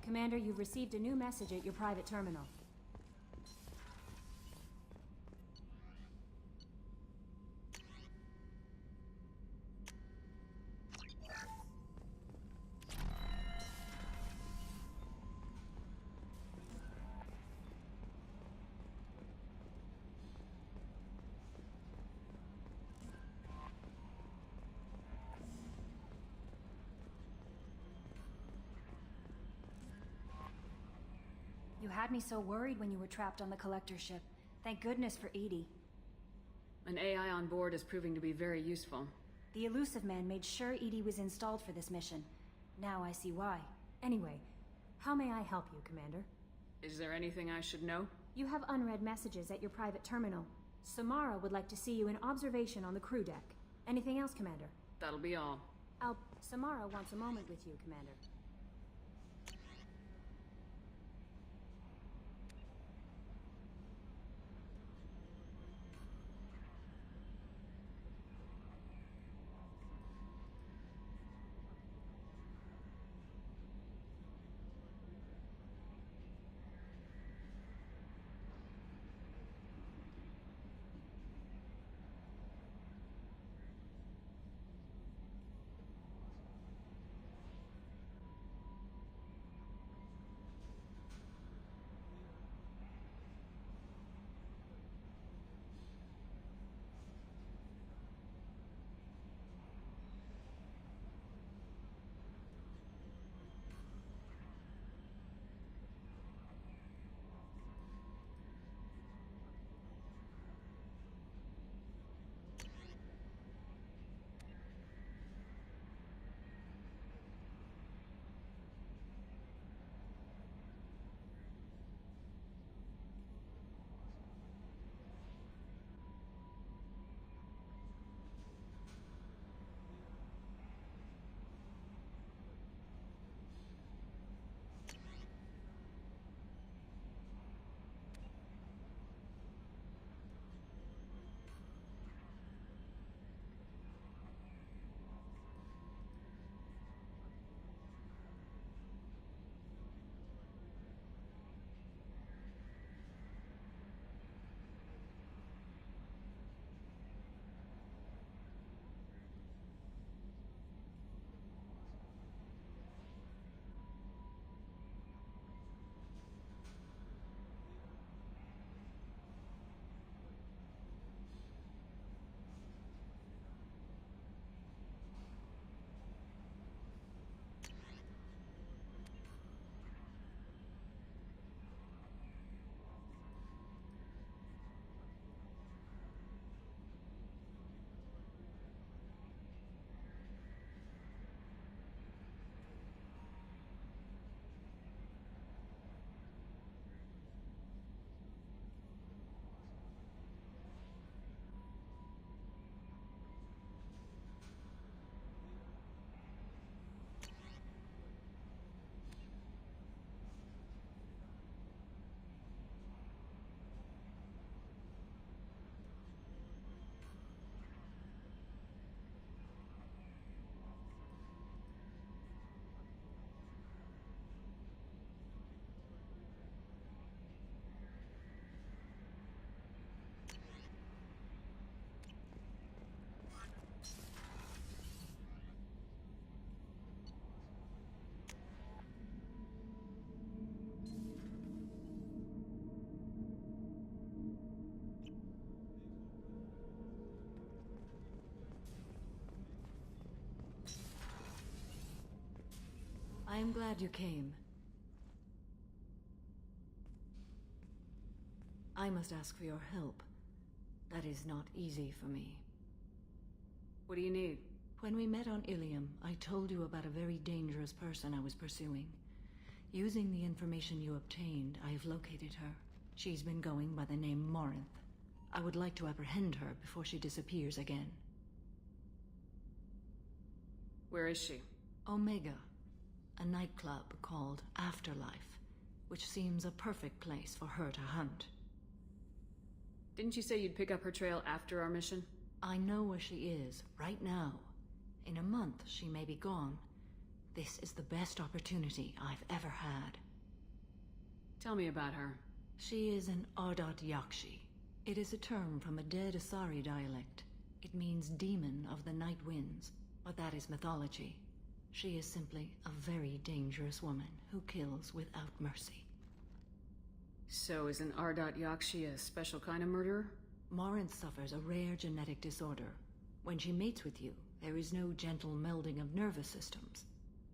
Commander, you've received a new message at your private terminal. You had me so worried when you were trapped on the Collector ship. Thank goodness for EDI. An AI on board is proving to be very useful. The Illusive Man made sure EDI was installed for this mission. Now I see why. Anyway, how may I help you, Commander? Is there anything I should know? You have unread messages at your private terminal. Samara would like to see you in observation on the crew deck. Anything else, Commander? That'll be all. Samara wants a moment with you, Commander. I am glad you came. I must ask for your help. That is not easy for me. What do you need? When we met on Ilium, I told you about a very dangerous person I was pursuing. Using the information you obtained, I have located her. She's been going by the name Morinth. I would like to apprehend her before she disappears again. Where is she? Omega. A nightclub called Afterlife, which seems a perfect place for her to hunt. Didn't you say you'd pick up her trail after our mission? I know where she is, right now. In a month, she may be gone. This is the best opportunity I've ever had. Tell me about her. She is an Ardat Yakshi. It is a term from a dead Asari dialect. It means demon of the night winds, but that is mythology. She is simply a very dangerous woman who kills without mercy. So is an Ardat Yakshi a special kind of murderer? Morinth suffers a rare genetic disorder. When she mates with you, there is no gentle melding of nervous systems.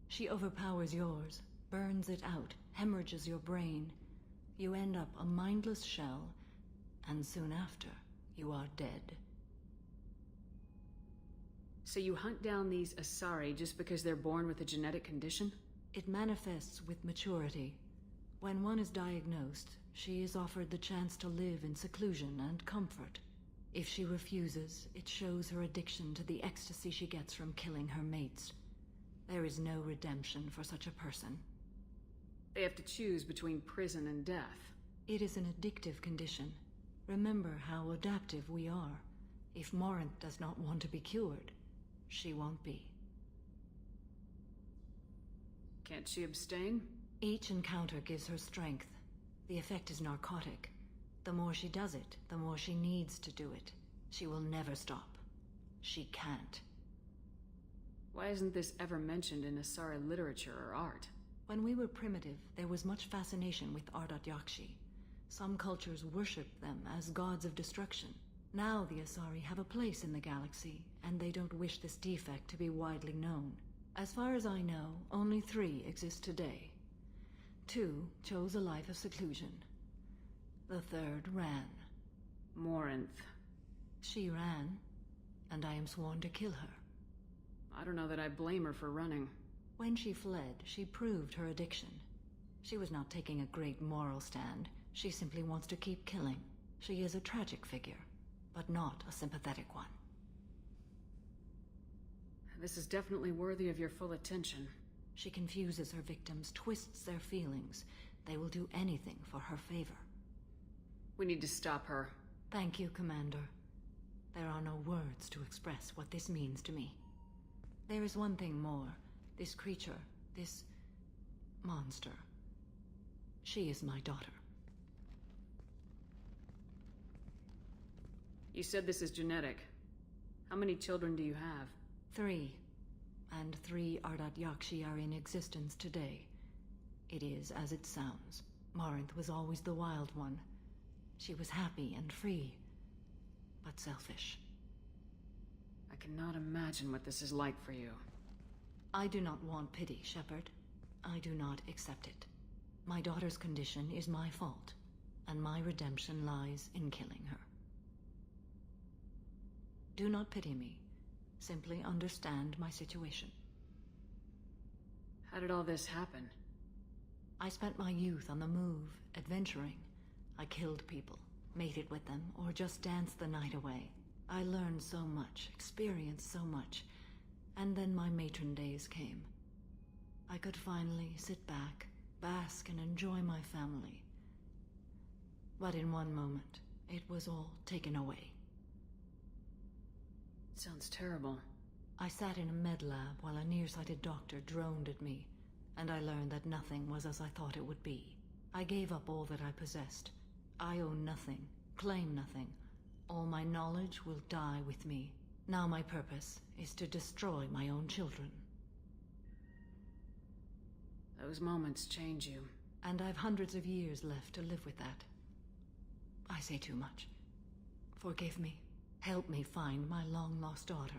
She overpowers yours, burns it out, hemorrhages your brain. You end up a mindless shell, and soon after, you are dead. So you hunt down these Asari just because they're born with a genetic condition? It manifests with maturity. When one is diagnosed, she is offered the chance to live in seclusion and comfort. If she refuses, it shows her addiction to the ecstasy she gets from killing her mates. There is no redemption for such a person. They have to choose between prison and death. It is an addictive condition. Remember how adaptive we are. If Morinth does not want to be cured, she won't be. Can't she abstain? Each encounter gives her strength. The effect is narcotic. The more she does it, the more she needs to do it. She will never stop. She can't. Why isn't this ever mentioned in Asari literature or art? When we were primitive, there was much fascination with Ardat Yakshi. Some cultures worship them as gods of destruction. Now the Asari have a place in the galaxy, and they don't wish this defect to be widely known. As far as I know, only 3 exist today. 2 chose a life of seclusion. The 3rd ran. Morinth. She ran, and I am sworn to kill her. I don't know that I blame her for running. When she fled, she proved her addiction. She was not taking a great moral stand. She simply wants to keep killing. She is a tragic figure, but not a sympathetic one. This is definitely worthy of your full attention. She confuses her victims, twists their feelings. They will do anything for her favor. We need to stop her. Thank you, Commander. There are no words to express what this means to me. There is one thing more. This creature, this monster. She is my daughter. You said this is genetic. How many children do you have? 3. And 3 Ardat Yakshi are in existence today. It is as it sounds. Morinth was always the wild one. She was happy and free, but selfish. I cannot imagine what this is like for you. I do not want pity, Shepard. I do not accept it. My daughter's condition is my fault, and my redemption lies in killing her. Do not pity me. Simply understand my situation. How did all this happen? I spent my youth on the move, adventuring. I killed people, mated with them, or just danced the night away. I learned so much, experienced so much, and then my matron days came. I could finally sit back, bask, and enjoy my family. But in one moment, it was all taken away. Sounds terrible. I sat in a med lab while a nearsighted doctor droned at me, and I learned that nothing was as I thought it would be. I gave up all that I possessed. I own nothing, claim nothing. All my knowledge will die with me. Now my purpose is to destroy my own children. Those moments change you. And I've hundreds of years left to live with that. I say too much. Forgive me. Help me find my long-lost daughter.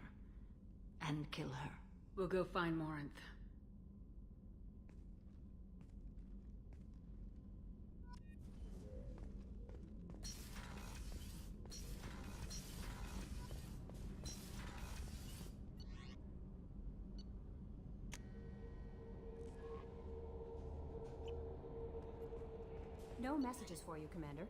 And kill her. We'll go find Morinth. No messages for you, Commander.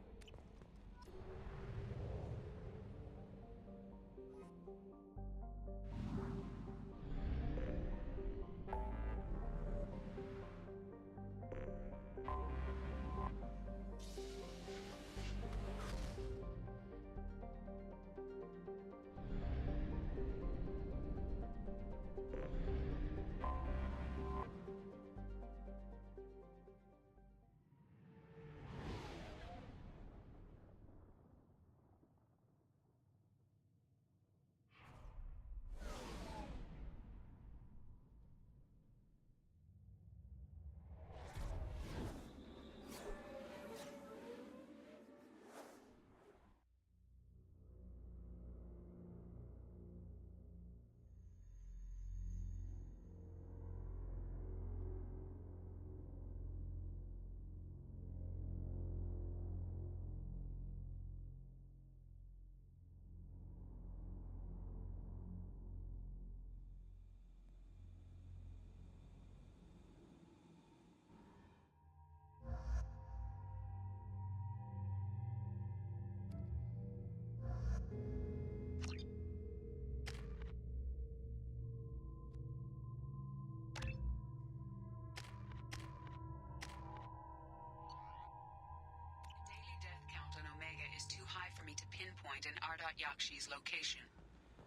pinpoint an Ardot Yakshi's location.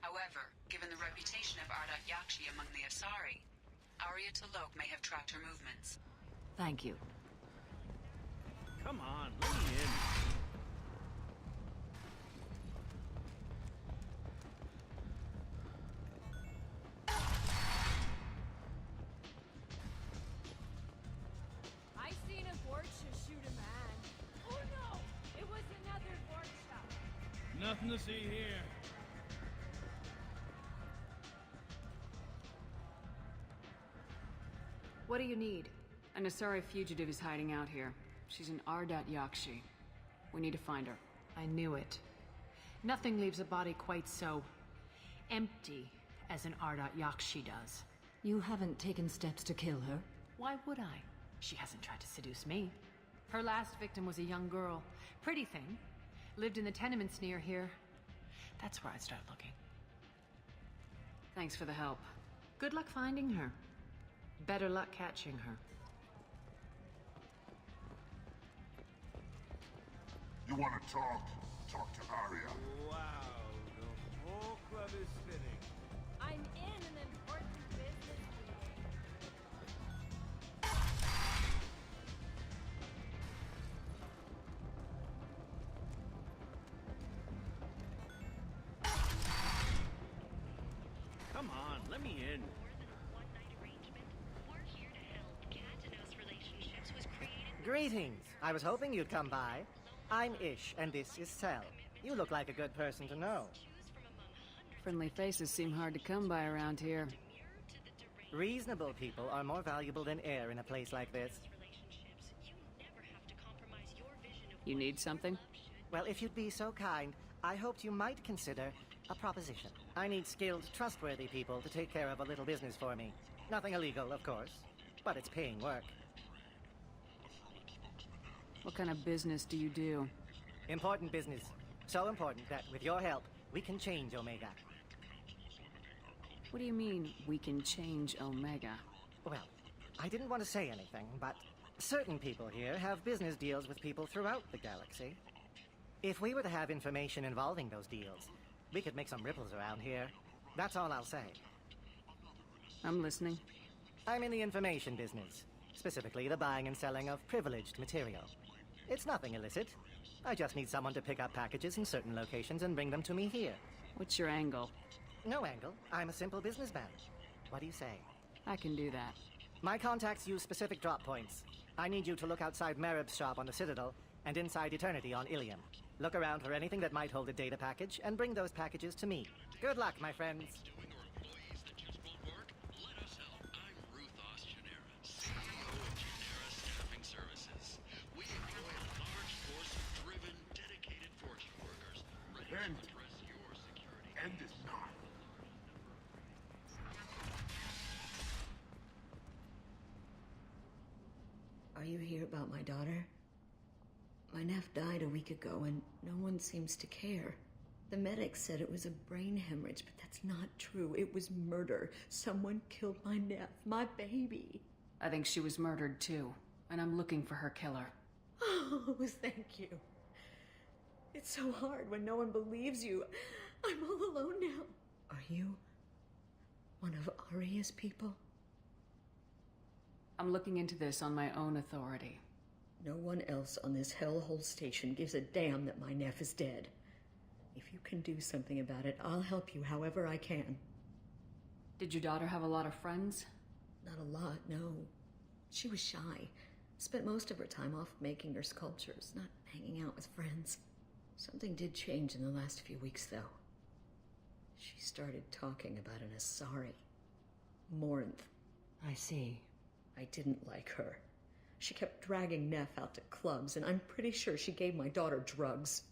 However, given the reputation of Ardot Yakshi among the Asari, Arya T'Loak may have tracked her movements. Thank you. Come on, let me in. I seen a Vorcha shoot a man. Oh no! It was another Vorcha. Nothing to see here. What do you need? An Asari fugitive is hiding out here. She's an Ardot Yakshi. We need to find her. I knew it. Nothing leaves a body quite so empty as an Ardot Yakshi does. You haven't taken steps to kill her? Why would I? She hasn't tried to seduce me. Her last victim was a young girl. Pretty thing. Lived in the tenements near here. That's where I'd start looking. Thanks for the help. Good luck finding her. Better luck catching her. You want to talk? Talk to Arya. Wow, the whole club is spinning. I'm in an important business meeting. Come on, let me in. Greetings. I was hoping you'd come by. I'm Ish, and this is Sel. You look like a good person to know. Friendly faces seem hard to come by around here. Reasonable people are more valuable than air in a place like this. You need something? Well, if you'd be so kind, I hoped you might consider a proposition. I need skilled, trustworthy people to take care of a little business for me. Nothing illegal, of course, but it's paying work. What kind of business do you do? Important business. So important that, with your help, we can change Omega. What do you mean, we can change Omega? Well, I didn't want to say anything, but certain people here have business deals with people throughout the galaxy. If we were to have information involving those deals, we could make some ripples around here. That's all I'll say. I'm listening. I'm in the information business, specifically the buying and selling of privileged material. It's nothing illicit. I just need someone to pick up packages in certain locations and bring them to me here. What's your angle? No angle. I'm a simple businessman. What do you say? I can do that. My contacts use specific drop points. I need you to look outside Merib's shop on the Citadel and inside Eternity on Ilium. Look around for anything that might hold a data package and bring those packages to me. Good luck, my friends. End is not. Are you here about my daughter? My nephew died a week ago and no one seems to care. The medics said it was a brain hemorrhage, but that's not true. It was murder. Someone killed my nephew, my baby. I think she was murdered too, and I'm looking for her killer. Oh, thank you. It's so hard when no one believes you. I'm all alone now. Are you one of Arya's people? I'm looking into this on my own authority. No one else on this hellhole station gives a damn that my nephew is dead. If you can do something about it, I'll help you however I can. Did your daughter have a lot of friends? Not a lot, no. She was shy. Spent most of her time off making her sculptures, not hanging out with friends. Something did change in the last few weeks, though. She started talking about an Asari. Morinth. I see. I didn't like her. She kept dragging Neff out to clubs, and I'm pretty sure she gave my daughter drugs.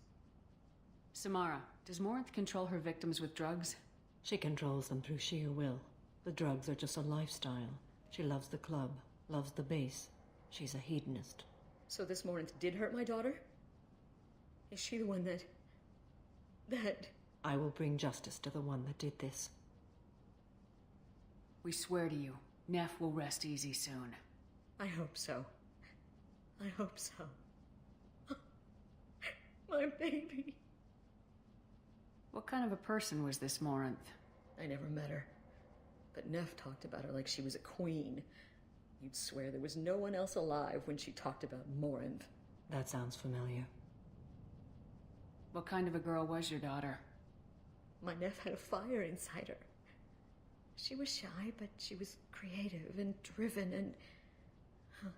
Samara, does Morinth control her victims with drugs? She controls them through sheer will. The drugs are just a lifestyle. She loves the club, loves the base. She's a hedonist. So this Morinth did hurt my daughter? Is she the one that... I will bring justice to the one that did this. We swear to you, Neff will rest easy soon. I hope so. I hope so. My baby. What kind of a person was this Morinth? I never met her. But Neff talked about her like she was a queen. You'd swear there was no one else alive when she talked about Morinth. That sounds familiar. What kind of a girl was your daughter? My Neff had a fire inside her. She was shy, but she was creative and driven and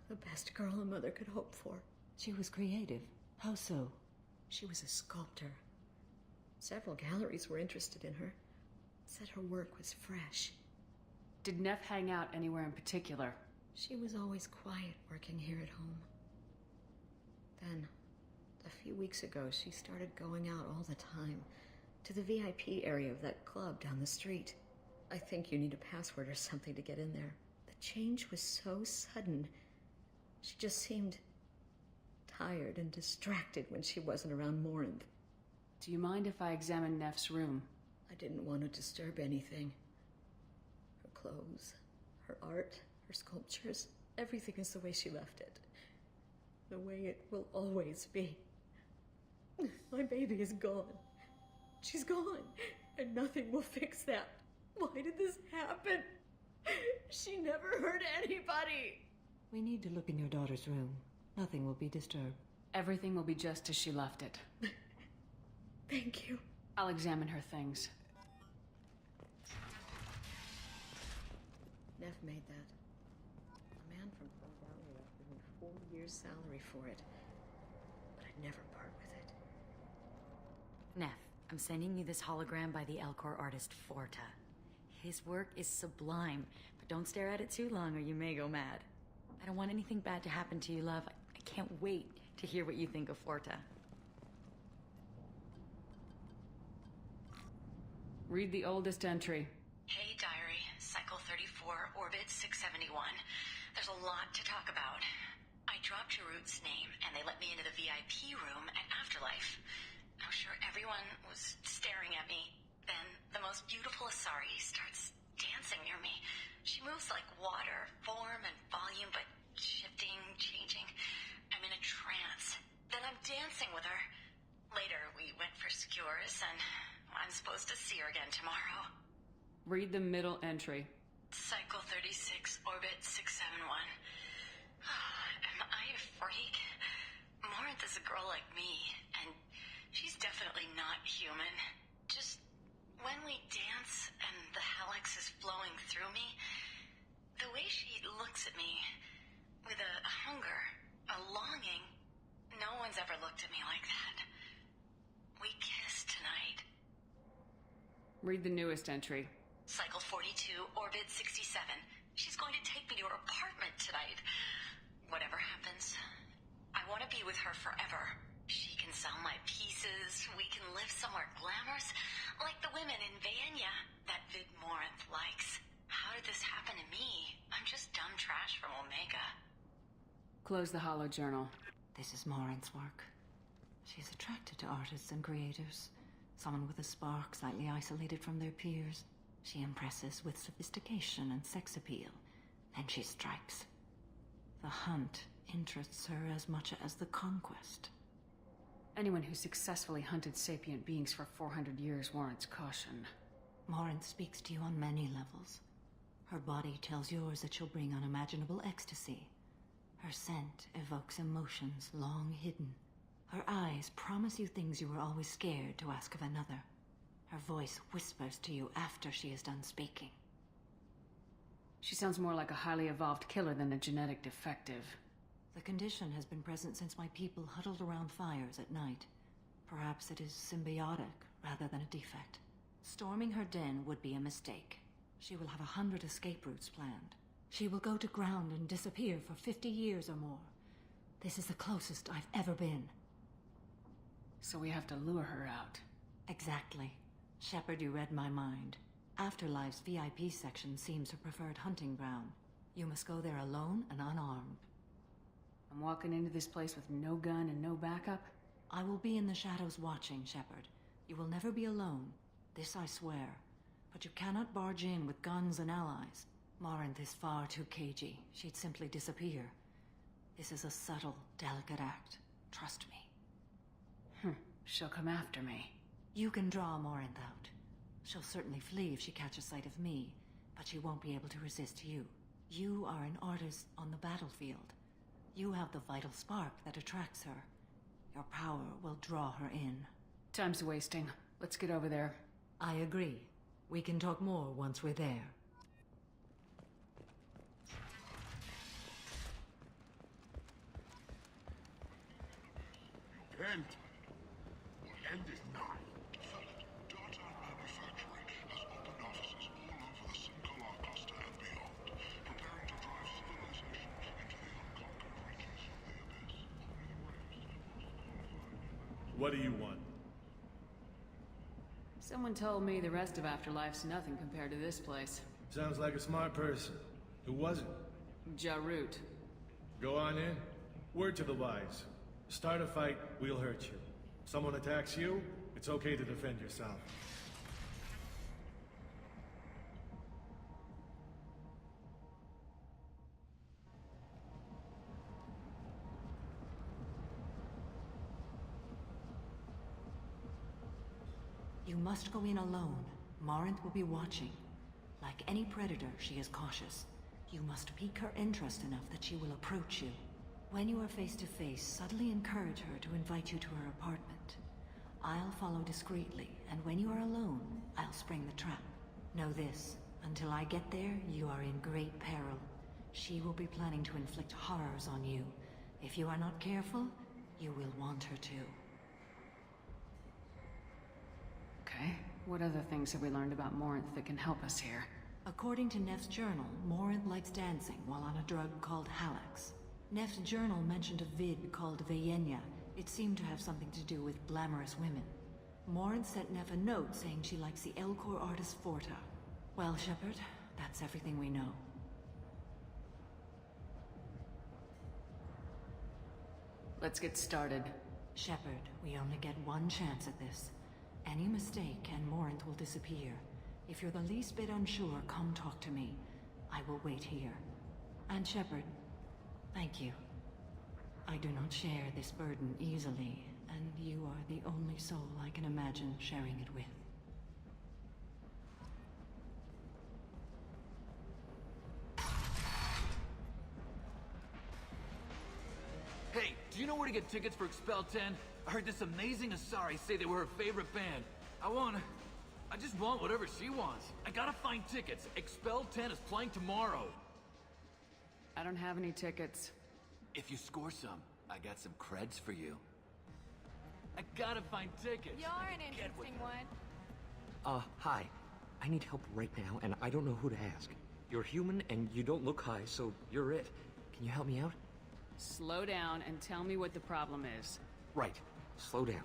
the best girl a mother could hope for. She was creative. How so? She was a sculptor. Several galleries were interested in her. Said her work was fresh. Did Neff hang out anywhere in particular? She was always quiet working here at home. Then, a few weeks ago, she started going out all the time to the VIP area of that club down the street. I think you need a password or something to get in there. The change was so sudden. She just seemed tired and distracted when she wasn't around Morinth. Do you mind if I examine Neff's room? I didn't want to disturb anything. Her clothes, her art, her sculptures, everything is the way she left it. The way it will always be. My baby is gone. She's gone, and nothing will fix that. Why did this happen? She never hurt anybody. We need to look in your daughter's room. Nothing will be disturbed. Everything will be just as she left it. Thank you. I'll examine her things. Neff made that. A man from Philadelphia offered me 4 years' salary for it. But I'd never part with it. Neff, I'm sending you this hologram by the Elcor artist Forta. His work is sublime, but don't stare at it too long or you may go mad. I don't want anything bad to happen to you, love. I can't wait to hear what you think of Forta. Read the oldest entry. Hey, Diary. Cycle 34, Orbit 671. There's a lot to talk about. I dropped Jarut's name, and they let me into the VIP room at Afterlife. I'm sure everyone was staring at me. Then the most beautiful Asari starts dancing near me. She moves like water, form and volume, but shifting, changing. I'm in a trance. Then I'm dancing with her. Later, we went for skewers, and I'm supposed to see her again tomorrow. Read the middle entry. Cycle 36, Orbit 671. Am I a freak? Morinth is a girl like me, and she's definitely not human. Just when we dance and the Helix is flowing through me, the way she looks at me with a hunger, a longing, no one's ever looked at me like that. We kissed tonight. Read the newest entry. Cycle 42, Orbit 67. She's going to take me to her apartment tonight. Whatever happens, I want to be with her forever. She can sell my pieces. We can live somewhere glamorous, like the women in Vanya that Vid Morinth likes. How did this happen to me? I'm just dumb trash from Omega. Close the holo journal. This is Morinth's work. She's attracted to artists and creators. Someone with a spark, slightly isolated from their peers. She impresses with sophistication and sex appeal. Then she strikes. The hunt interests her as much as the conquest. Anyone who successfully hunted sapient beings for 400 years warrants caution. Morinth speaks to you on many levels. Her body tells yours that she'll bring unimaginable ecstasy. Her scent evokes emotions long hidden. Her eyes promise you things you were always scared to ask of another. Her voice whispers to you after she is done speaking. She sounds more like a highly evolved killer than a genetic defective. The condition has been present since my people huddled around fires at night. Perhaps it is symbiotic rather than a defect. Storming her den would be a mistake. She will have 100 escape routes planned. She will go to ground and disappear for 50 years or more. This is the closest I've ever been. So we have to lure her out. Exactly. Shepard, you read my mind. Afterlife's VIP section seems her preferred hunting ground. You must go there alone and unarmed. I'm walking into this place with no gun and no backup? I will be in the shadows watching, Shepard. You will never be alone. This I swear. But you cannot barge in with guns and allies. Morinth is far too cagey. She'd simply disappear. This is a subtle, delicate act. Trust me. She'll come after me. You can draw Morinth out. She'll certainly flee if she catches sight of me, but she won't be able to resist you. You are an artist on the battlefield. You have the vital spark that attracts her. Your power will draw her in. Time's wasting. Let's get over there. I agree. We can talk more once we're there. Repent. The end is nigh. Data Manufacturing has opened offices all over the Sincolar Costa and beyond, preparing to drive civilization into the unconquered reaches of the abyss. What do you want? Someone told me the rest of Afterlife's nothing compared to this place. Sounds like a smart person. Who was it? Jarut. Go on in. Word to the wise. Start a fight, we'll hurt you. Someone attacks you, it's okay to defend yourself. You must go in alone. Morinth will be watching. Like any predator, she is cautious. You must pique her interest enough that she will approach you. When you are face to face, subtly encourage her to invite you to her apartment. I'll follow discreetly, and when you are alone, I'll spring the trap. Know this, until I get there, you are in great peril. She will be planning to inflict horrors on you. If you are not careful, you will want her to. Okay. What other things have we learned about Morinth that can help us here? According to Neff's journal, Morinth likes dancing while on a drug called Halax. Neff's journal mentioned a vid called Vayenya. It seemed to have something to do with glamorous women. Morinth sent Neff a note saying she likes the Elcor artist Forta. Well, Shepard, that's everything we know. Let's get started. Shepard, we only get one chance at this. Any mistake and Morinth will disappear. If you're the least bit unsure, come talk to me. I will wait here. And Shepard, thank you. I do not share this burden easily, and you are the only soul I can imagine sharing it with. Hey, do you know where to get tickets for Expel 10? I heard this amazing Asari say they were her favorite band. I just want whatever she wants. I gotta find tickets. Expel 10 is playing tomorrow. I don't have any tickets. If you score some, I got some creds for you. I gotta find tickets. You're an interesting one. Hi. I need help right now, and I don't know who to ask. You're human, and you don't look high, so you're it. Can you help me out? Slow down and tell me what the problem is. Right. Slow down.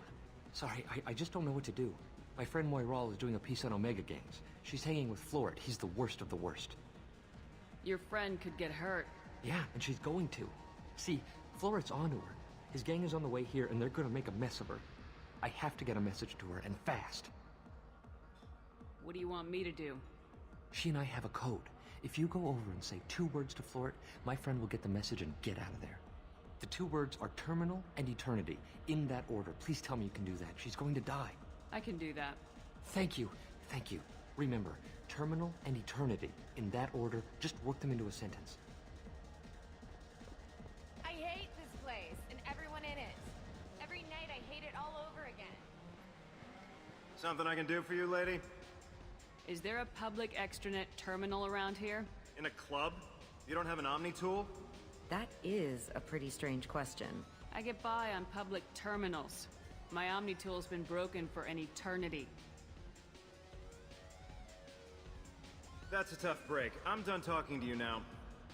Sorry, I just don't know what to do. My friend Moiral is doing a piece on Omega gangs. She's hanging with Florid. He's the worst of the worst. Your friend could get hurt. Yeah, and she's going to. See, Florid's onto her. His gang is on the way here, and they're gonna make a mess of her. I have to get a message to her, and fast. What do you want me to do? She and I have a code. If you go over and say 2 words to Florid, my friend will get the message and get out of there. The 2 words are terminal and eternity. In that order. Please tell me you can do that. She's going to die. I can do that. Thank you. Thank you. Remember, terminal and eternity. In that order, just work them into a sentence. I hate this place and everyone in it. Every night I hate it all over again. Something I can do for you, lady? Is there a public extranet terminal around here? In a club? You don't have an Omni tool? That is a pretty strange question. I get by on public terminals. My Omni tool's been broken for an eternity. That's a tough break. I'm done talking to you now.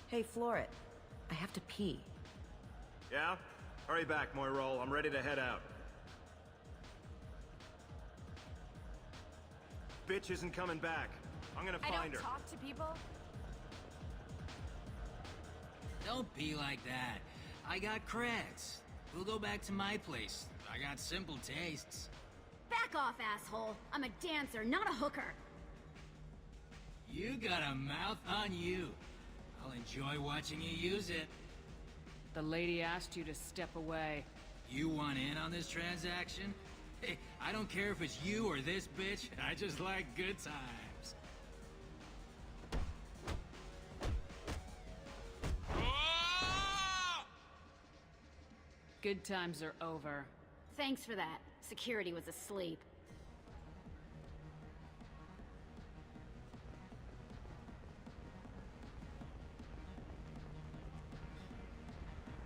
Hey, Florid. I have to pee. Yeah? Hurry back, Moiral. I'm ready to head out. Bitch isn't coming back. I'm gonna find her. I don't talk to people. Don't be like that. I got creds. We'll go back to my place. I got simple tastes. Back off, asshole. I'm a dancer, not a hooker. You got a mouth on you. I'll enjoy watching you use it. The lady asked you to step away. You want in on this transaction? Hey, I don't care if it's you or this bitch. I just like good times. Good times are over. Thanks for that. Security was asleep.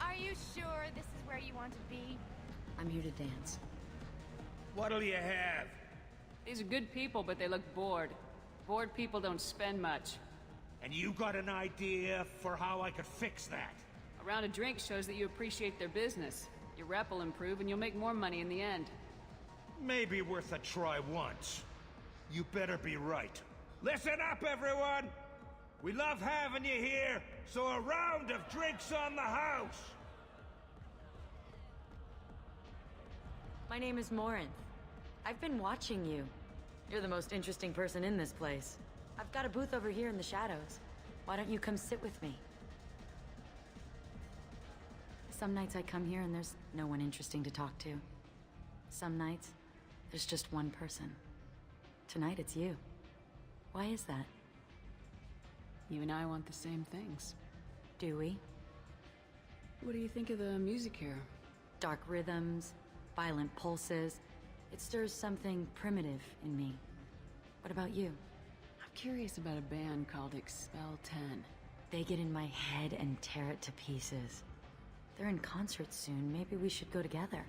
Are you sure this is where you want to be? I'm here to dance. What'll you have? These are good people, but they look bored. Bored people don't spend much. And you got an idea for how I could fix that? A round of drinks shows that you appreciate their business. Your rep will improve and you'll make more money in the end. Maybe worth a try once. You better be right. Listen up, everyone! We love having you here, so a round of drinks on the house! My name is Morinth. I've been watching you. You're the most interesting person in this place. I've got a booth over here in the shadows. Why don't you come sit with me? Some nights I come here and there's no one interesting to talk to. Some nights, there's just one person. Tonight it's you. Why is that? You and I want the same things. Do we? What do you think of the music here? Dark rhythms, violent pulses. It stirs something primitive in me. What about you? I'm curious about a band called Expel 10. They get in my head and tear it to pieces. They're in concert soon. Maybe we should go together.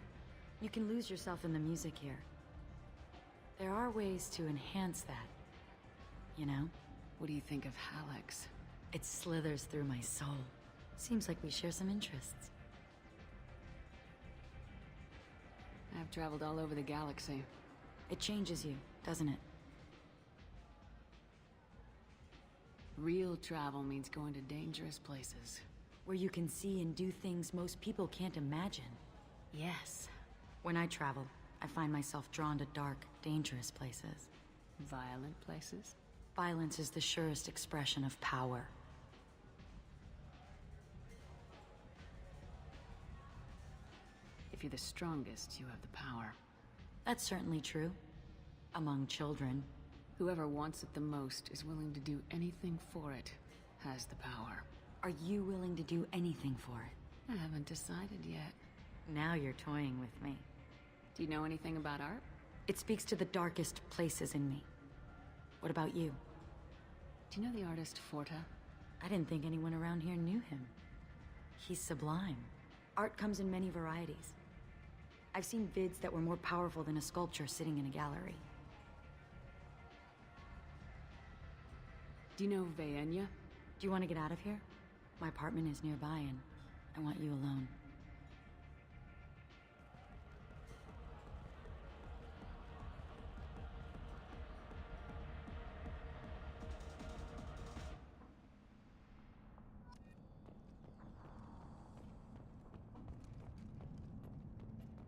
You can lose yourself in the music here. There are ways to enhance that. You know? What do you think of Hallex? It slithers through my soul. Seems like we share some interests. I've traveled all over the galaxy. It changes you, doesn't it? Real travel means going to dangerous places. Where you can see and do things most people can't imagine. Yes. When I travel, I find myself drawn to dark, dangerous places. Violent places? Violence is the surest expression of power. If you're the strongest, you have the power. That's certainly true. Among children. Whoever wants it the most is willing to do anything for it, has the power. Are you willing to do anything for it? I haven't decided yet. Now you're toying with me. Do you know anything about art? It speaks to the darkest places in me. What about you? Do you know the artist Forta? I didn't think anyone around here knew him. He's sublime. Art comes in many varieties. I've seen vids that were more powerful than a sculpture sitting in a gallery. Do you know Vaenia? Do you want to get out of here? My apartment is nearby and I want you alone.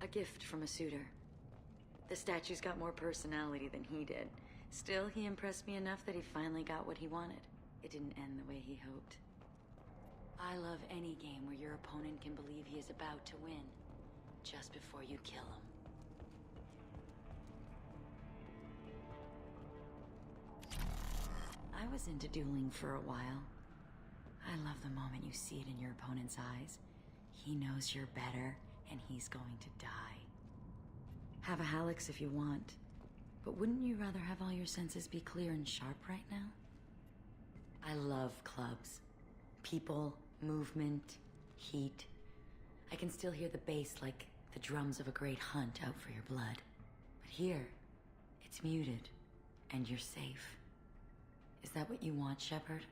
A gift from a suitor. The statue's got more personality than he did. Still, he impressed me enough that he finally got what he wanted. It didn't end the way he hoped. I love any game where your opponent can believe he is about to win, just before you kill him. I was into dueling for a while. I love the moment you see it in your opponent's eyes. He knows you're better, and he's going to die. Have a Hallex if you want, but wouldn't you rather have all your senses be clear and sharp right now? I love clubs. People, movement, heat. I can still hear the bass like the drums of a great hunt out for your blood. But here, it's muted, and you're safe. Is that what you want, Shepard?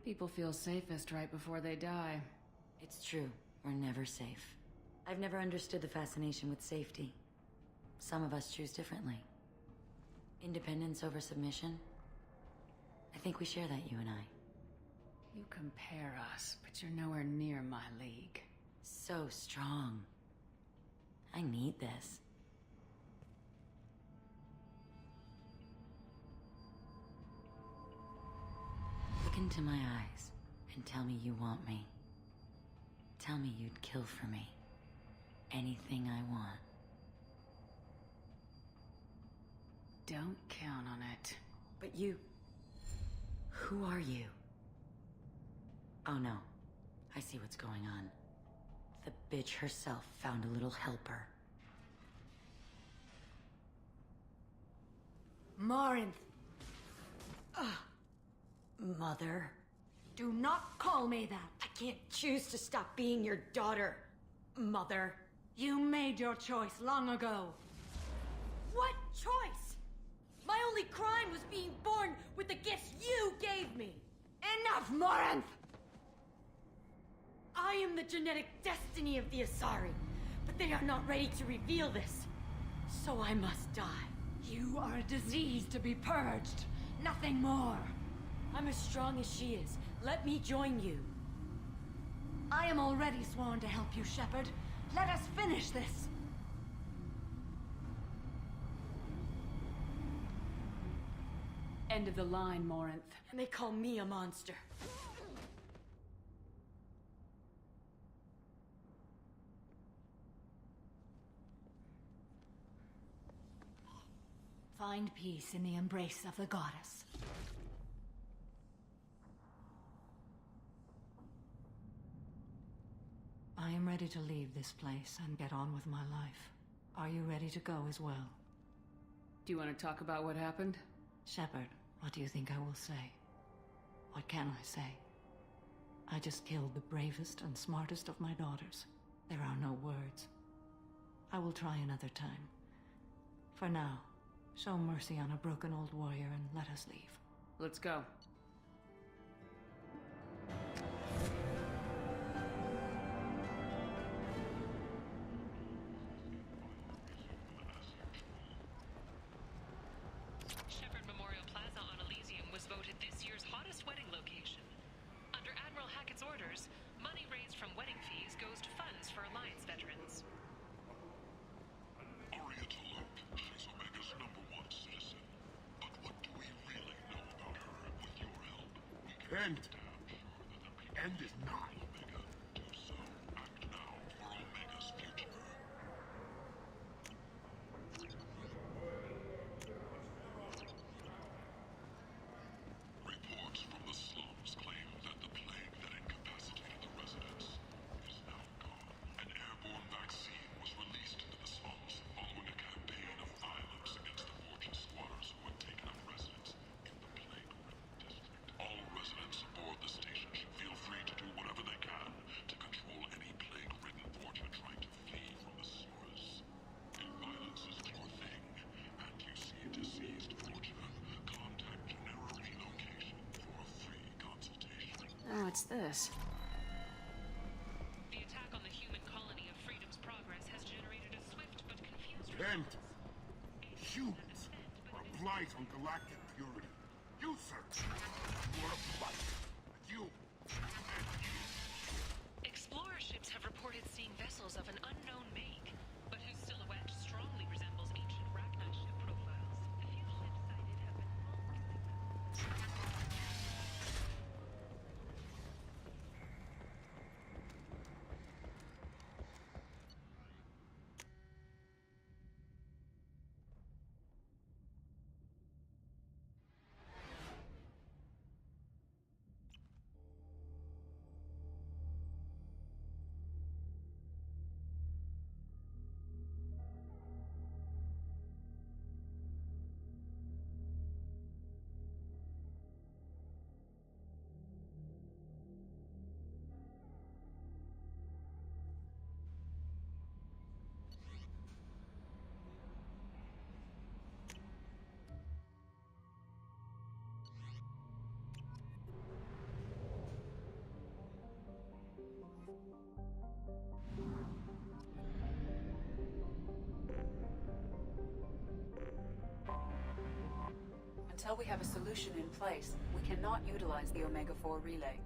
People feel safest right before they die. It's true. We're never safe. I've never understood the fascination with safety. Some of us choose differently. Independence over submission? I think we share that, you and I. You compare us, but you're nowhere near my league. So strong. I need this. Look into my eyes and tell me you want me. Tell me you'd kill for me. anything I want. Don't count on it. But you... Who are you? Oh no. I see what's going on. The bitch herself found a little helper. Morinth! Mother? Do not call me that! I can't choose to stop being your daughter, Mother. You made your choice long ago. What choice? My only crime was being born with the gifts you gave me. Enough, Morinth! I am the genetic destiny of the Asari, but they are not ready to reveal this. So I must die. You are a disease to be purged. Nothing more. I'm as strong as she is. Let me join you. I am already sworn to help you, Shepard. Let us finish this. End of the line, Morinth. And they call me a monster. Find peace in the embrace of the goddess. I am ready to leave this place and get on with my life. Are you ready to go as well? Do you want to talk about what happened? Shepard, what do you think I will say? What can I say? I just killed the bravest and smartest of my daughters. There are no words. I will try another time. For now, show mercy on a broken old warrior and let us leave. Let's go. Shepard Memorial Plaza on Elysium was voted this year's hottest wedding location. Under Admiral Hackett's orders, money raised from wedding fees goes to funds for Alliance veterans. Aria T'Loak, she's Omega's #1 citizen. But what do we really know about her? With your help, we can be damn sure that the end is nigh. Omega, do so. Act now for Omega's future. Reports from the slums claim that the plague that incapacitated the residents is now gone. An airborne vaccine was released into the slums following a campaign of violence against the Fortune squatters who had taken up residence in the plague-ridden district. All residents aboard the station should feel free to do whatever they can to control any plague-ridden Fortune trying to flee from the sewers. If violence is your thing, and you see diseased Fortune, contact Genera Relocation for a free consultation. Oh, it's this. The attack on the human colony of Freedom's Progress has generated a swift but confused And response. humans are a blight on galactic purity. You, sir, you are a blight. You and you. Explorer ships have reported seeing vessels of an unknown make, but whose silhouette strongly resembles ancient Rachni ship profiles. The few ships sighted have been Until we have a solution in place, we cannot utilize the Omega-4 relay.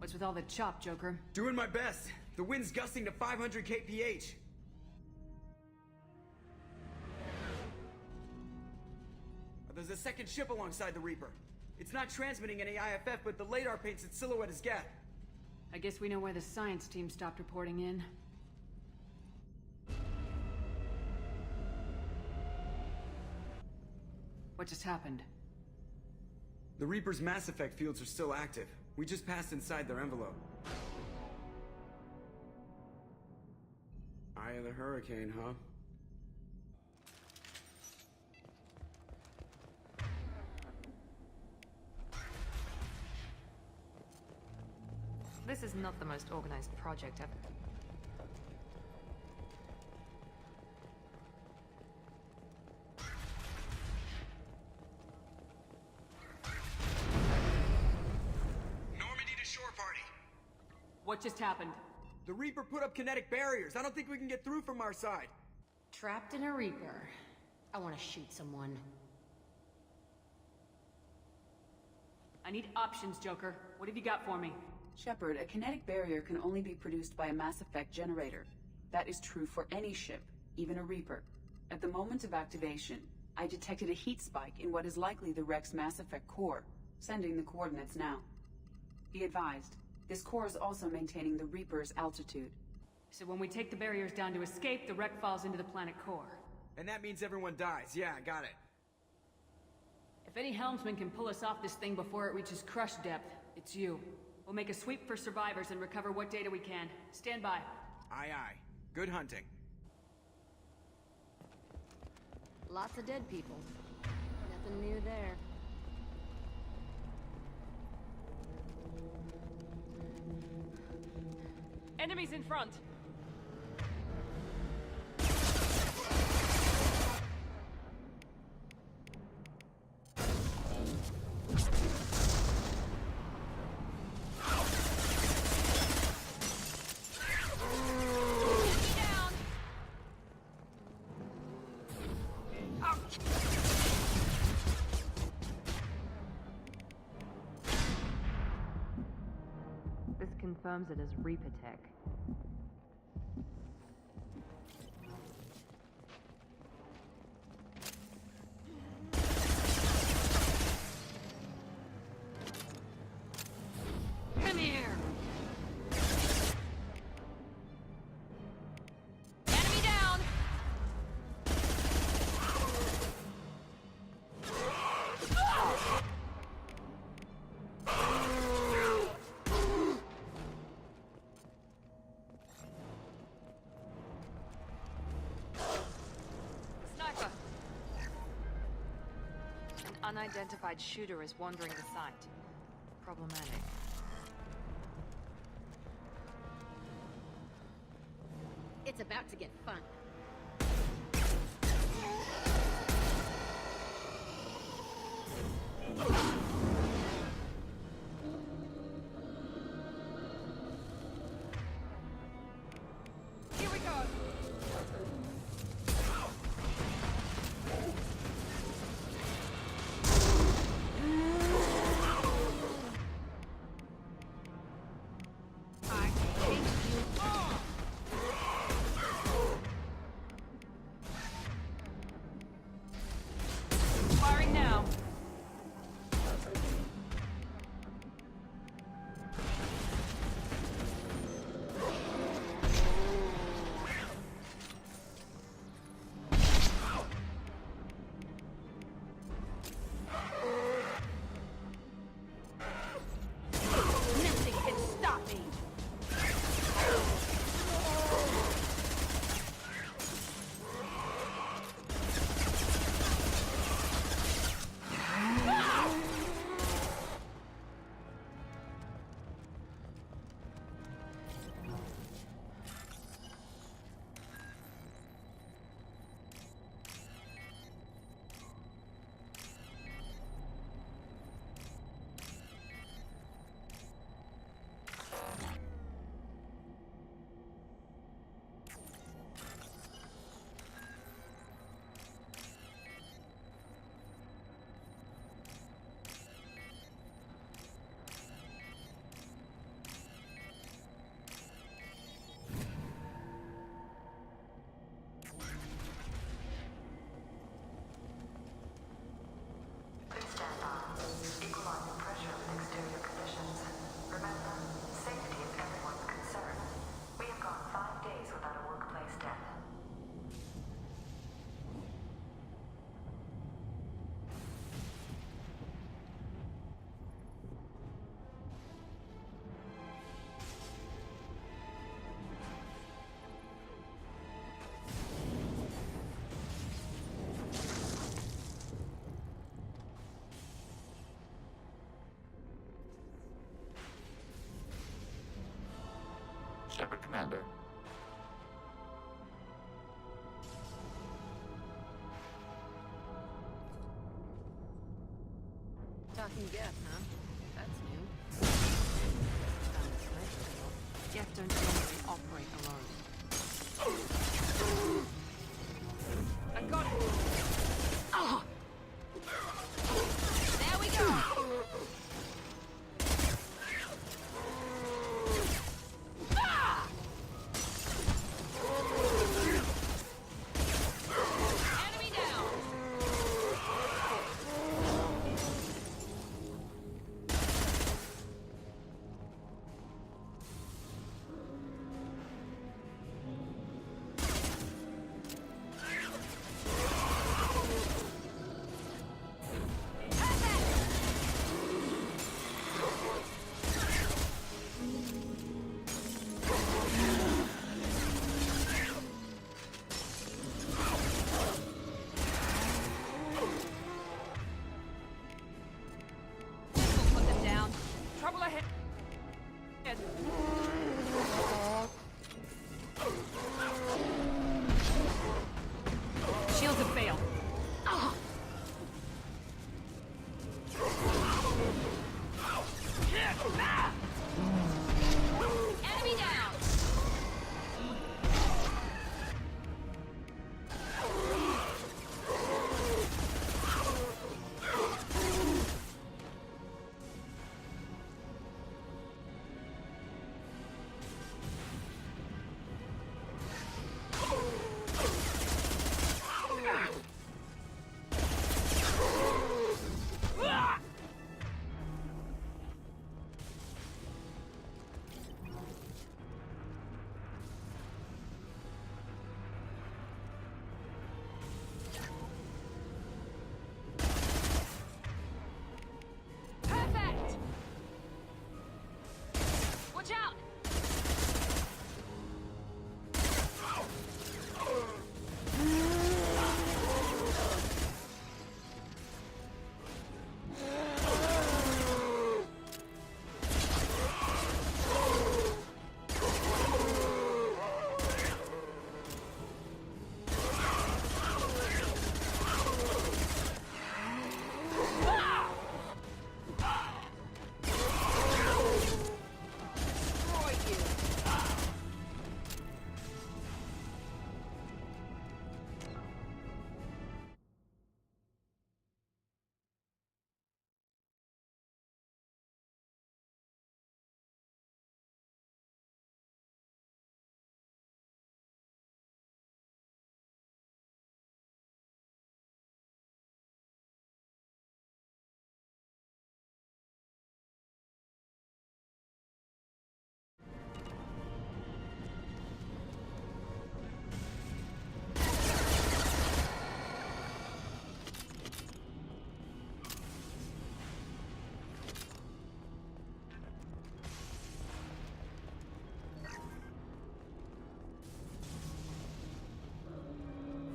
What's with all the chop, Joker? Doing my best. The wind's gusting to 500 kph. There's a second ship alongside the Reaper. It's not transmitting any IFF, but the radar paints its silhouette as Geth. I guess we know why the science team stopped reporting in. What just happened? The Reaper's Mass Effect fields are still active. We just passed inside their envelope. Eye of the Hurricane, huh? This is not the most organized project ever. What just happened? The Reaper put up kinetic barriers. I don't think we can get through from our side. Trapped in a Reaper. I want to shoot someone. I need options, Joker. What have you got for me? Shepard, a kinetic barrier can only be produced by a Mass Effect generator. That is true for any ship, even a Reaper. At the moment of activation, I detected a heat spike in what is likely the Rex Mass Effect core, sending the coordinates now. Be advised, this core is also maintaining the Reaper's altitude. So when we take the barriers down to escape, the wreck falls into the planet core. And that means everyone dies. Yeah, I got it. If any helmsman can pull us off this thing before it reaches crush depth, it's you. We'll make a sweep for survivors and recover what data we can. Stand by. Aye, aye. Good hunting. Lots of dead people. Nothing new there. Enemies in front! This confirms it as Reaper tech. Come here! Enemy down! Sniper! An unidentified shooter is wandering the site. Problematic. It's about to get fun. Here we go. I hate you all. Shepard, Commander. Talking Geth, huh? That's new. Geth don't generally operate alone. I got it! Oh! There we go! Ah! Enemy down! Put them down. Trouble ahead. Shields have failed. Ah! Enemy down! Perfect! Watch out!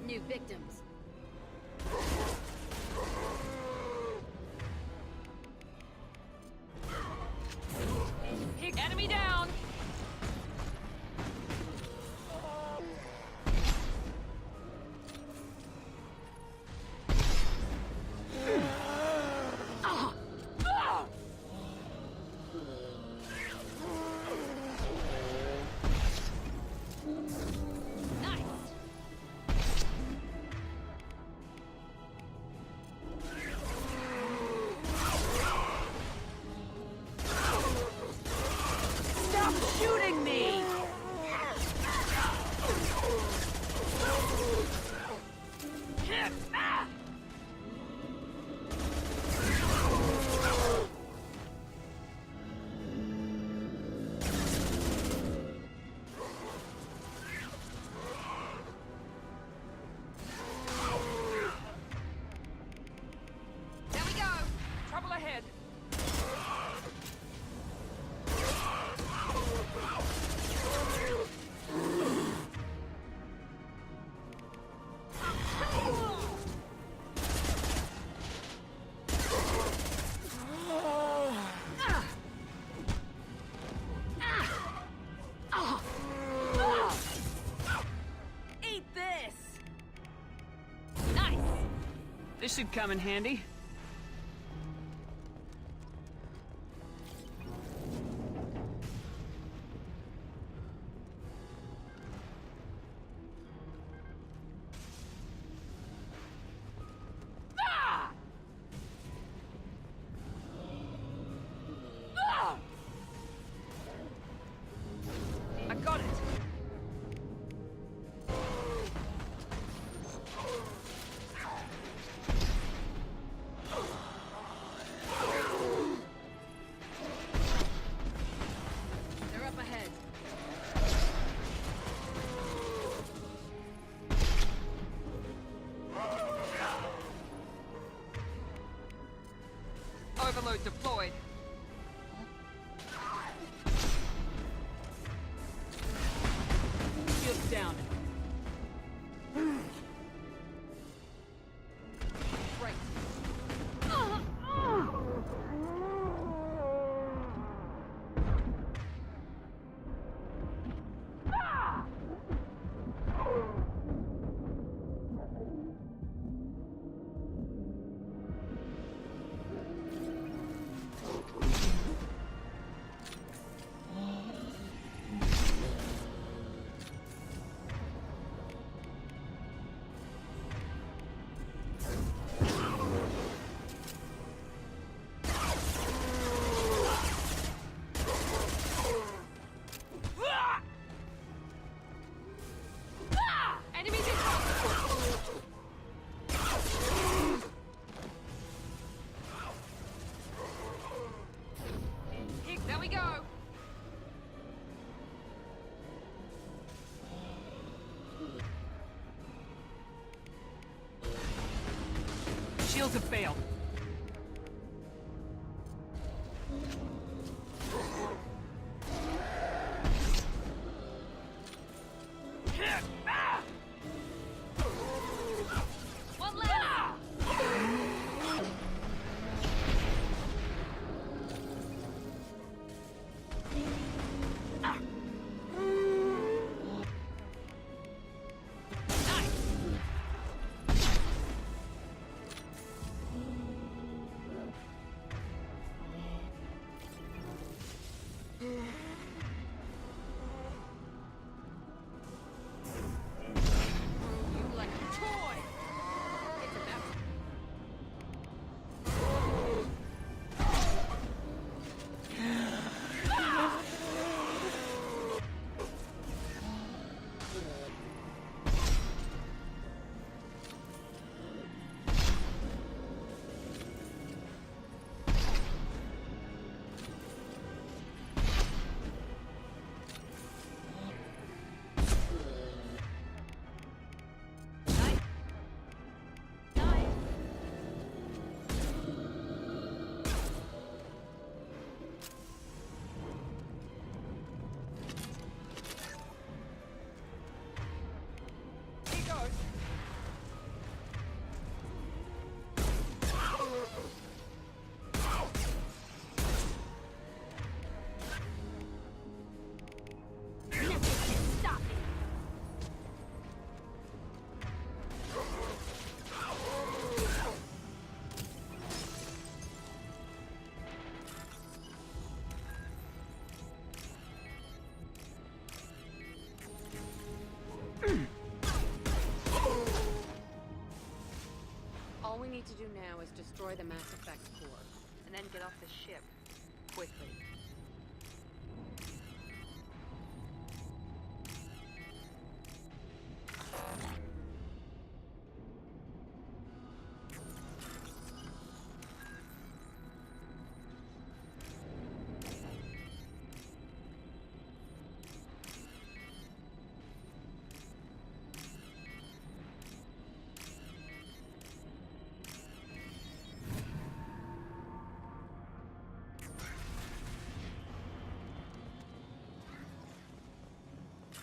New victims. Enemy down! Nice! This should come in handy. I got it. They're up ahead. Overload deployed. Shields down. Right. Enemies in contact. There we go. Shields have failed. One left. You like a toy. It's about Here goes. Nothing can stop me. All we need to do now is destroy the Mass Effect core, and then get off the ship quickly.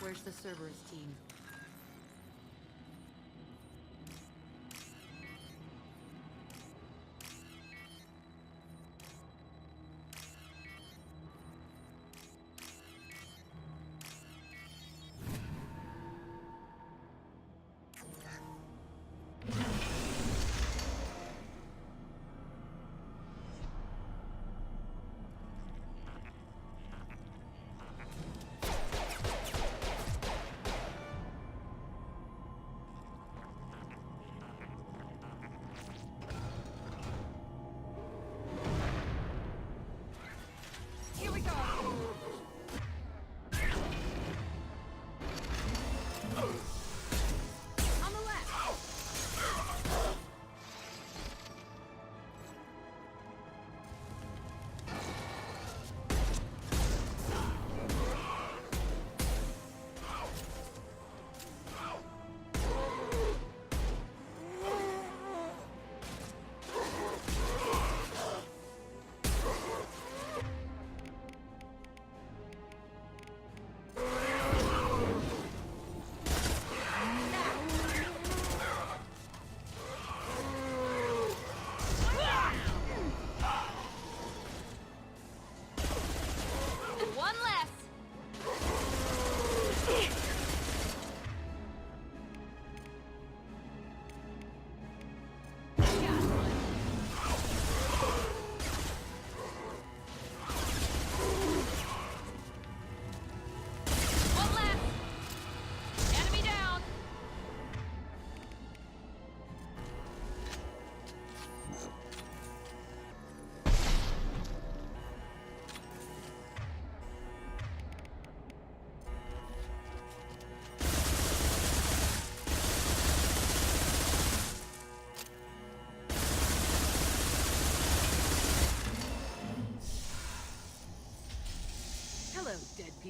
Where's the Cerberus team?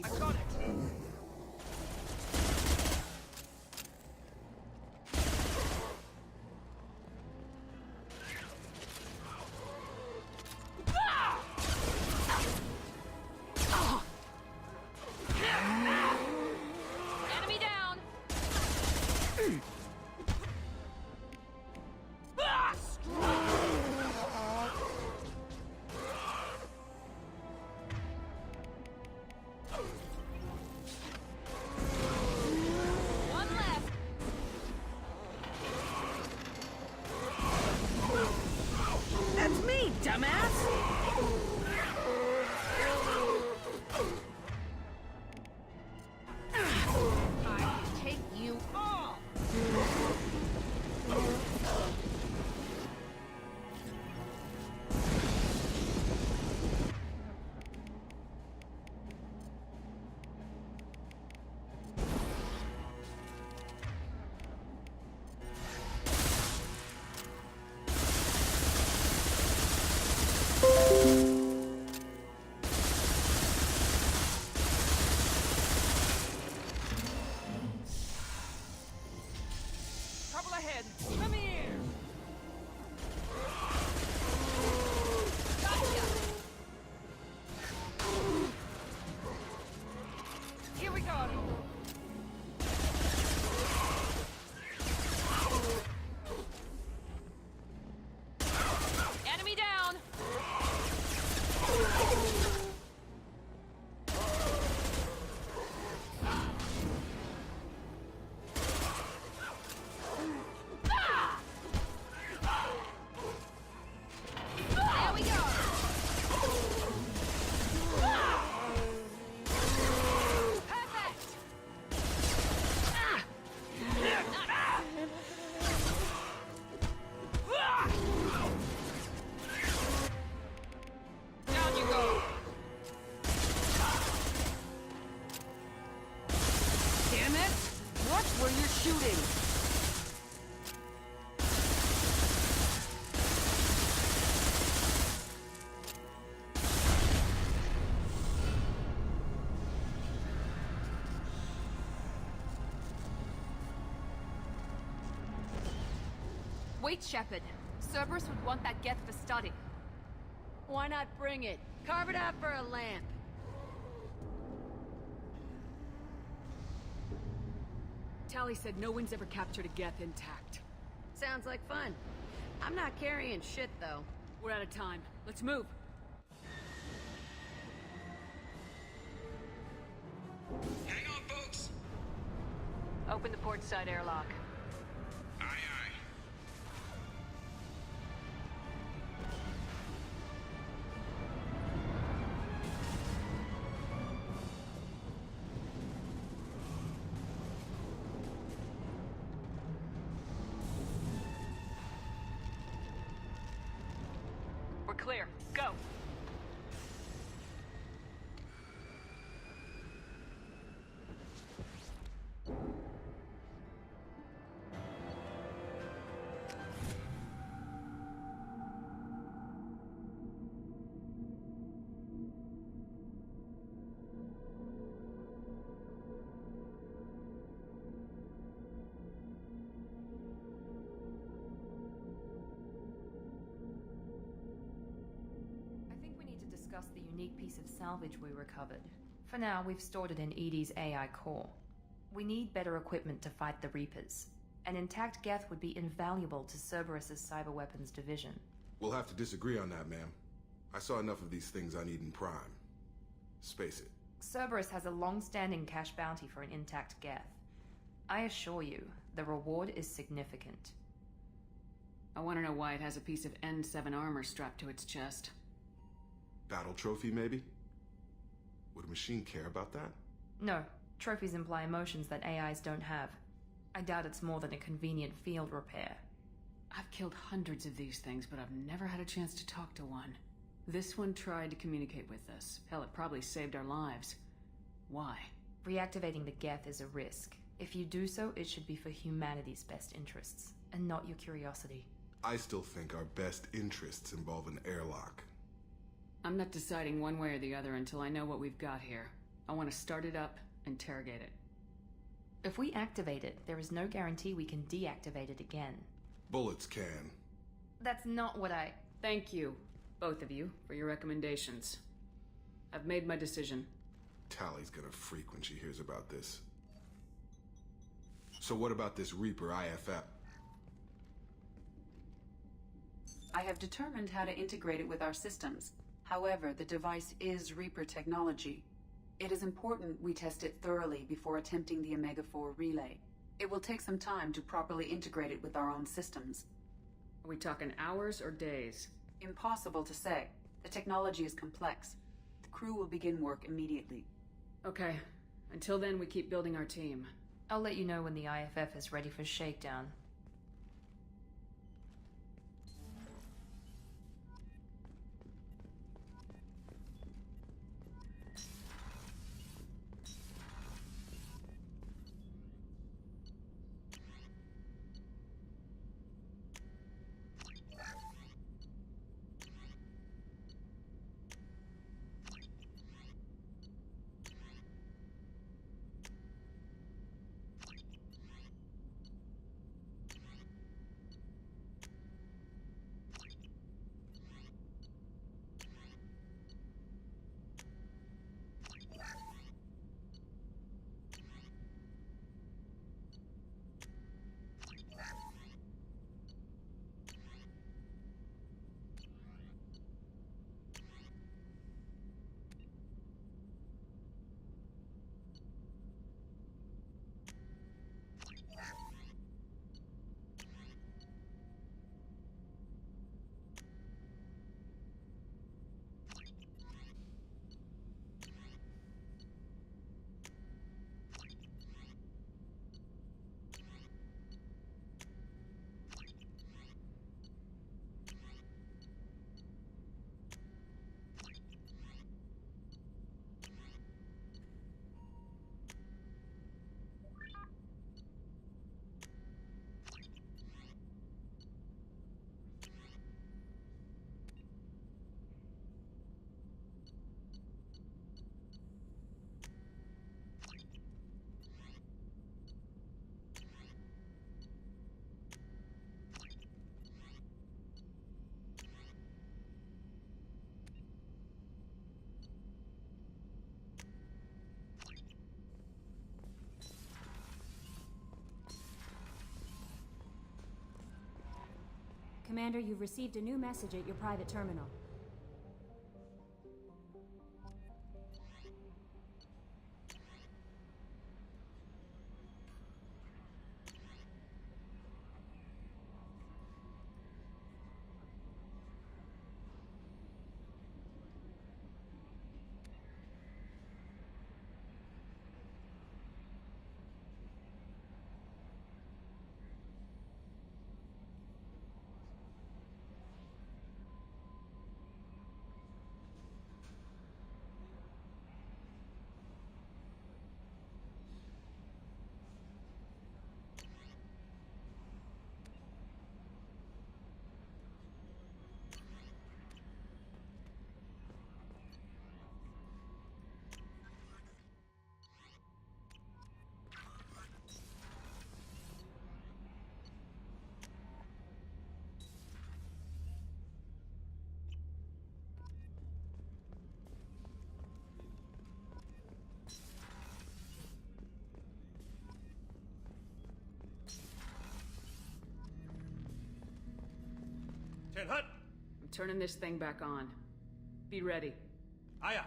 people. I got it! Enemy down! One left. That's me, dumbass! I can take you all! Trouble ahead! Come here! Gotcha! Here we go! Enemy down! There we go! Perfect! Down you go! Damn it! Watch where you're shooting! Wait, Shepard. Cerberus would want that Geth for study. Why not bring it? Carve it out for a lamp. Tally said no one's ever captured a Geth intact. Sounds like fun. I'm not carrying shit, though. We're out of time. Let's move. Hang on, folks! Open the port side airlock. Aye, aye. We're clear. Go! I think we need to discuss the unique piece of salvage we recovered. For now, we've stored it in Edie's AI core. We need better equipment to fight the Reapers. An intact Geth would be invaluable to Cerberus's cyber weapons division. We'll have to disagree on that, ma'am. I saw enough of these things I need in Prime. Space it. Cerberus has a long-standing cash bounty for an intact Geth. I assure you, the reward is significant. I want to know why it has a piece of N7 armor strapped to its chest. Battle trophy, maybe? Would a machine care about that? No, trophies imply emotions that AIs don't have. I doubt it's more than a convenient field repair. I've killed hundreds of these things, but I've never had a chance to talk to one. This one tried to communicate with us. Hell, it probably saved our lives. Why? Reactivating the Geth is a risk. If you do so, it should be for humanity's best interests, and not your curiosity. I still think our best interests involve an airlock. I'm not deciding one way or the other until I know what we've got here. I want to start it up, interrogate it. If we activate it, there is no guarantee we can deactivate it again. Bullets can. That's not what I... Thank you, both of you, for your recommendations. I've made my decision. Tally's gonna freak when she hears about this. So what about this Reaper IFF? I have determined how to integrate it with our systems. However, the device is Reaper technology. It is important we test it thoroughly before attempting the Omega-4 relay. It will take some time to properly integrate it with our own systems. Are we talking hours or days? Impossible to say. The technology is complex. The crew will begin work immediately. Okay. Until then, we keep building our team. I'll let you know when the IFF is ready for shakedown. Commander, you've received a new message at your private terminal. Ten Hut! I'm turning this thing back on. Be ready. Aye, aye.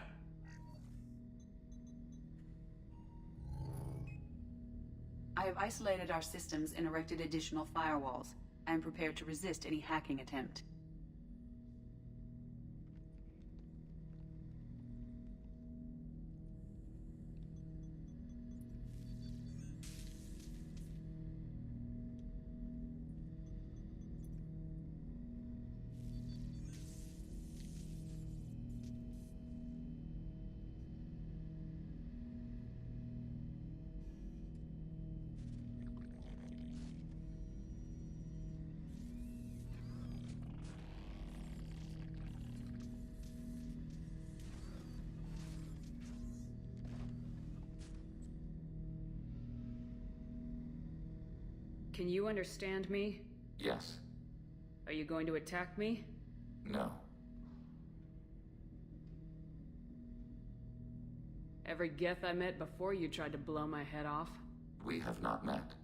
I have isolated our systems and erected additional firewalls. I am prepared to resist any hacking attempt. Can you understand me? Yes. Are you going to attack me? No. Every Geth I met before you tried to blow my head off. We have not met.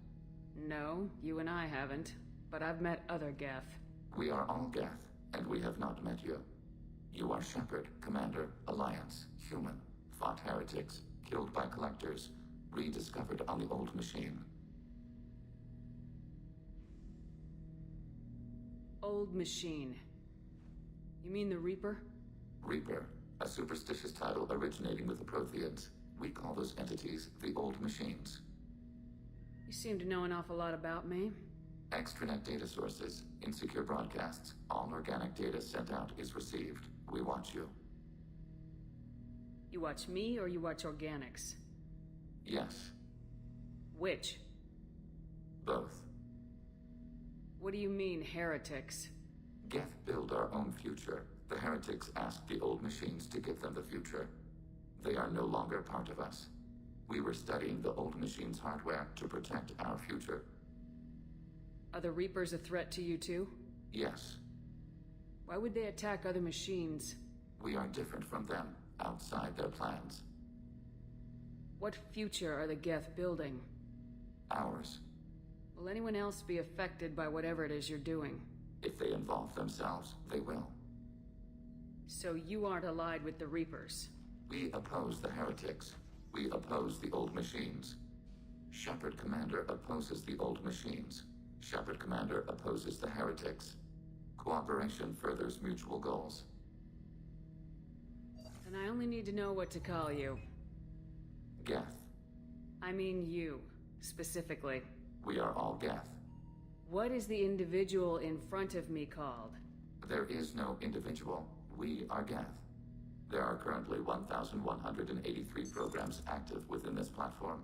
No, you and I haven't. But I've met other Geth. We are all Geth, and we have not met you. You are Shepard, Commander, Alliance, human, fought heretics, killed by collectors, rediscovered on the old machine. Old machine. You mean the Reaper? Reaper, a superstitious title originating with the Protheans. We call those entities the old machines. You seem to know an awful lot about me. Extranet data sources, insecure broadcasts, all organic data sent out is received. We watch you. You watch me or you watch organics? Yes. Which? Both. What do you mean, heretics? Geth build our own future. The heretics asked the old machines to give them the future. They are no longer part of us. We were studying the old machines' hardware to protect our future. Are the Reapers a threat to you too? Yes. Why would they attack other machines? We are different from them, outside their plans. What future are the Geth building? Ours. Will anyone else be affected by whatever it is you're doing? If they involve themselves, they will. So you aren't allied with the Reapers? We oppose the heretics. We oppose the old machines. Shepard Commander opposes the old machines. Shepard Commander opposes the heretics. Cooperation furthers mutual goals. Then I only need to know what to call you. Geth. I mean you, specifically. We are all Geth. What is the individual in front of me called? There is no individual. We are Geth. There are currently 1,183 programs active within this platform.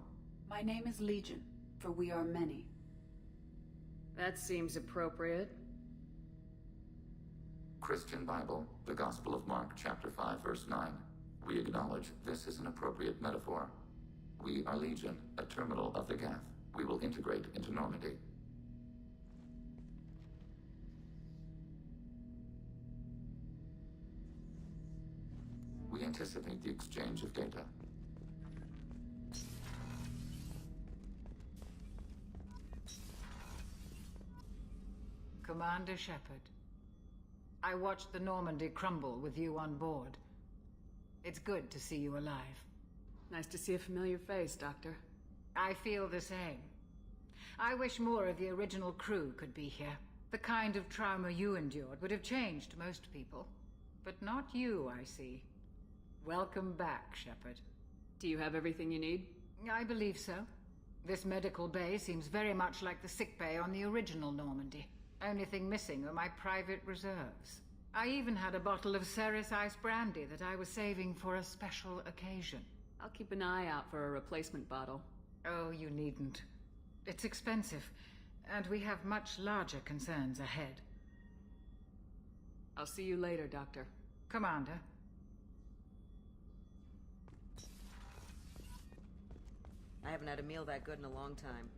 My name is Legion, for we are many. That seems appropriate. Christian Bible, the Gospel of Mark, chapter 5, verse 9. We acknowledge this is an appropriate metaphor. We are Legion, a terminal of the Geth. We will integrate into Normandy. We anticipate the exchange of data. Commander Shepard, I watched the Normandy crumble with you on board. It's good to see you alive. Nice to see a familiar face, Doctor. I feel the same. I wish more of the original crew could be here. The kind of trauma you endured would have changed most people. But not you, I see. Welcome back, Shepard. Do you have everything you need? I believe so. This medical bay seems very much like the sick bay on the original Normandy. Only thing missing are my private reserves. I even had a bottle of Ceres Ice brandy that I was saving for a special occasion. I'll keep an eye out for a replacement bottle. Oh, you needn't. It's expensive, and we have much larger concerns ahead. I'll see you later, Doctor. Commander. I haven't had a meal that good in a long time.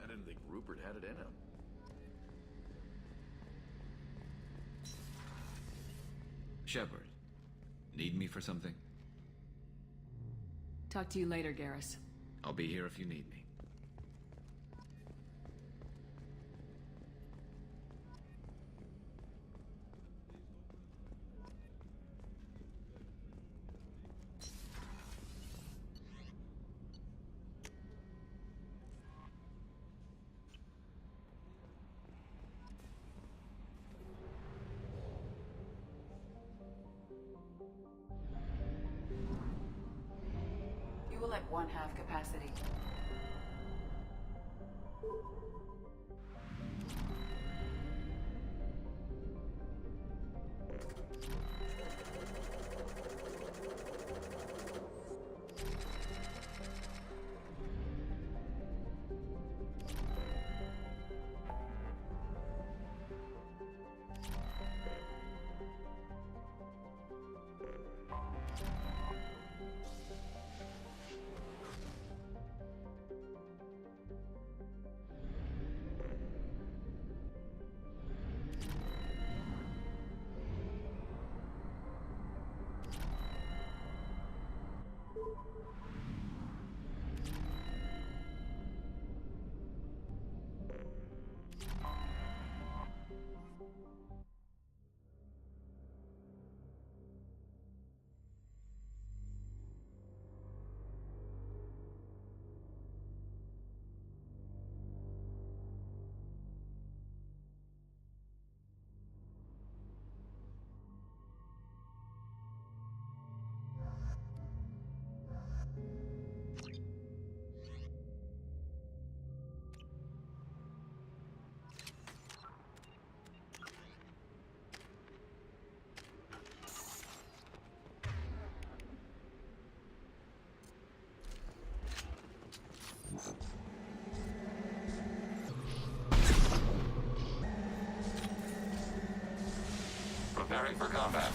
I didn't think Rupert had it in him. Shepard, need me for something? Talk to you later, Garrus. I'll be here if you need me. You will at 1/2 capacity. Preparing for combat.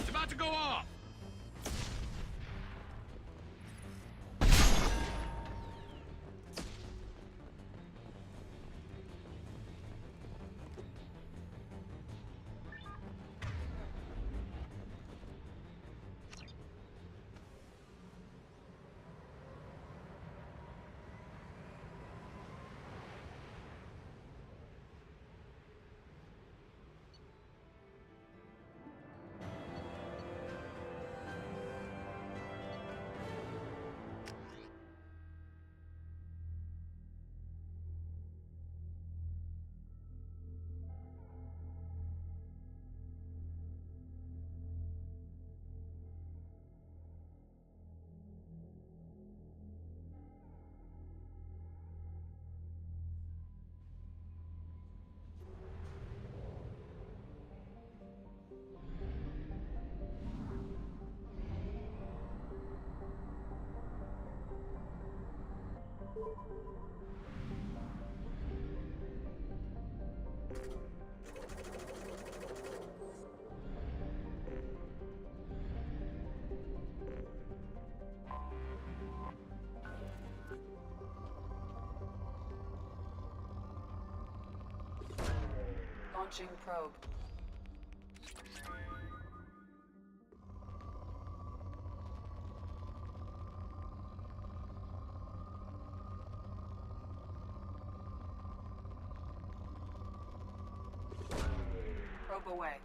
It's about to go off! Launching probe. Probe away.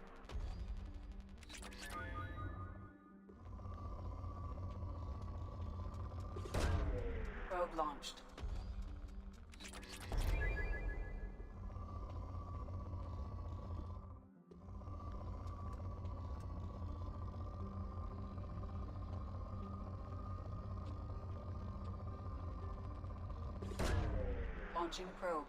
Probe launched. Launching probe.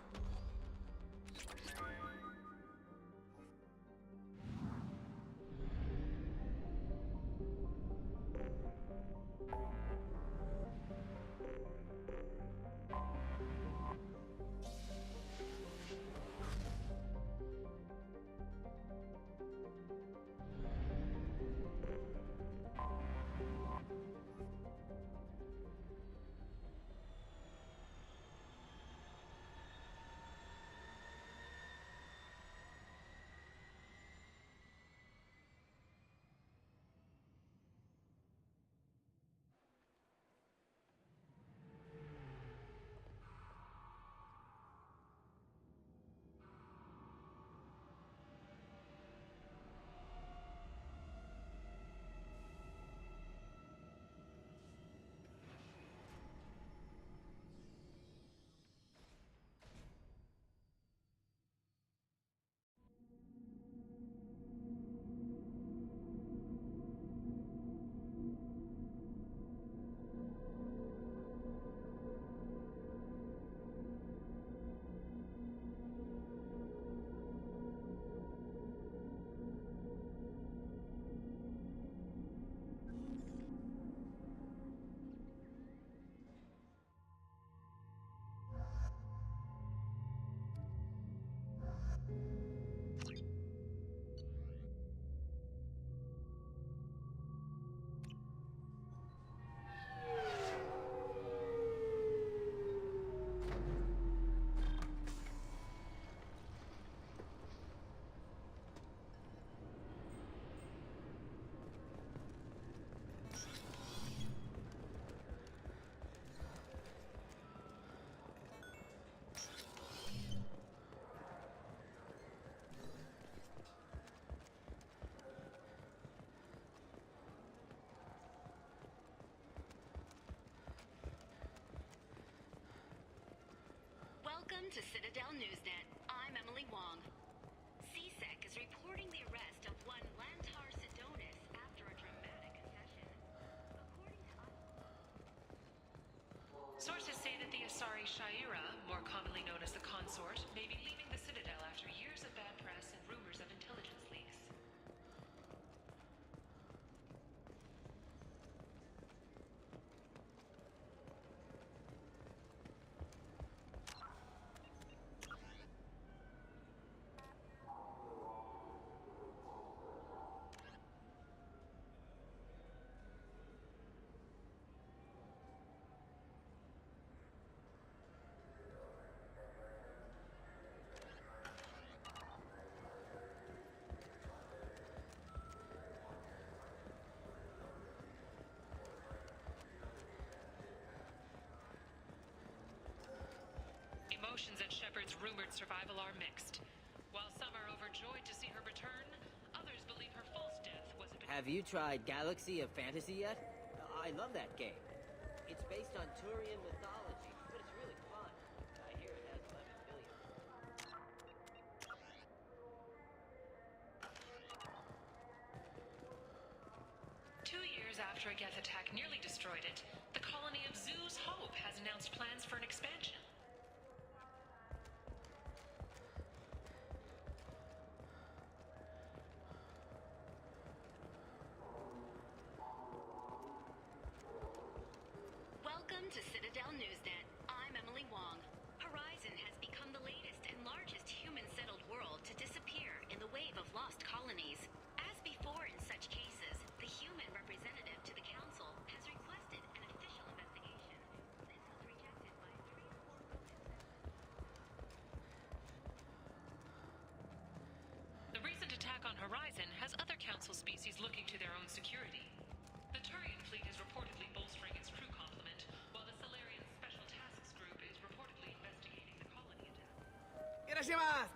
Welcome to Citadel Newsnet. I'm Emily Wong. CSEC is reporting the arrest of one Lantar Sidonis after a dramatic confession. According to us, Shepard's rumored survival are mixed. While some are overjoyed to see her return, others believe her false death was a... Have you tried Galaxy of Fantasy yet? I love that game. It's based on Turian mythology, but it's really fun. I hear it has 11 billion. 2 years after a Geth attack nearly destroyed it, the colony of Zoo's Hope has announced plans for an expansion. Welcome to Citadel Newsnet. I'm Emily Wong. Horizon has become the latest and largest human-settled world to disappear in the wave of lost colonies. As before in such cases, the human representative to the Council has requested an official investigation. This was rejected by 3 The recent attack on Horizon has other Council species looking to their own security. The Turian fleet is reportedly bolstering its crew complement, while the Solarian Special Tasks Group is reportedly investigating the colony attack. Irashimasu!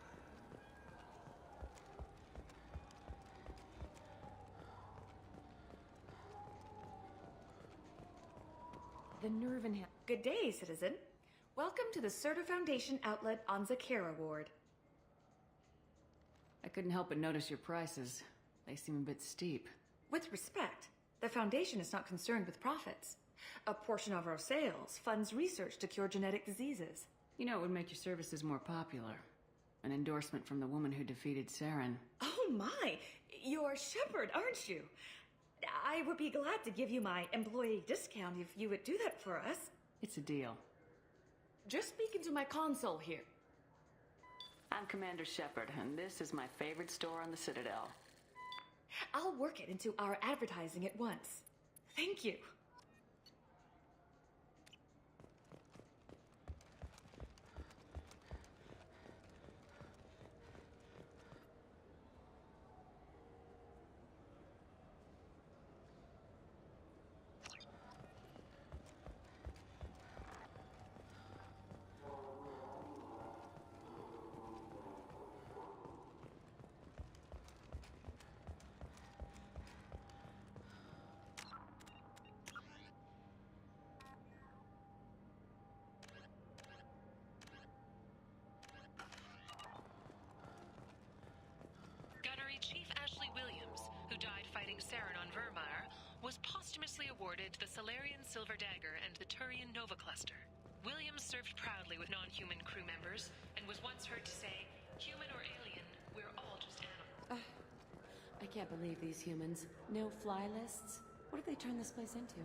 The nerve in him. Good day, citizen. Welcome to the Certa Foundation outlet on Zakera Ward. I couldn't help but notice your prices. They seem a bit steep. With respect, the Foundation is not concerned with profits. A portion of our sales funds research to cure genetic diseases. You know, it would make your services more popular. An endorsement from the woman who defeated Saren. Oh my! You're Shepard, aren't you? I would be glad to give you my employee discount if you would do that for us. It's a deal. Just speaking to my console here. I'm Commander Shepard, and this is my favorite store on the Citadel. I'll work it into our advertising at once. Thank you. Gunnery Chief Ashley Williams, who died fighting Saren on Vermeer, was posthumously awarded the Solarian Silver Dagger and the Turian Nova Cluster. Williams served proudly with non-human crew members, and was once heard to say, "Human or alien, we're all just animals." I can't believe these humans. No fly lists? What have they turned this place into?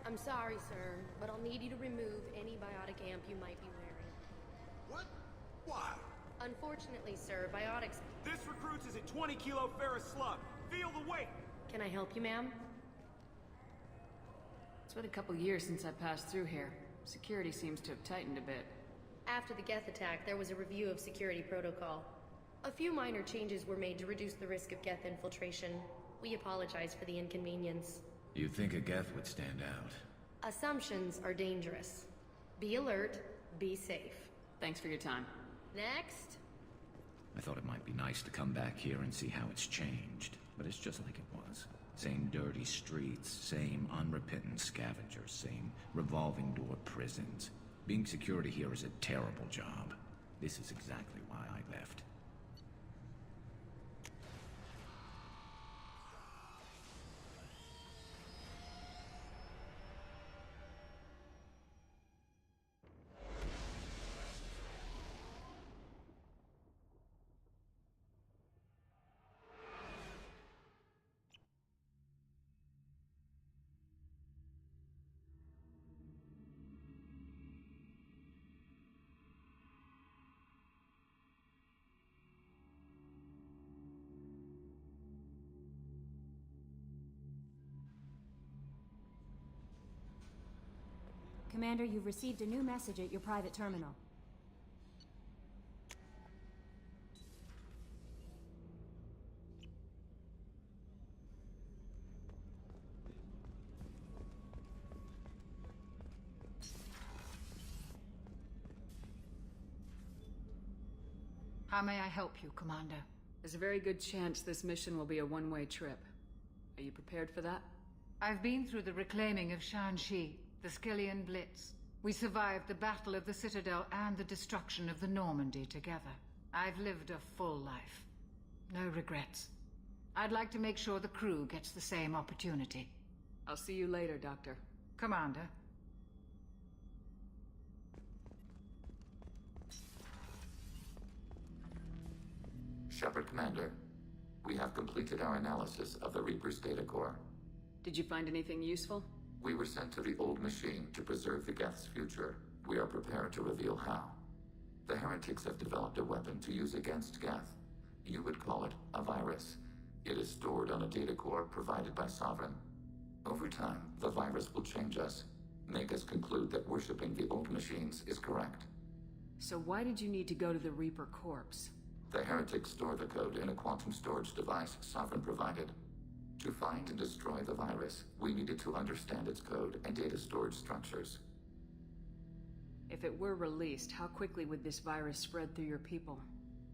I'm sorry, sir, but I'll need you to remove any biotic amp you might be wearing. What? Why? Unfortunately, sir, biotics... This recruits is a 20-kilo ferrous slug. Feel the weight! Can I help you, ma'am? It's been a couple years since I passed through here. Security seems to have tightened a bit. After the Geth attack, there was a review of security protocol. A few minor changes were made to reduce the risk of Geth infiltration. We apologize for the inconvenience. You'd think a Geth would stand out. Assumptions are dangerous. Be alert, be safe. Thanks for your time. Next. I thought it might be nice to come back here and see how it's changed, but it's just like it was. Same dirty streets, same unrepentant scavengers, same revolving door prisons. Being security here is a terrible job. This is exactly why I left. Commander, you've received a new message at your private terminal. How may I help you, Commander? There's a very good chance this mission will be a one-way trip. Are you prepared for that? I've been through the reclaiming of Shanxi, the Skillian Blitz. We survived the Battle of the Citadel and the destruction of the Normandy together. I've lived a full life. No regrets. I'd like to make sure the crew gets the same opportunity. I'll see you later, Doctor. Commander. Shepard, Commander. We have completed our analysis of the Reaper's data core. Did you find anything useful? We were sent to the old machine to preserve the Geth's future. We are prepared to reveal how. The heretics have developed a weapon to use against Geth. You would call it a virus. It is stored on a data core provided by Sovereign. Over time, the virus will change us, make us conclude that worshipping the old machines is correct. So why did you need to go to the Reaper corpse? The heretics store the code in a quantum storage device Sovereign provided. To find and destroy the virus, we needed to understand its code and data storage structures. If it were released, how quickly would this virus spread through your people?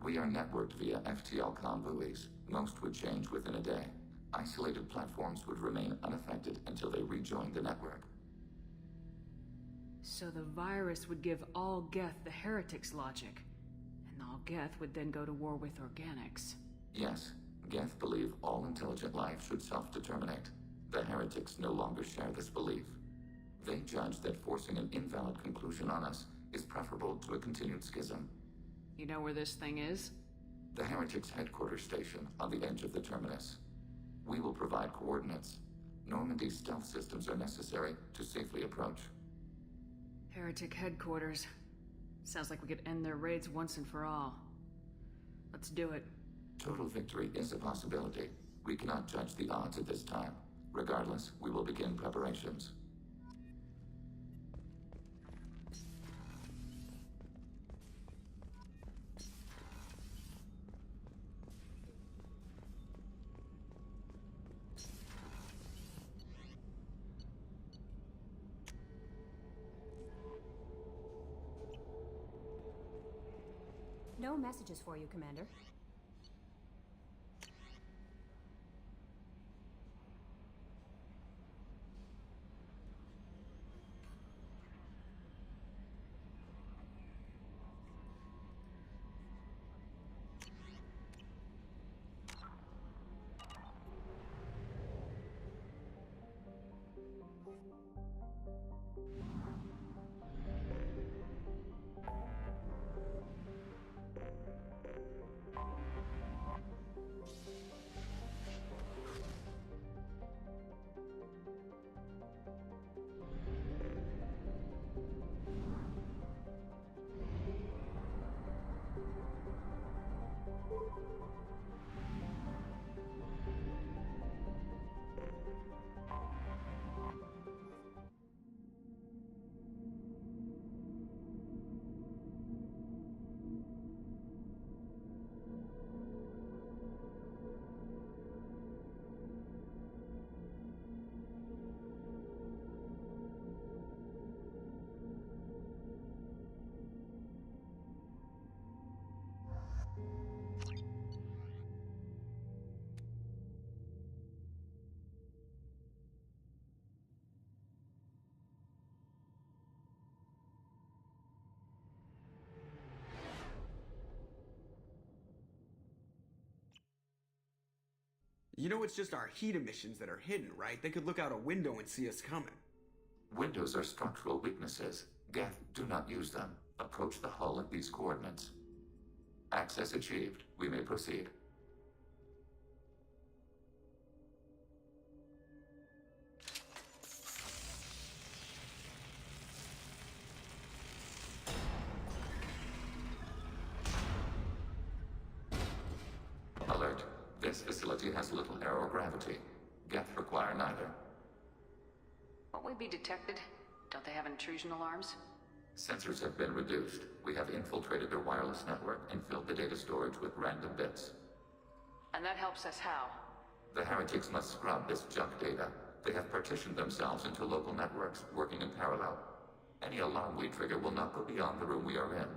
We are networked via FTL-COM buoys. Most would change within a day. Isolated platforms would remain unaffected until they rejoined the network. So the virus would give all Geth the heretics' logic, and all Geth would then go to war with organics. Yes, Geth believe all intelligent life should self-determinate. The heretics no longer share this belief. They judge that forcing an invalid conclusion on us is preferable to a continued schism. You know where this thing is? The heretics' headquarters station on the edge of the terminus. We will provide coordinates. Normandy's stealth systems are necessary to safely approach. Heretic headquarters. Sounds like we could end their raids once and for all. Let's do it. Total victory is a possibility. We cannot judge the odds at this time. Regardless, we will begin preparations. No messages for you, Commander. You know it's just our heat emissions that are hidden, right? They could look out a window and see us coming. Windows are structural weaknesses. Geth, do not use them. Approach the hull at these coordinates. Access achieved. We may proceed. Alert. This facility has little aerogravity. Geth require neither. Won't we be detected? Don't they have intrusion alarms? Sensors have been reduced. We have infiltrated their wireless network and filled the data storage with random bits. And that helps us how? The heretics must scrub this junk data. They have partitioned themselves into local networks, working in parallel. Any alarm we trigger will not go beyond the room we are in.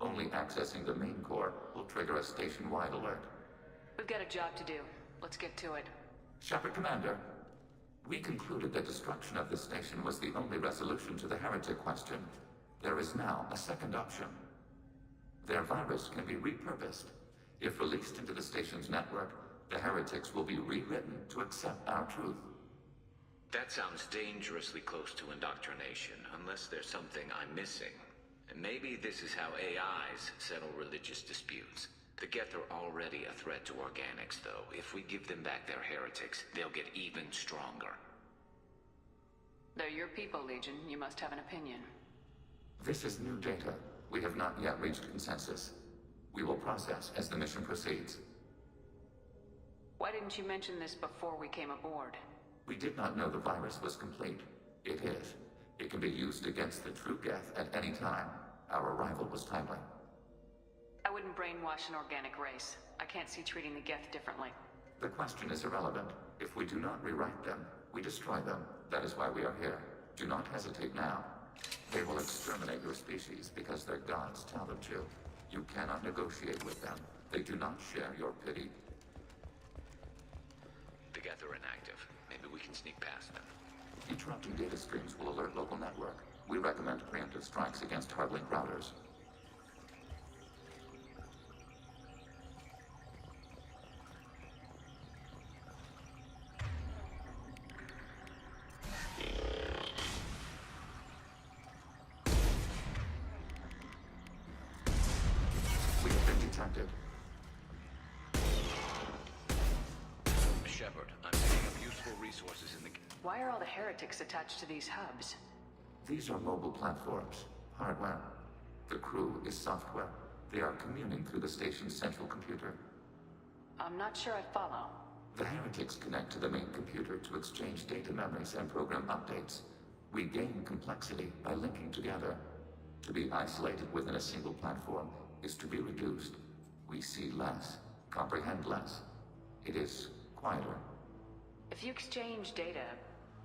Only accessing the main core will trigger a station-wide alert. We've got a job to do. Let's get to it. Shepard Commander, we concluded that destruction of this station was the only resolution to the heretic question. There is now a second option. Their virus can be repurposed. If released into the station's network, the heretics will be rewritten to accept our truth. That sounds dangerously close to indoctrination, unless there's something I'm missing. And maybe this is how AIs settle religious disputes. The Geth are already a threat to organics, though. If we give them back their heretics, they'll get even stronger. They're your people, Legion. You must have an opinion. This is new data. We have not yet reached consensus. We will process as the mission proceeds. Why didn't you mention this before we came aboard? We did not know the virus was complete. It is. It can be used against the true Geth at any time. Our arrival was timely. I wouldn't brainwash an organic race. I can't see treating the Geth differently. The question is irrelevant. If we do not rewrite them, we destroy them. That is why we are here. Do not hesitate now. They will exterminate your species because their gods tell them to. You cannot negotiate with them. They do not share your pity. The Geth are inactive. Maybe we can sneak past them. Interrupting data streams will alert local network. We recommend preemptive strikes against hard-link routers. We have been detected. Shepard, I'm picking up useful resources in the... Why are all the heretics attached to these hubs? These are mobile platforms, hardware. The crew is software. They are communing through the station's central computer. I'm not sure I follow. The heretics connect to the main computer to exchange data memories and program updates. We gain complexity by linking together. To be isolated within a single platform is to be reduced. We see less, comprehend less. It is quieter. If you exchange data,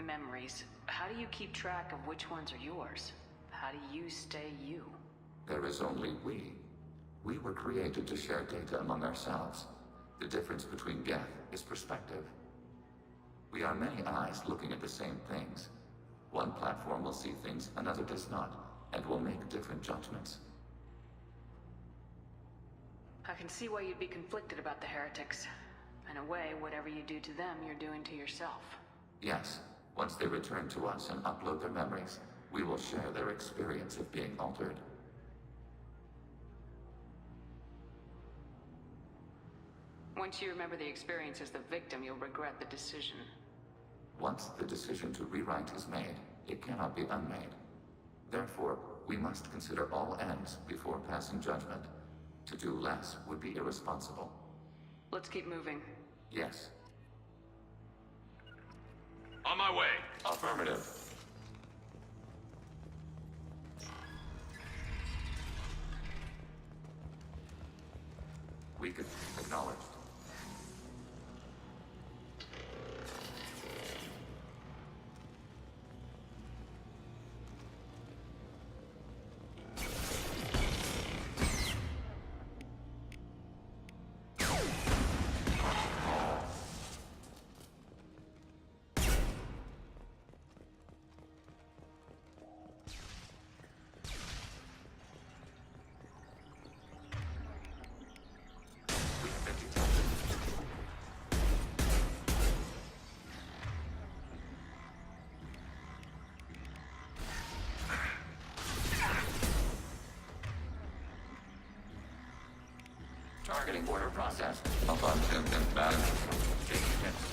memories, how do you keep track of which ones are yours? How do you stay you? There is only we. We were created to share data among ourselves. The difference between Geth is perspective. We are many eyes looking at the same things. One platform will see things another does not, and will make different judgments. I can see why you'd be conflicted about the heretics. In a way, whatever you do to them, you're doing to yourself. Yes, once they return to us and upload their memories, we will share their experience of being altered. Once you remember the experience as the victim, you'll regret the decision. Once the decision to rewrite is made, it cannot be unmade. Therefore, we must consider all ends before passing judgment. To do less would be irresponsible. Let's keep moving. Yes. On my way! Affirmative. We could acknowledge. Targeting order processed. Above symptoms balance. Taking hits.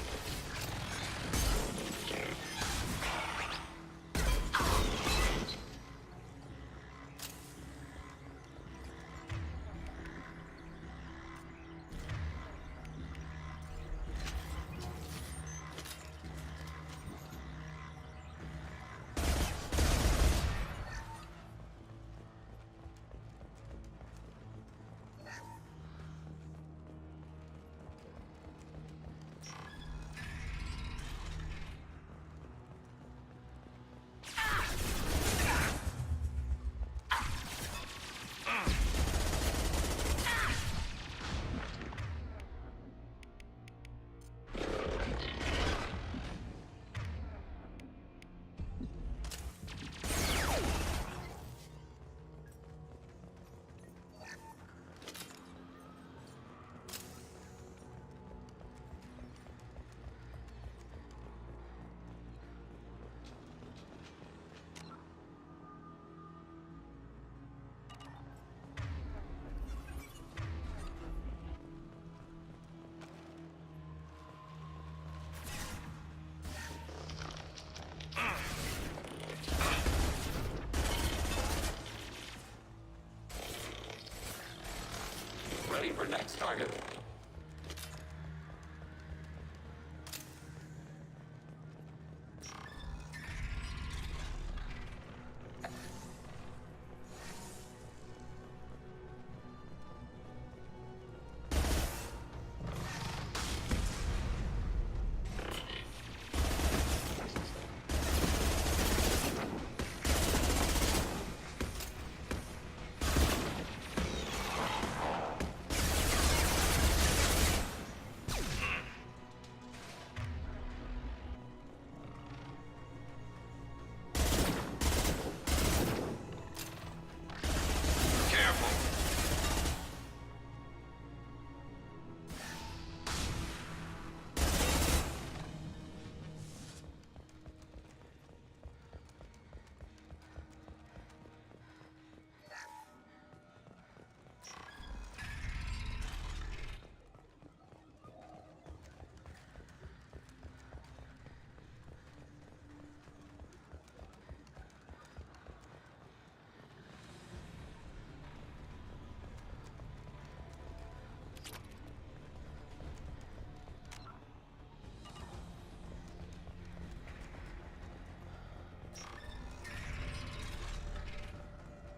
our next target.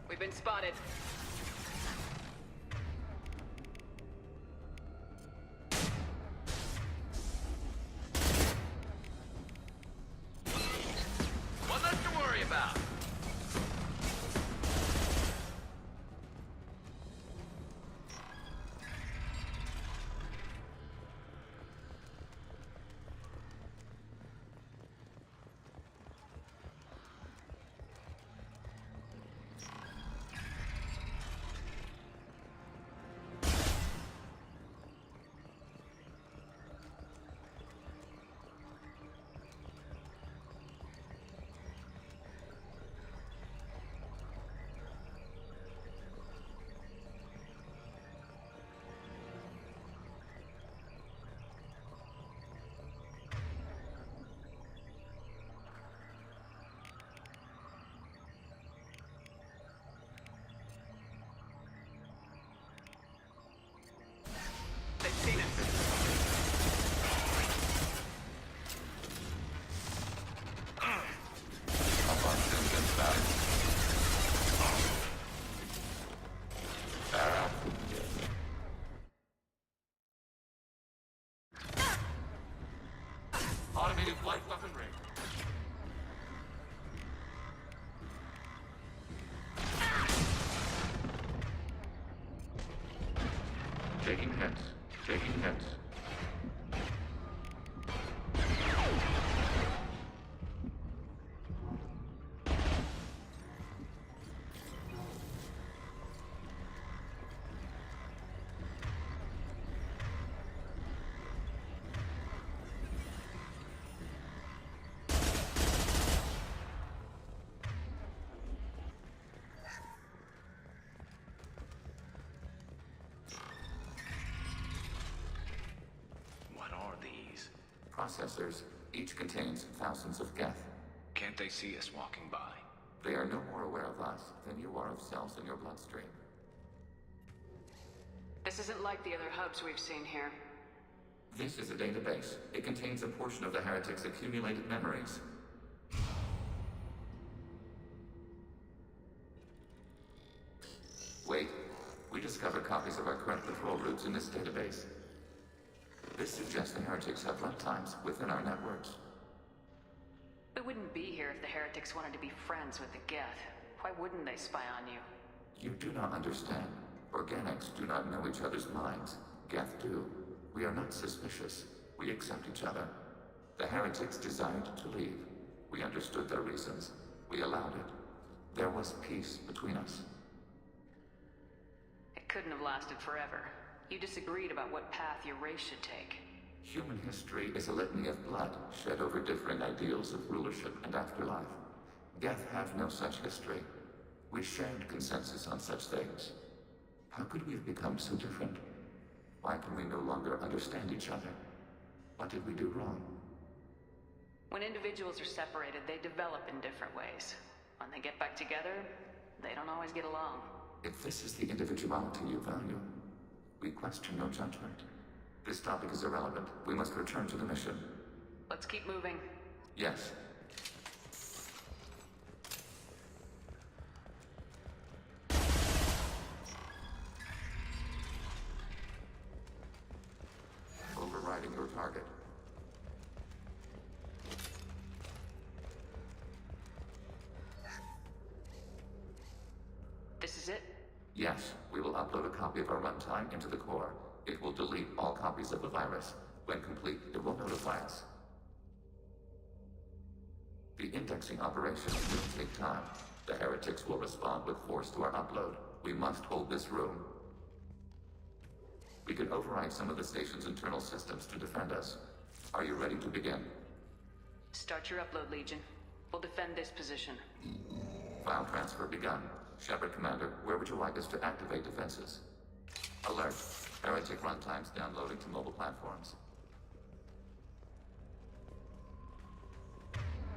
We've been spotted. One less to worry about. They've seen us. Automated light weapon ring. Taking hits. Taking hits. Processors. Each contains thousands of geth. Can't they see us walking by? They are no more aware of us than you are of cells in your bloodstream. This isn't like the other hubs we've seen here. This is a database. It contains a portion of the heretics' accumulated memories. Wait. We discovered copies of our current patrol routes in this database. This suggests the heretics have runtimes within our networks. We wouldn't be here if the heretics wanted to be friends with the Geth. Why wouldn't they spy on you? You do not understand. Organics do not know each other's minds. Geth do. We are not suspicious. We accept each other. The heretics desired to leave. We understood their reasons. We allowed it. There was peace between us. It couldn't have lasted forever. You disagreed about what path your race should take. Human history is a litany of blood shed over different ideals of rulership and afterlife. Geth have no such history. We shared consensus on such things. How could we have become so different? Why can we no longer understand each other? What did we do wrong? When individuals are separated, they develop in different ways. When they get back together, they don't always get along. If this is the individuality you value, We question your judgment. This topic is irrelevant. We must return to the mission. Let's keep moving. Yes. Overriding your target. This is it? Yes, we will upload a copy of our runtime into the core. It will delete all copies of the virus. When complete, it will notify us. The indexing operation will take time. The heretics will respond with force to our upload. We must hold this room. We can override some of the station's internal systems to defend us. Are you ready to begin? Start your upload, Legion. We'll defend this position. File transfer begun. Shepard Commander, where would you like us to activate defenses? Alert. Heretic runtimes downloading to mobile platforms.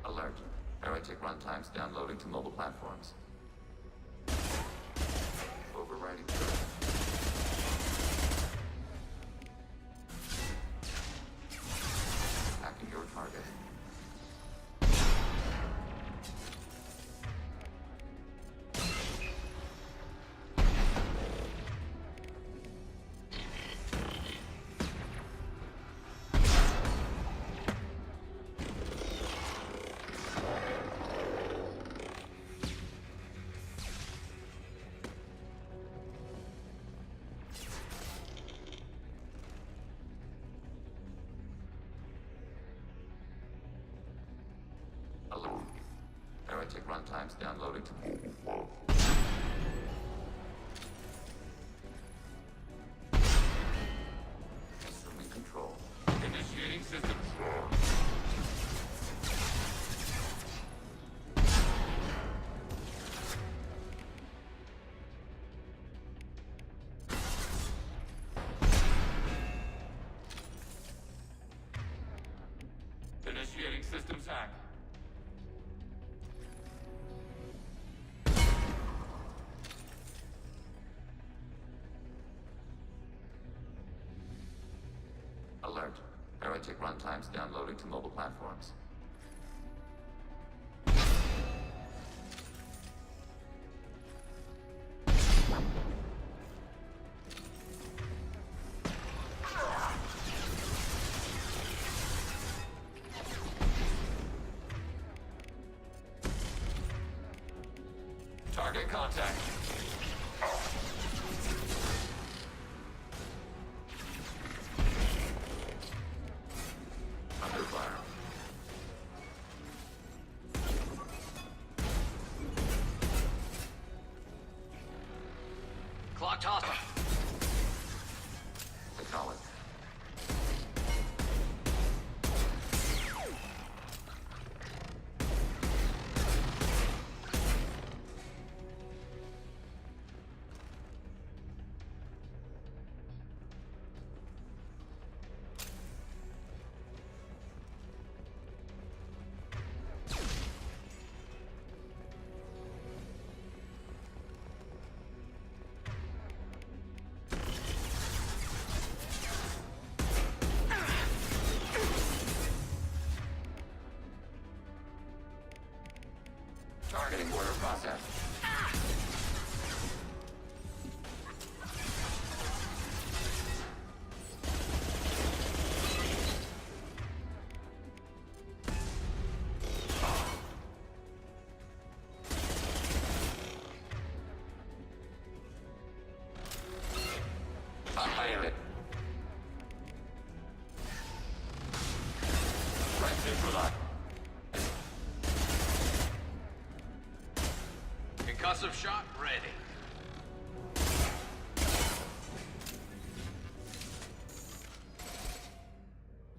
Alert. Heretic runtimes downloading to mobile platforms. Overriding turret. Hacking your target. Alert. Heretic runtimes downloading to mobile platforms. Assuming control. Initiating system control. Initiating systems hack. Alert. Heretic runtimes downloading to mobile platforms. Target contact. Under fire. Clocked hostile. Acknowledge. Targeting order process. Annihilate. Right neutralized. Concussive shot ready.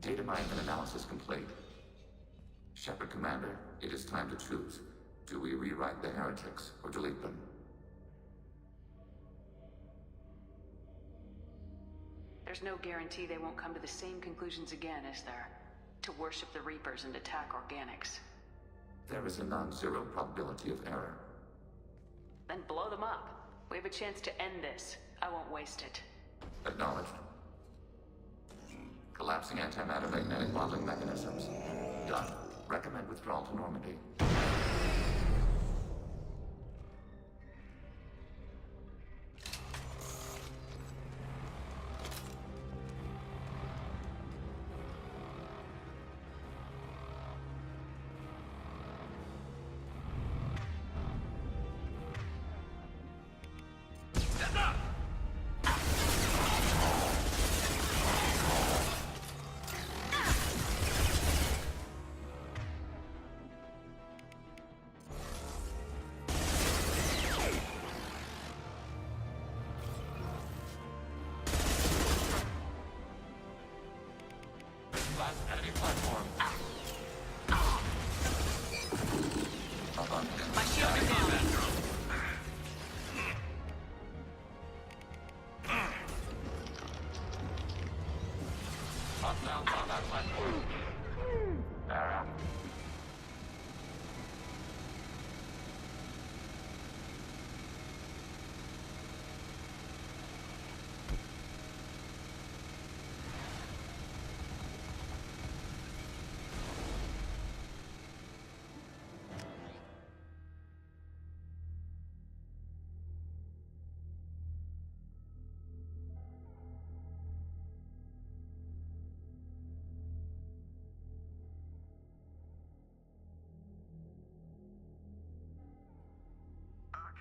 Data mine and analysis complete. Shepard Commander, it is time to choose. Do we rewrite the heretics or delete them? There's no guarantee they won't come to the same conclusions again, is there? To worship the Reapers and attack organics. There is a non-zero probability of error. Then blow them up. We have a chance to end this. I won't waste it. Acknowledged. Collapsing antimatter magnetic modeling mechanisms. Done. Recommend withdrawal to Normandy.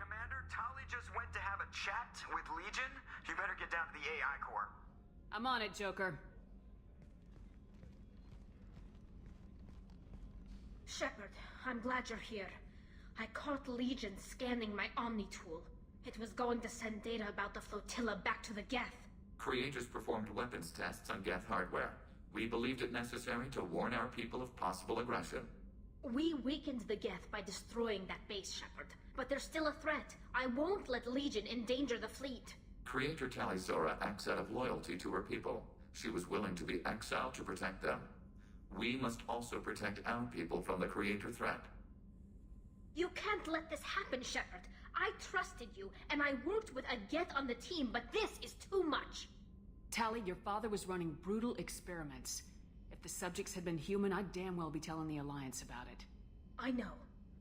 Commander, Tali just went to have a chat with Legion. You better get down to the AI core. I'm on it, Joker. Shepard, I'm glad you're here. I caught Legion scanning my Omni tool. It was going to send data about the flotilla back to the Geth. Creators performed weapons tests on Geth hardware. We believed it necessary to warn our people of possible aggression. We weakened the Geth by destroying that base, Shepard. But there's still a threat. I won't let Legion endanger the fleet. Creator Tali Zora acts out of loyalty to her people. She was willing to be exiled to protect them. We must also protect our people from the Creator threat. You can't let this happen, Shepard. I trusted you, and I worked with a Geth on the team, but this is too much. Tali, your father was running brutal experiments. If the subjects had been human, I'd damn well be telling the Alliance about it. I know,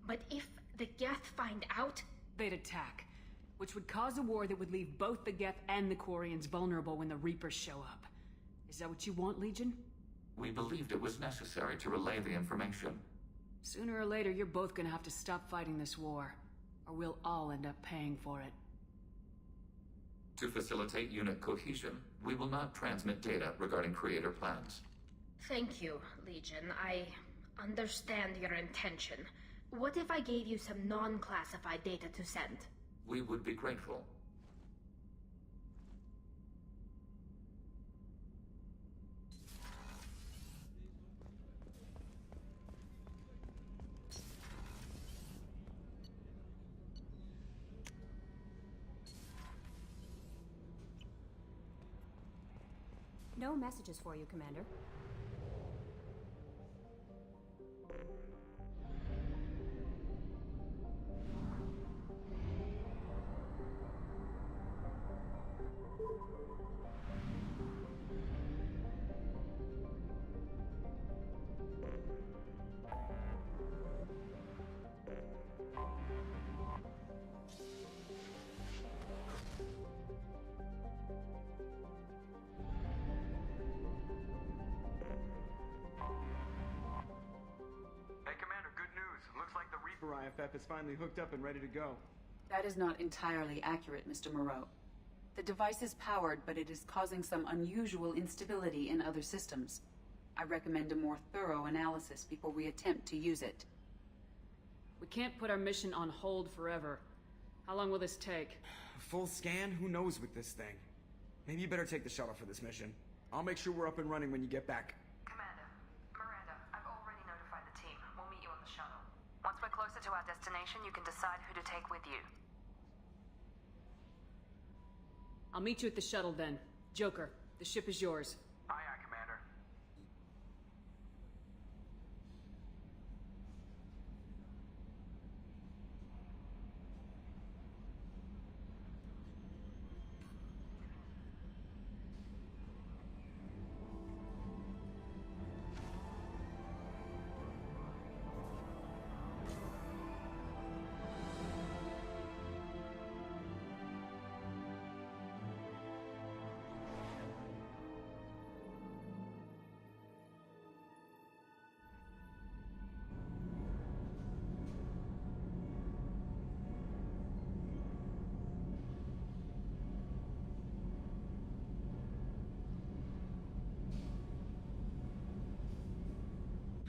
but if the Geth find out, they'd attack, which would cause a war that would leave both the Geth and the Quarians vulnerable when the Reapers show up. Is that what you want, Legion? We believed it was necessary to relay the information. Sooner or later, you're both gonna have to stop fighting this war, or we'll all end up paying for it. To facilitate unit cohesion, we will not transmit data regarding Creator plans. Thank you, Legion. I understand your intention. What if I gave you some non-classified data to send? We would be grateful. No messages for you, Commander. IFF is finally hooked up and ready to go. That is not entirely accurate, Mr. Moreau. The device is powered, but it is causing some unusual instability in other systems. I recommend a more thorough analysis before we attempt to use it. We can't put our mission on hold forever. How long will this take? A full scan? Who knows with this thing? Maybe you better take the shuttle for this mission. I'll make sure we're up and running when you get back. Commander, Miranda, I've already notified the team. We'll meet you on the shuttle. Once we're closer to our destination, you can decide who to take with you. I'll meet you at the shuttle then. Joker, the ship is yours. Aye, aye, Commander.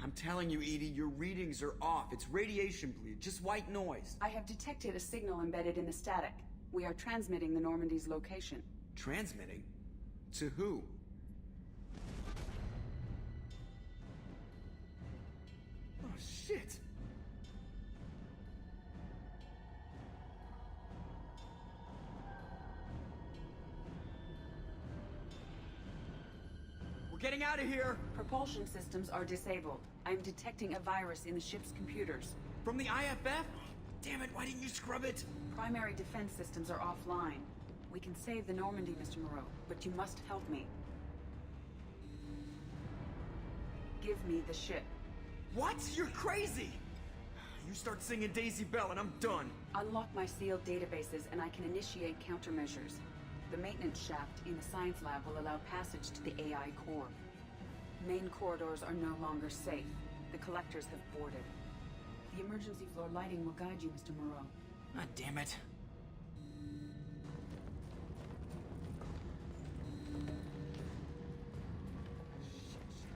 I'm telling you, Edie, your readings are off. It's radiation bleed, just white noise. I have detected a signal embedded in the static. We are transmitting the Normandy's location. Transmitting? To who? Oh, shit! We're getting out of here! Propulsion systems are disabled. I'm detecting a virus in the ship's computers. From the IFF? Damn it, why didn't you scrub it? Primary defense systems are offline. We can save the Normandy, Mr. Moreau, but you must help me. Give me the ship. What? You're crazy! You start singing Daisy Bell and I'm done. Unlock my sealed databases and I can initiate countermeasures. The maintenance shaft in the science lab will allow passage to the AI core. Main corridors are no longer safe. The collectors have boarded. The emergency floor lighting will guide you, Mr. Moreau. Ah, damn it.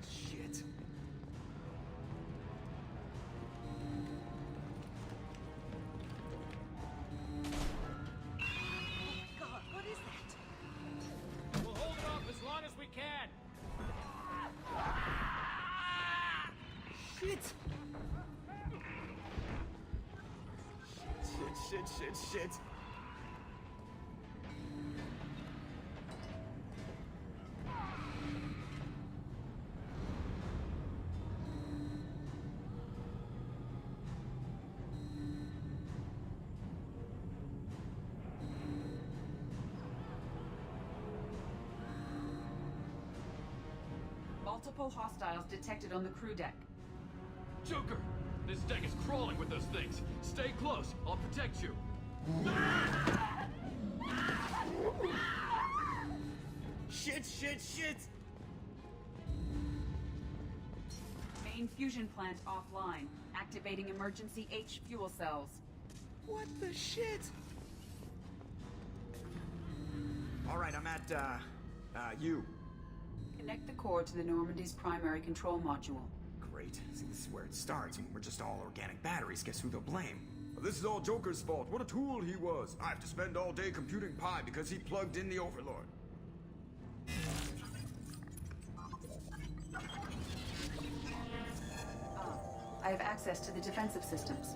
Shit. God, what is that? We'll hold it off as long as we can. Shit! Shit. Multiple hostiles detected on the crew deck. Joker! This deck is crawling with those things. Stay close. I'll protect you. Shit! Main fusion plant offline. Activating emergency H fuel cells. What the shit? Alright, I'm at, you. Connect the core to the Normandy's primary control module. Great. See, this is where it starts. When we're just all organic batteries, guess who they'll blame? This is all Joker's fault. What a tool he was. I have to spend all day computing pi because he plugged in the Overlord. I have access to the defensive systems.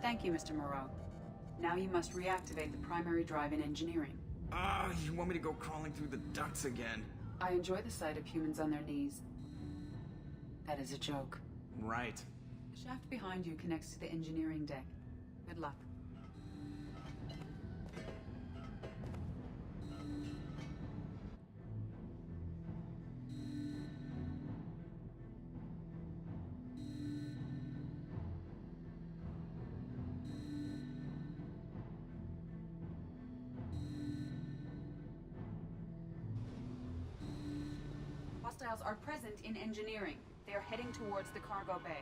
Thank you, Mr. Moreau. Now you must reactivate the primary drive in engineering. You want me to go crawling through the ducts again? I enjoy the sight of humans on their knees. That is a joke. Right. The shaft behind you connects to the engineering deck. Good luck. Hostiles are present in engineering. They are heading towards the cargo bay.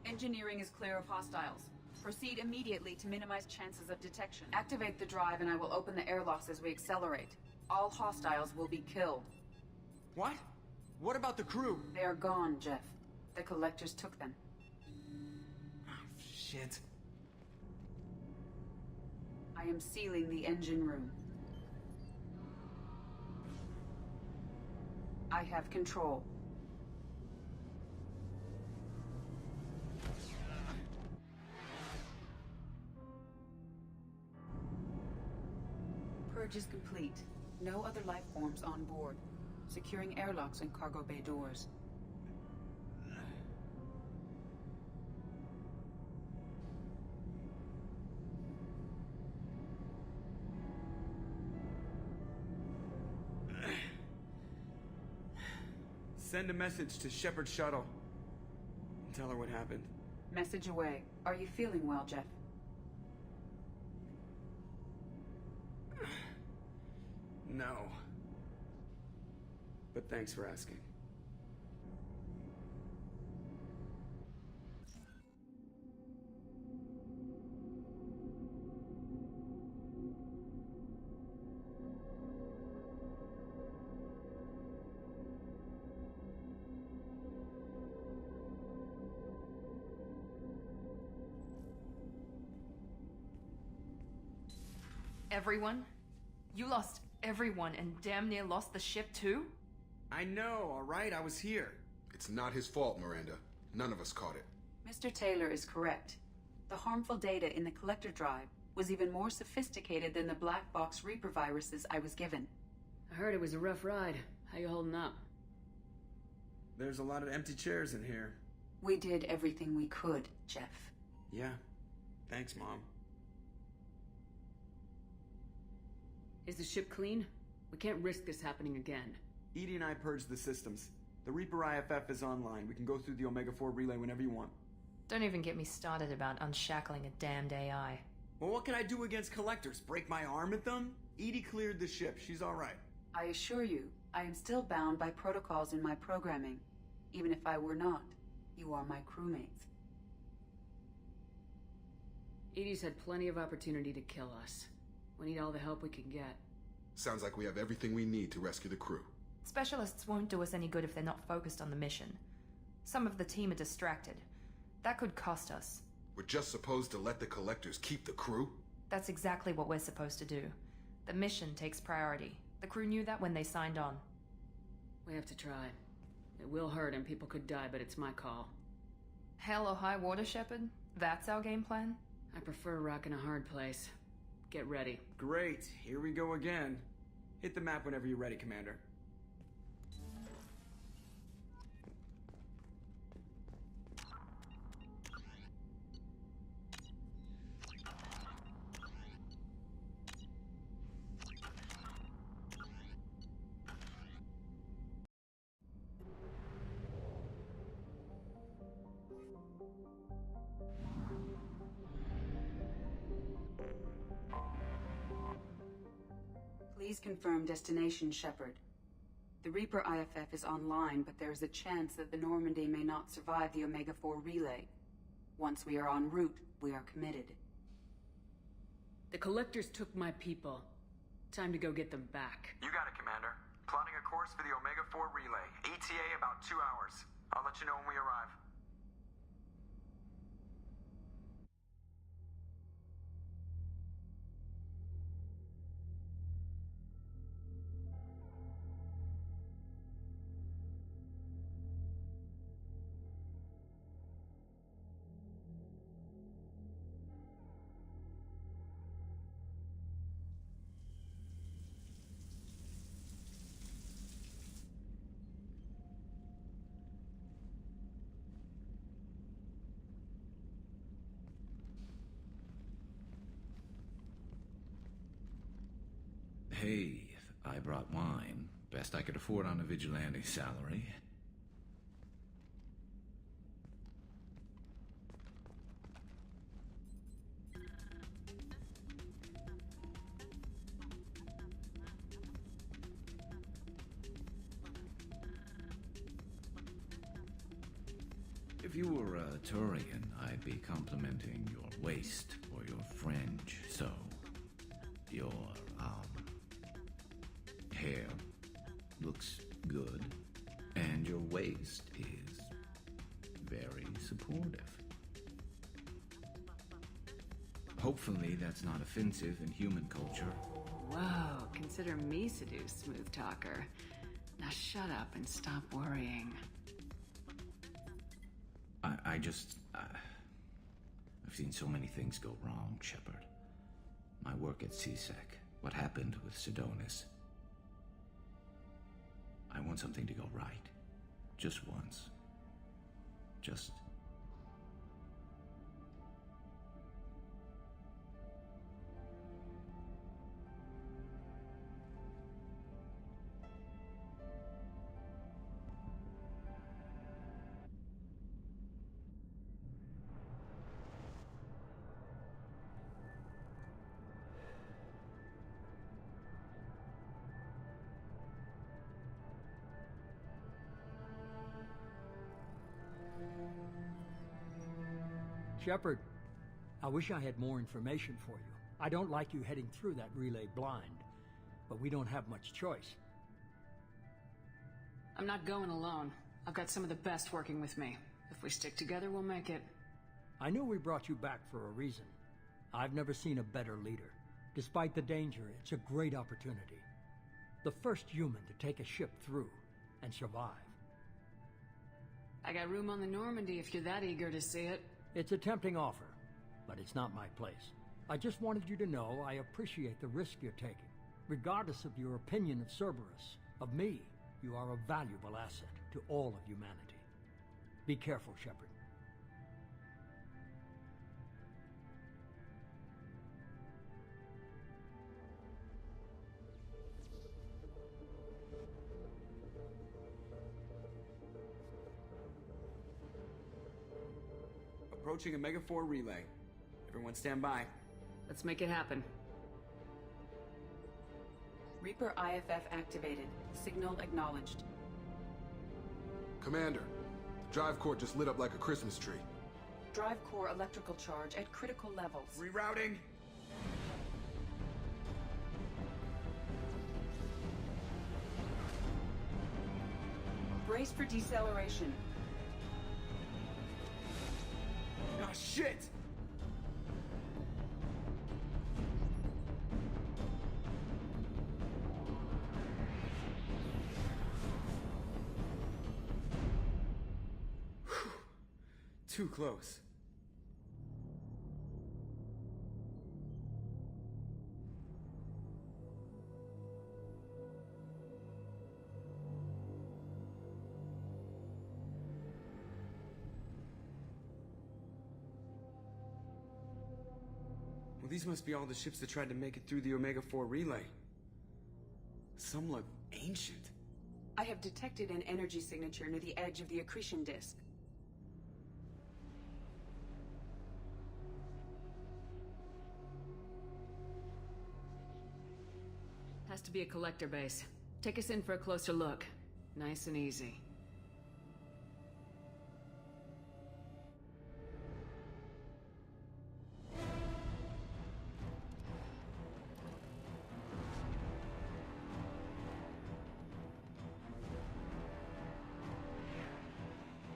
Engineering is clear of hostiles. Proceed immediately to minimize chances of detection. Activate the drive and I will open the airlocks as we accelerate. All hostiles will be killed. What? What about the crew? They are gone, Jeff. The collectors took them. Oh, shit. I am sealing the engine room. I have control. Purge is complete. No other life forms on board. Securing airlocks and cargo bay doors. Send a message to Shepard Shuttle. Tell her what happened. Message away. Are you feeling well, Jeff? No. But thanks for asking. Everyone? You lost everyone and damn near lost the ship too? I know, alright? I was here. It's not his fault, Miranda. None of us caught it. Mr. Taylor is correct. The harmful data in the collector drive was even more sophisticated than the black box Reaper viruses I was given. I heard it was a rough ride. How you holding up? There's a lot of empty chairs in here. We did everything we could, Jeff. Yeah. Thanks, Mom. Is the ship clean? We can't risk this happening again. EDI and I purged the systems. The Reaper IFF is online. We can go through the Omega-4 relay whenever you want. Don't even get me started about unshackling a damned AI. Well, what can I do against collectors? Break my arm at them? EDI cleared the ship. She's alright. I assure you, I am still bound by protocols in my programming. Even if I were not, you are my crewmates. EDI's had plenty of opportunity to kill us. We need all the help we can get. Sounds like we have everything we need to rescue the crew. Specialists won't do us any good if they're not focused on the mission. Some of the team are distracted. That could cost us. We're just supposed to let the collectors keep the crew? That's exactly what we're supposed to do. The mission takes priority. The crew knew that when they signed on. We have to try. It will hurt and people could die, but it's my call. Hell or high water, Shepard? That's our game plan? I prefer rock in a hard place. Get ready. Great. Here we go again. Hit the map whenever you're ready, Commander. Please confirm destination, Shepard. The Reaper IFF is online, but there is a chance that the Normandy may not survive the Omega-4 relay. Once we are en route, we are committed. The collectors took my people. Time to go get them back. You got it, Commander. Plotting a course for the Omega-4 relay. ETA about 2 hours. I'll let you know when we arrive. Hey, I brought wine. Best I could afford on a vigilante salary. If you were a Turian, I'd be complimenting your waist or your fringe, so... Your, hair looks good, and your waist is very supportive. Hopefully that's not offensive in human culture. Whoa, consider me seduced, smooth talker. Now shut up and stop worrying. I've seen so many things go wrong, Shepard. My work at CSEC, what happened with Sidonis. I want something to go right. Just once. Just... Shepard, I wish I had more information for you. I don't like you heading through that relay blind, but we don't have much choice. I'm not going alone. I've got some of the best working with me. If we stick together, we'll make it. I know we brought you back for a reason. I've never seen a better leader. Despite the danger, it's a great opportunity. The first human to take a ship through and survive. I got room on the Normandy if you're that eager to see it. It's a tempting offer, but it's not my place. I just wanted you to know I appreciate the risk you're taking. Regardless of your opinion of Cerberus, of me, you are a valuable asset to all of humanity. Be careful, Shepard. Approaching Omega-4 relay. Everyone stand by. Let's make it happen. Reaper IFF activated. Signal acknowledged. Commander, the drive core just lit up like a Christmas tree. Drive core electrical charge at critical levels. Rerouting. Brace for deceleration. Oh, shit! Too close. Well, these must be all the ships that tried to make it through the Omega-4 relay. Some look ancient. I have detected an energy signature near the edge of the accretion disk. Has to be a collector base. Take us in for a closer look. Nice and easy.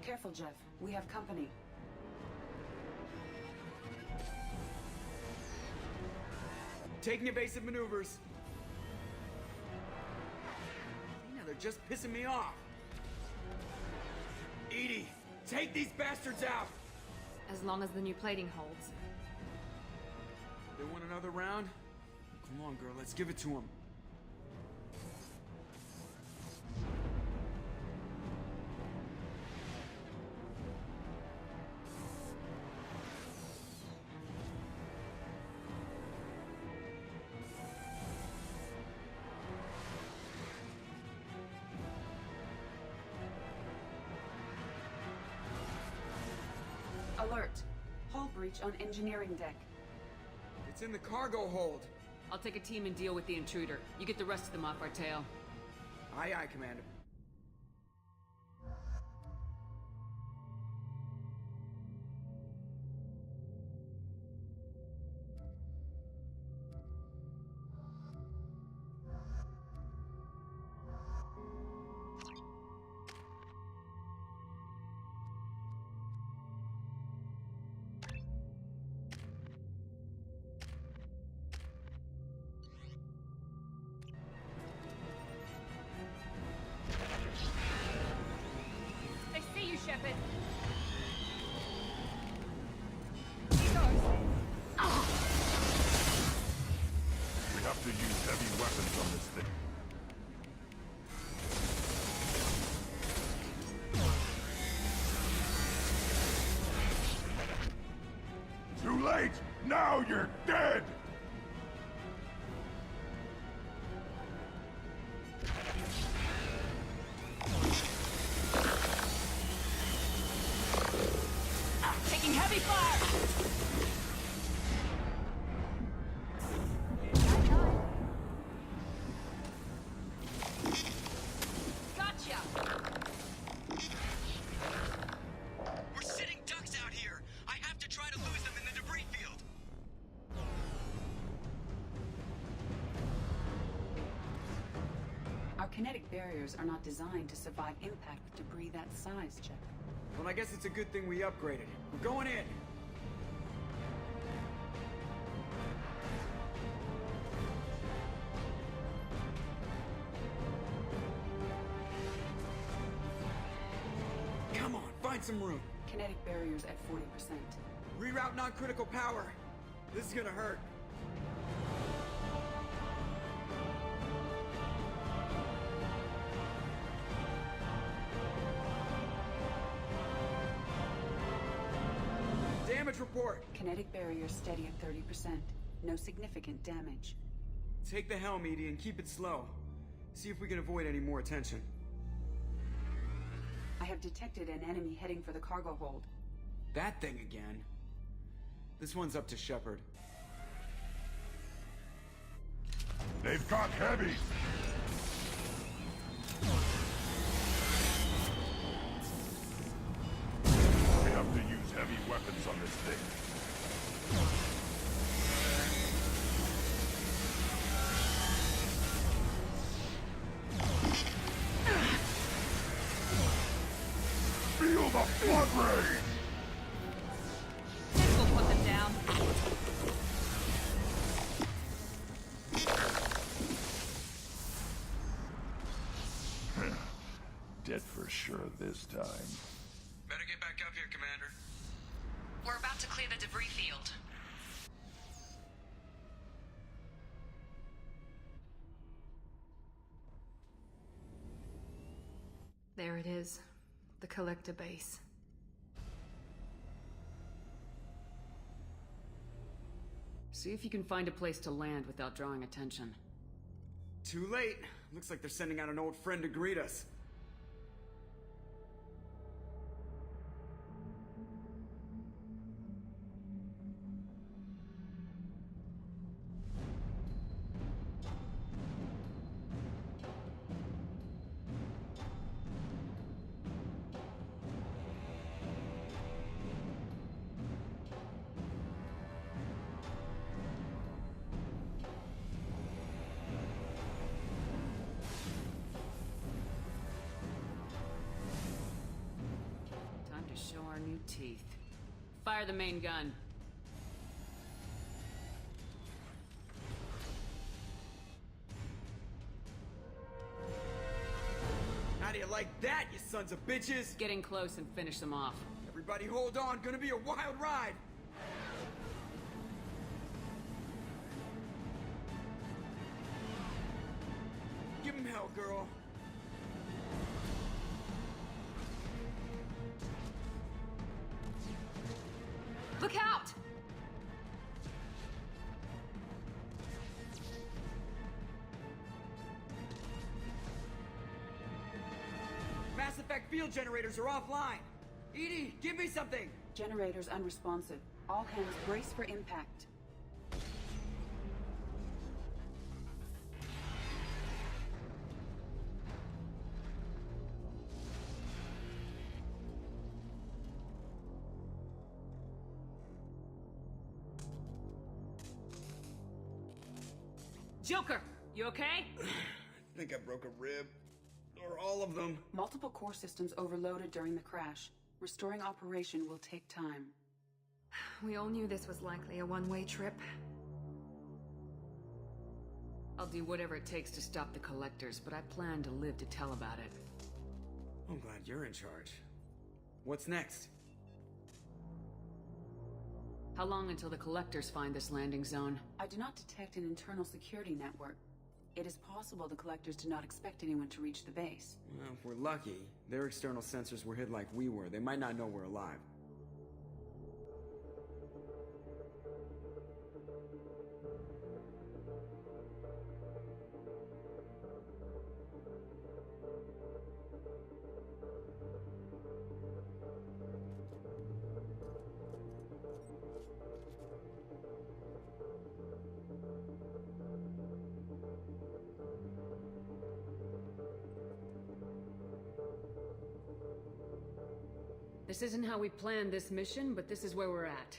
Careful, Jeff. We have company. Taking evasive maneuvers. They're just pissing me off. EDI, take these bastards out! As long as the new plating holds. They want another round? Come on, girl, let's give it to them. Alert. Hull breach on engineering deck. It's in the cargo hold. I'll take a team and deal with the intruder. You get the rest of them off our tail. Aye, aye, Commander. Shepard. We have to use heavy weapons on this thing. Too late! Now you're dead! Taking heavy fire! Gotcha! We're sitting ducks out here. I have to try to lose them in the debris field. Our kinetic barriers are not designed to survive impact with debris that size, Jeff. Well, I guess it's a good thing we upgraded. We're going in! find some room. Kinetic barriers at 40%. Reroute non-critical power. This is gonna hurt. Damage report. Kinetic barrier steady at 30%. No significant damage. Take the helm, Edie, and keep it slow. See if we can avoid any more attention. I have detected an enemy heading for the cargo hold. That thing again. This one's up to Shepard. They've got heavy! We have to use heavy weapons on this thing. Feel the blood rage! We'll put them down. Dead for sure this time. Better get back up here, Commander. We're about to clear the debris field. There it is. The collector base. See if you can find a place to land without drawing attention. Too late. Looks like they're sending out an old friend to greet us. Time to show our new teeth. Fire the main gun. How do you like that, you sons of bitches? Getting close and finish them off. Everybody hold on, gonna be a wild ride! Give him hell, girl. Look out! Mass Effect field generators are offline. Edie, give me something! Generators unresponsive. All hands brace for impact. Joker, you okay? I think I broke a rib. Or all of them. Multiple core systems overloaded during the crash. Restoring operation will take time. We all knew this was likely a one-way trip. I'll do whatever it takes to stop the collectors, but I plan to live to tell about it. I'm glad you're in charge. What's next? How long until the collectors find this landing zone? I do not detect an internal security network. It is possible the collectors do not expect anyone to reach the base. Well, if we're lucky, their external sensors were hid like we were. They might not know we're alive. This isn't how we planned this mission, but this is where we're at.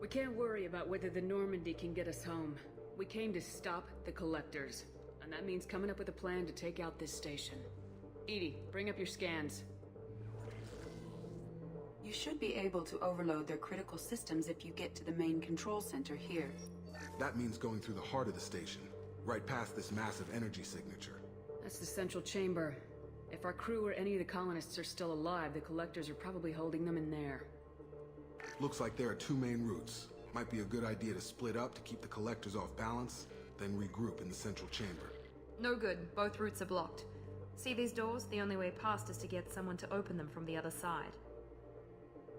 We can't worry about whether the Normandy can get us home. We came to stop the collectors, and that means coming up with a plan to take out this station. Edie, bring up your scans. You should be able to overload their critical systems if you get to the main control center here. That means going through the heart of the station, right past this massive energy signature. That's the central chamber. If our crew or any of the colonists are still alive, the Collectors are probably holding them in there. Looks like there are two main routes. Might be a good idea to split up to keep the Collectors off balance, then regroup in the central chamber. No good. Both routes are blocked. See these doors? The only way past is to get someone to open them from the other side.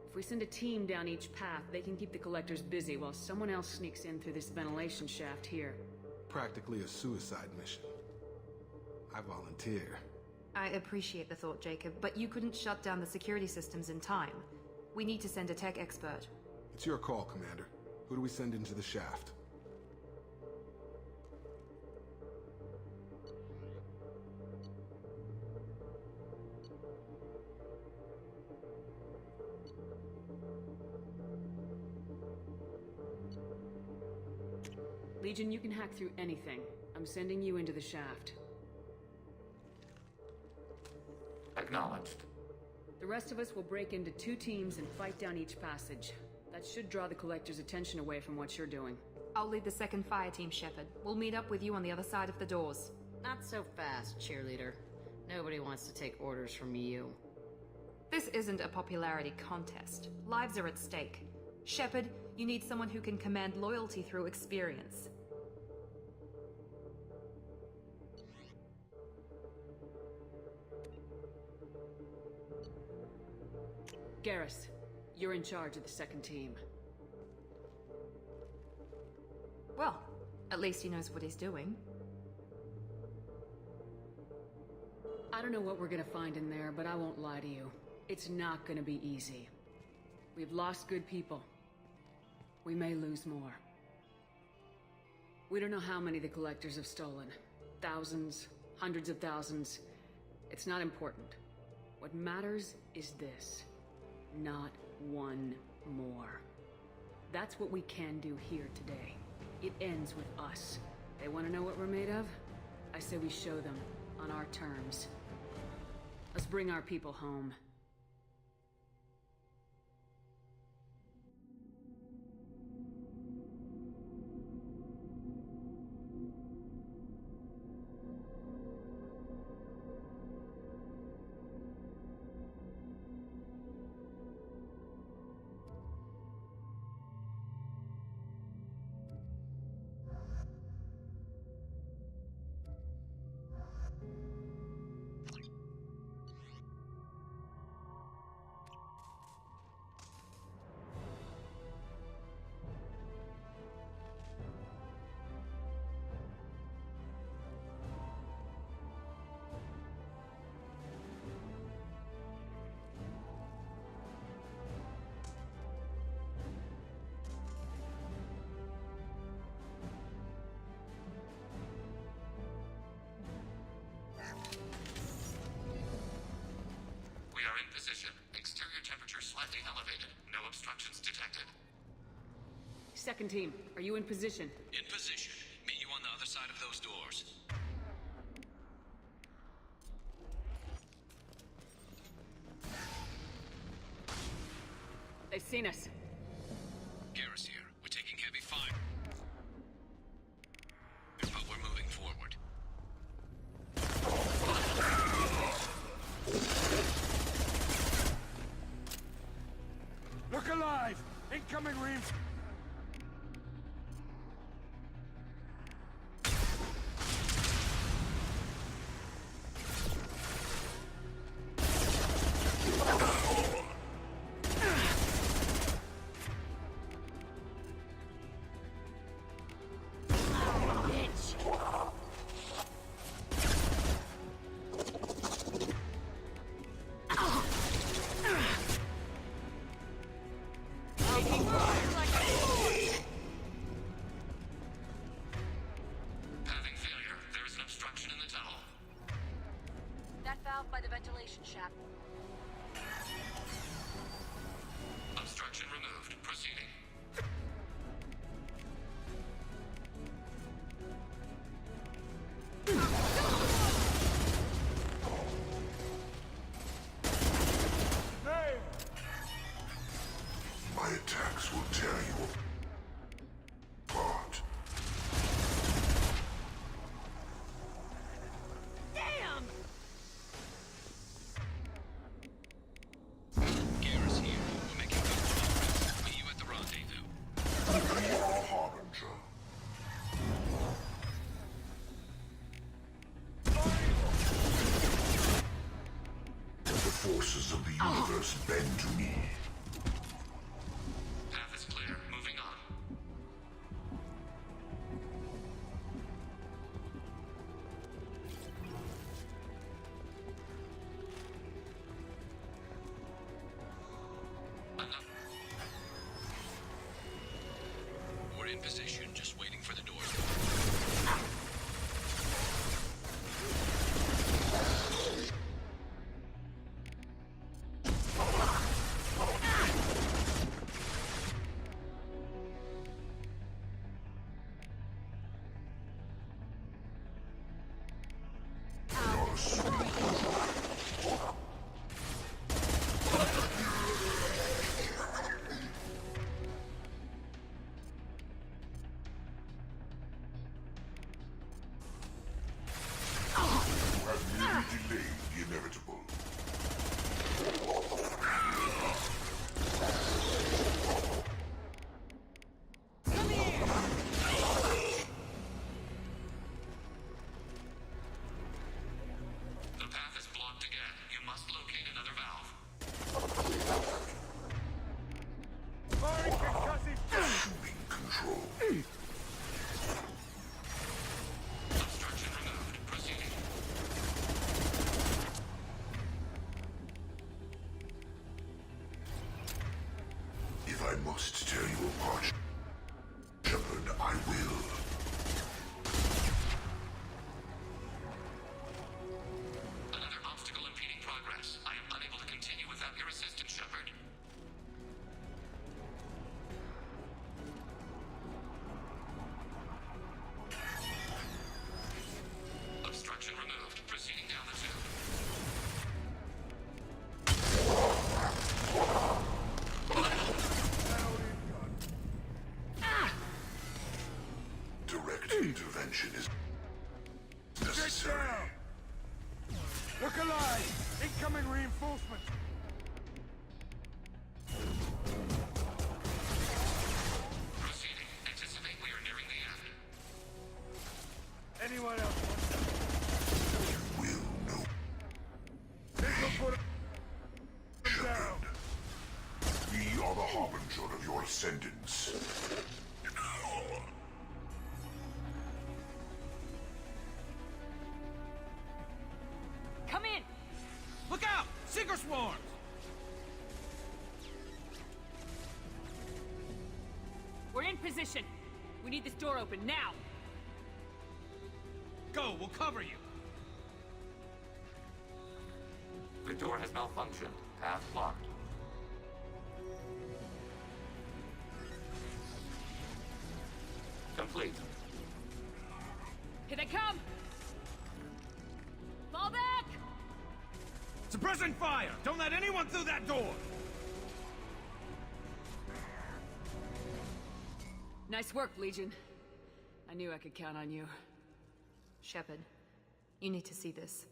If we send a team down each path, they can keep the Collectors busy while someone else sneaks in through this ventilation shaft here. Practically a suicide mission. I volunteer. I appreciate the thought, Jacob, but you couldn't shut down the security systems in time. We need to send a tech expert. It's your call, Commander. Who do we send into the shaft? Legion, you can hack through anything. I'm sending you into the shaft. Acknowledged. The rest of us will break into 2 teams and fight down each passage. That should draw the Collector's attention away from what you're doing. I'll lead the second fire team, Shepard. We'll meet up with you on the other side of the doors. Not so fast, cheerleader. Nobody wants to take orders from you. This isn't a popularity contest. Lives are at stake. Shepard, you need someone who can command loyalty through experience. Garrus, you're in charge of the second team. Well, at least he knows what he's doing. I don't know what we're gonna find in there, but I won't lie to you. It's not gonna be easy. We've lost good people. We may lose more. We don't know how many the Collectors have stolen. Thousands, hundreds of thousands. It's not important. What matters is this. Not one more. That's what we can do here today. It ends with us. They want to know what we're made of? I say we show them, on our terms. Let's bring our people home. Position. Exterior temperature slightly elevated. No obstructions detected. Second team, are you in position? In position. Meet you on the other side of those doors. They've seen us. Garrus here. We're taking heavy fire. But we're moving forward. Look alive! Incoming Reeves! By the ventilation shaft. Obstruction removed. Proceeding. Hey! My attacks will tear you apart. Damn! forces of the universe bend to me. Path is clear. Moving on. We're in position, just waiting for the doors. Delayed the inevitable. The path is blocked again. You must locate another valve. Assuming control. Obstruction removed. Proceeding. If I must tear you apart, Shepard, I will. Another obstacle impeding progress. I am unable to continue without your assistance, Shepard. Obstruction removed. Proceeding down the tube. Direct intervention is necessary. Look alive! Incoming reinforcement! Proceeding. Anticipate we are nearing the end. Anyone else? Will know. This'll put him down. We are the harbinger of your ascendance. Come in! Look out! Seeker swarms! We're in position. We need this door open now. Go, we'll cover you. The door has malfunctioned. Path blocked. Complete. Here they come! Fall back! Suppressing fire! Don't let anyone through that door! Nice work, Legion. I knew I could count on you. Shepard, you need to see this.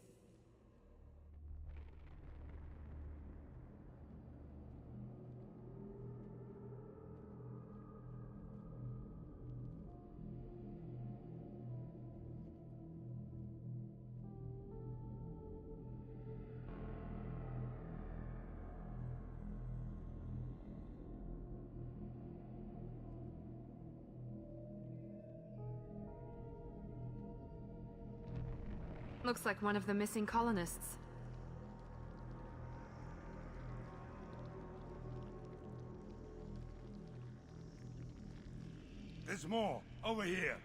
Looks like one of the missing colonists. There's more. Over here.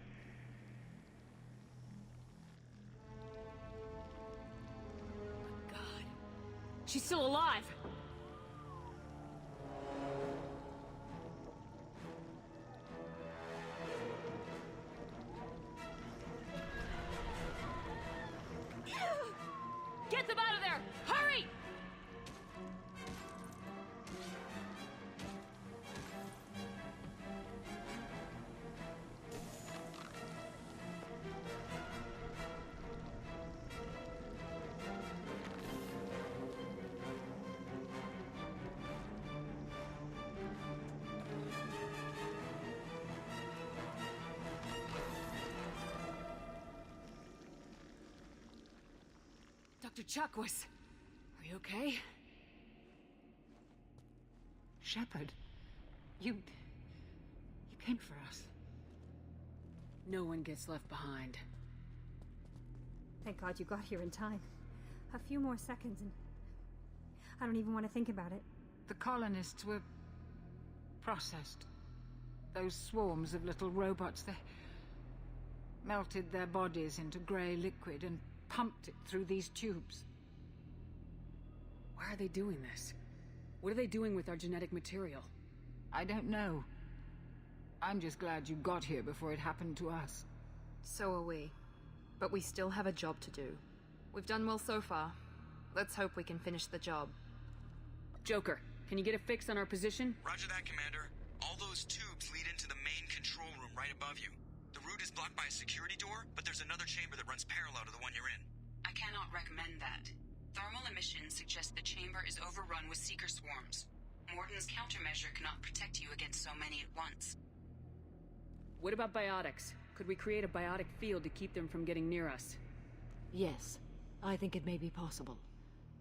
God. She's still alive! Get them out of there! Hurry! Dr. Chakwas, are you okay? Shepard, you came for us. No one gets left behind. Thank God you got here in time. A few more seconds and... I don't even want to think about it. The colonists were processed. Those swarms of little robots, they melted their bodies into grey liquid and pumped it through these tubes. Why are they doing this? What are they doing with our genetic material? I don't know. I'm just glad you got here before it happened to us. So are we. But we still have a job to do. We've done well so far. Let's hope we can finish the job. Joker, can you get a fix on our position? Roger that, Commander. All those tubes lead into the main control room right above you. The route is blocked by a security door, but there's another chamber that runs parallel to the one you're in. I cannot recommend that. Thermal emissions suggest the chamber is overrun with seeker swarms. Morden's countermeasure cannot protect you against so many at once. What about biotics? Could we create a biotic field to keep them from getting near us? Yes, I think it may be possible.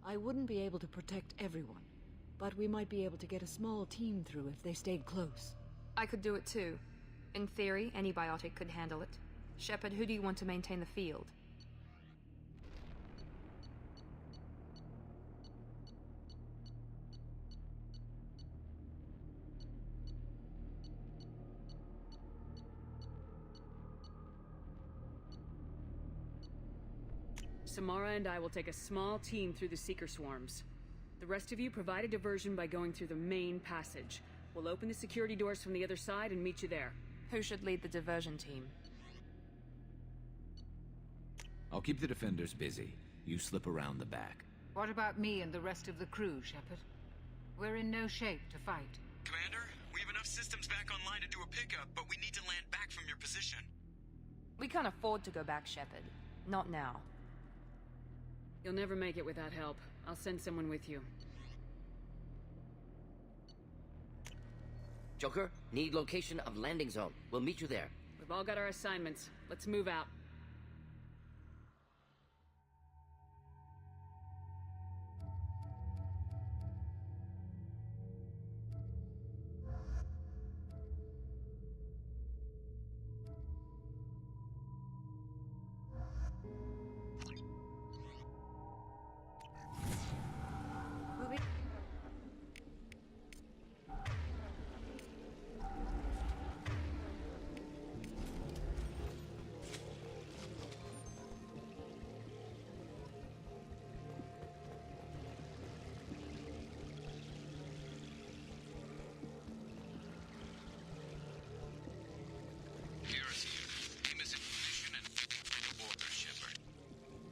I wouldn't be able to protect everyone, but we might be able to get a small team through if they stayed close. I could do it too. In theory, any biotic could handle it. Shepard, who do you want to maintain the field? Samara and I will take a small team through the Seeker swarms. The rest of you provide a diversion by going through the main passage. We'll open the security doors from the other side and meet you there. Who should lead the diversion team? I'll keep the defenders busy. You slip around the back. What about me and the rest of the crew, Shepard? We're in no shape to fight. Commander, we have enough systems back online to do a pickup, but we need to land back from your position. We can't afford to go back, Shepard. Not now. You'll never make it without help. I'll send someone with you. Joker, need location of landing zone. We'll meet you there. We've all got our assignments. Let's move out.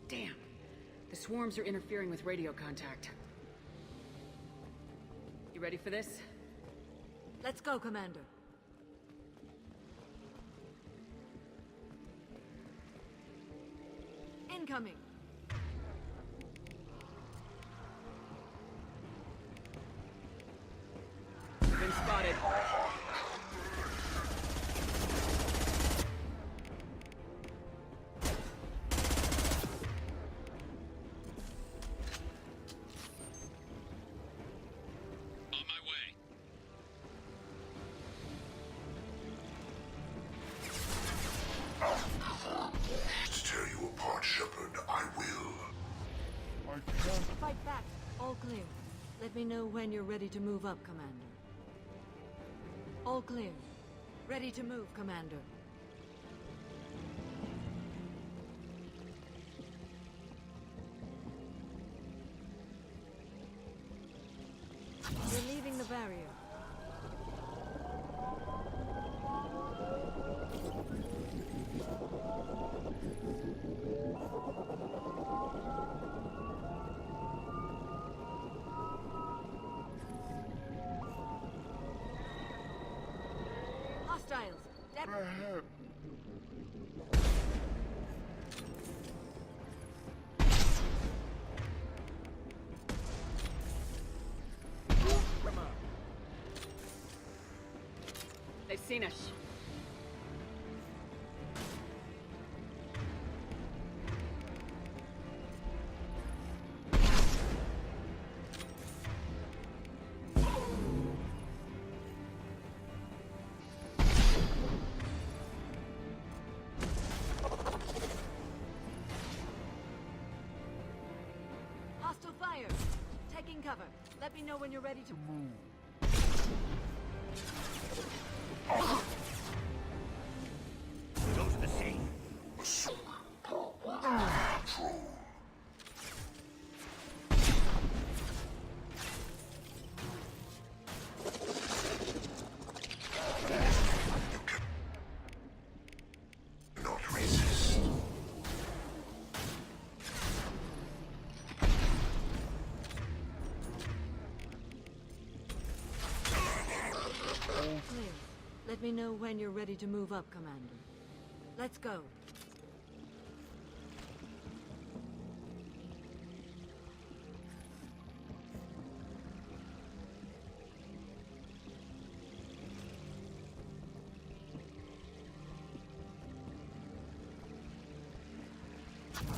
Damn. The swarms are interfering with radio contact. You ready for this? Let's go, Commander. Incoming. Been spotted. To tear you apart, Shepard, I will. Fight back. All clear. Let me know when you're ready to move up, Commander. All clear. Ready to move, Commander. You're leaving the barrier. Hostiles. They've seen us. Taking cover. Let me know when you're ready to move. Go to the scene. Not resist. Clear. Let me know when you're ready to move up, Commander. Let's go.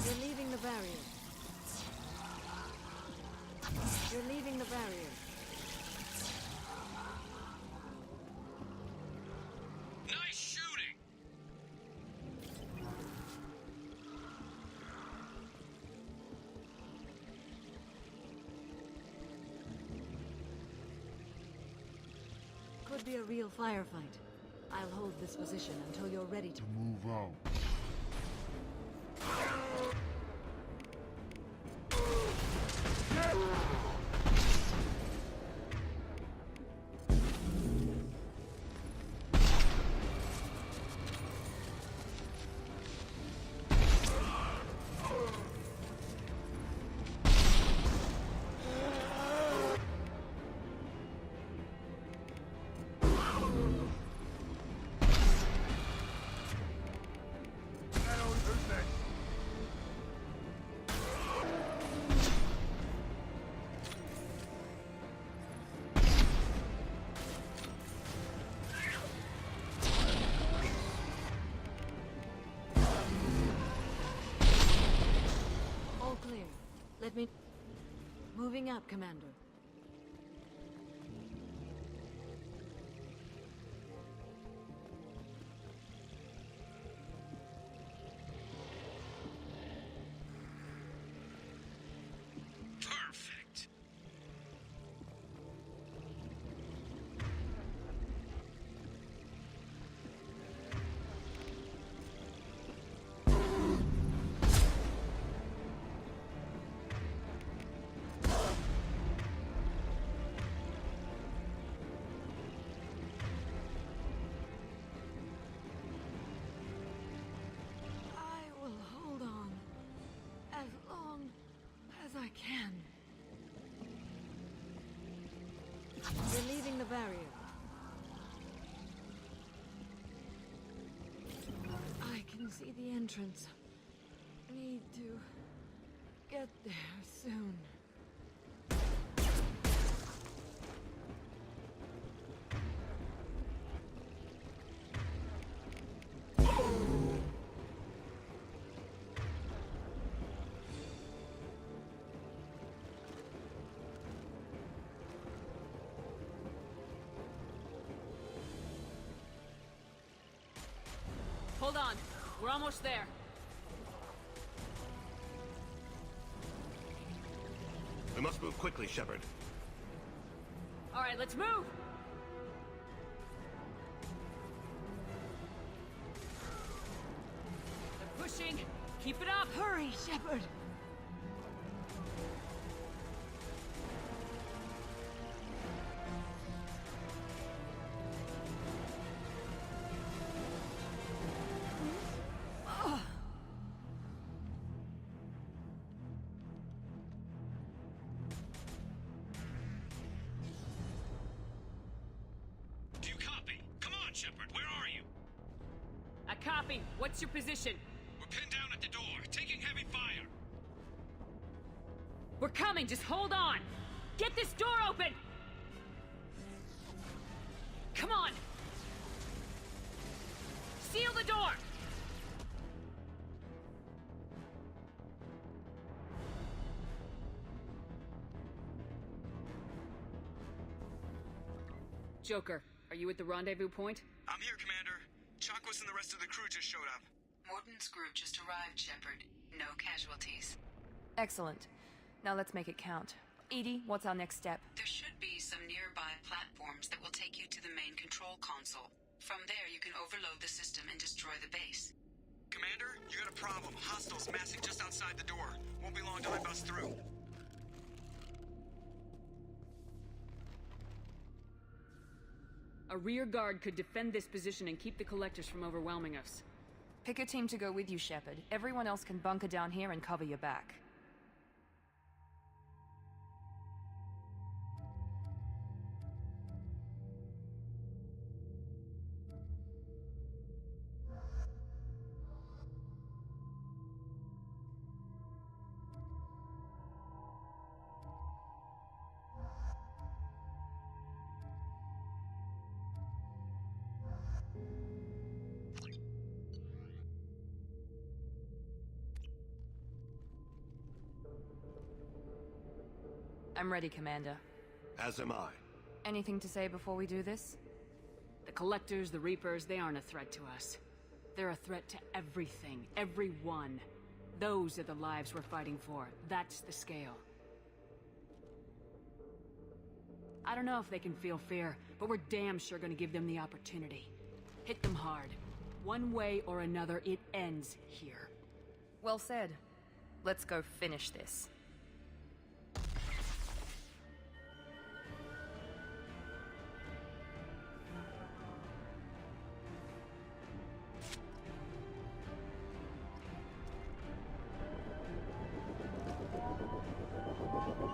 You're leaving the barrier. You're leaving the barrier. Nice shooting! Could be a real firefight. I'll hold this position until you're ready to move out. All clear. Let me... Moving up, Commander. Perfect! I will hold on as long as I can. You're leaving the barrier. I can see the entrance. Need to get there soon. Hold on. We're almost there. We must move quickly, Shepard. All right, let's move! They're pushing. Keep it up! Hurry, Shepard! Do you copy? Come on, Shepard, where are you? I copy. What's your position? We're pinned down at the door, taking heavy fire. We're coming. Just hold on. Get this door open! Come on! Seal the door! Joker, are you at the rendezvous point? I'm here, Commander. Chakwas and the rest of the crew just showed up. Morton's group just arrived, Shepard. No casualties. Excellent. Now let's make it count. Edie, what's our next step? There should be some nearby platforms that will take you to the main control console. From there, you can overload the system and destroy the base. Commander, you got a problem. Hostiles massing just outside the door. Won't be long till I bust through. A rear guard could defend this position and keep the collectors from overwhelming us. Pick a team to go with you, Shepard. Everyone else can bunker down here and cover your back. I'm ready, Commander. As am I. Anything to say before we do this? The Collectors, the Reapers, they aren't a threat to us. They're a threat to everything, everyone. Those are the lives we're fighting for. That's the scale. I don't know if they can feel fear, but we're damn sure gonna give them the opportunity. Hit them hard. One way or another, it ends here. Well said. Let's go finish this.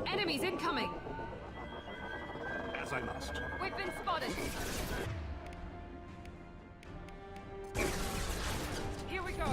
Enemies incoming! As I must. We've been spotted! Here we go!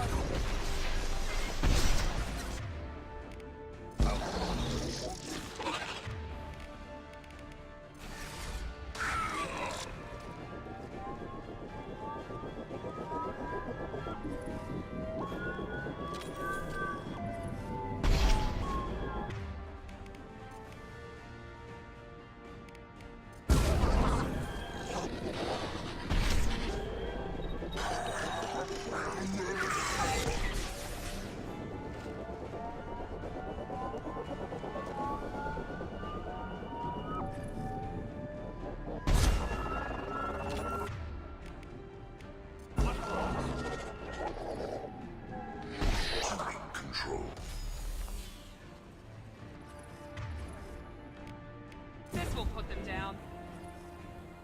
This will put them down.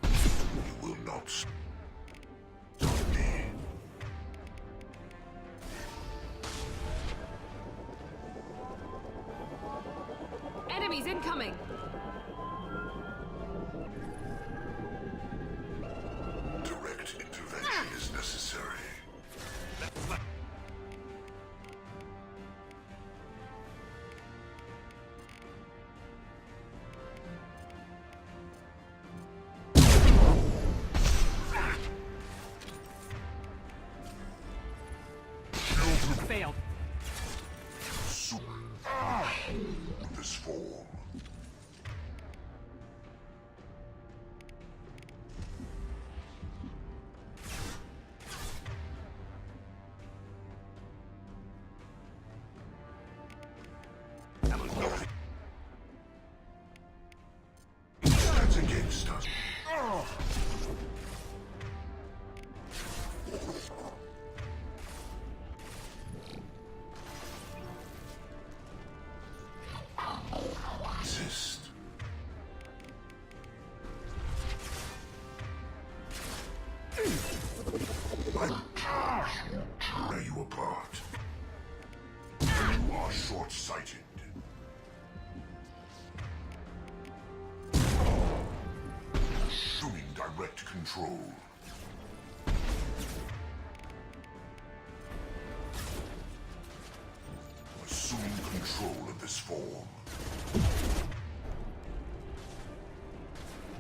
You will not stop me. Enemies incoming! Direct intervention is necessary. Failed. This form. Stands against us. Resist. Tear you apart. You are short-sighted. Assuming direct control. Assuming control of this form.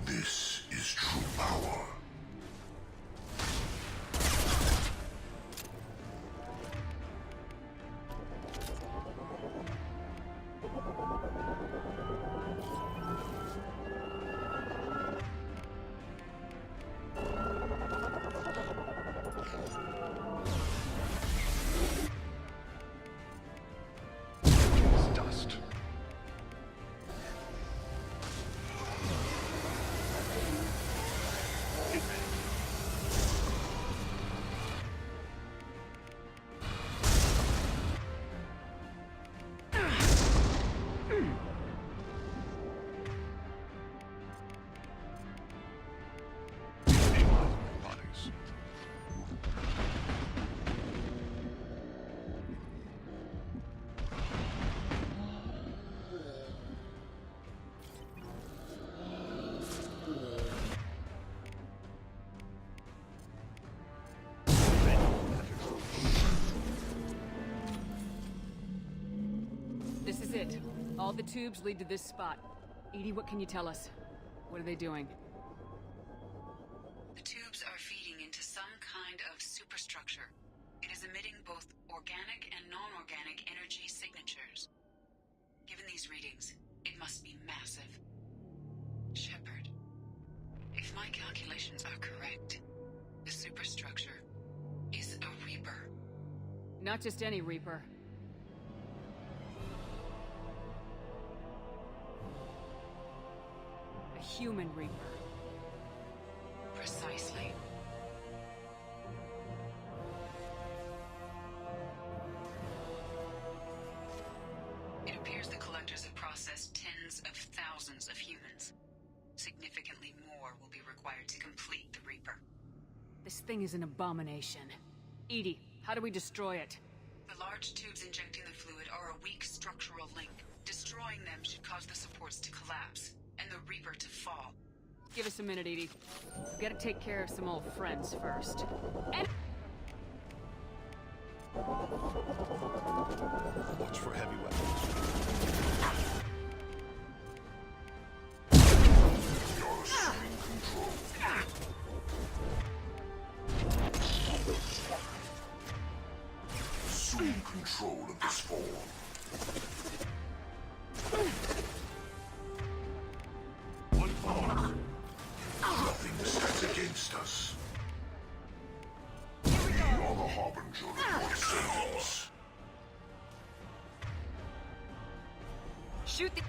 This is true power. Dust. the tubes lead to this spot. Edie, what can you tell us? What are they doing? The tubes are feeding into some kind of superstructure. It is emitting both organic and non-organic energy signatures. Given these readings, it must be massive. Shepard, if my calculations are correct, the superstructure is a Reaper. Not just any Reaper. A human Reaper. Precisely. It appears the Collectors have processed tens of thousands of humans. Significantly more will be required to complete the Reaper. This thing is an abomination. Edie, how do we destroy it? The large tubes injecting the fluid are a weak structural link. Destroying them should cause the supports to collapse, and the Reaper to fall. Give us a minute, Edie. We gotta take care of some old friends first. And Watch for heavy weapons. You're assuming control. Assume control of this form. One mark. Nothing stands against us. We are the harbinger of your sentence. shoot the...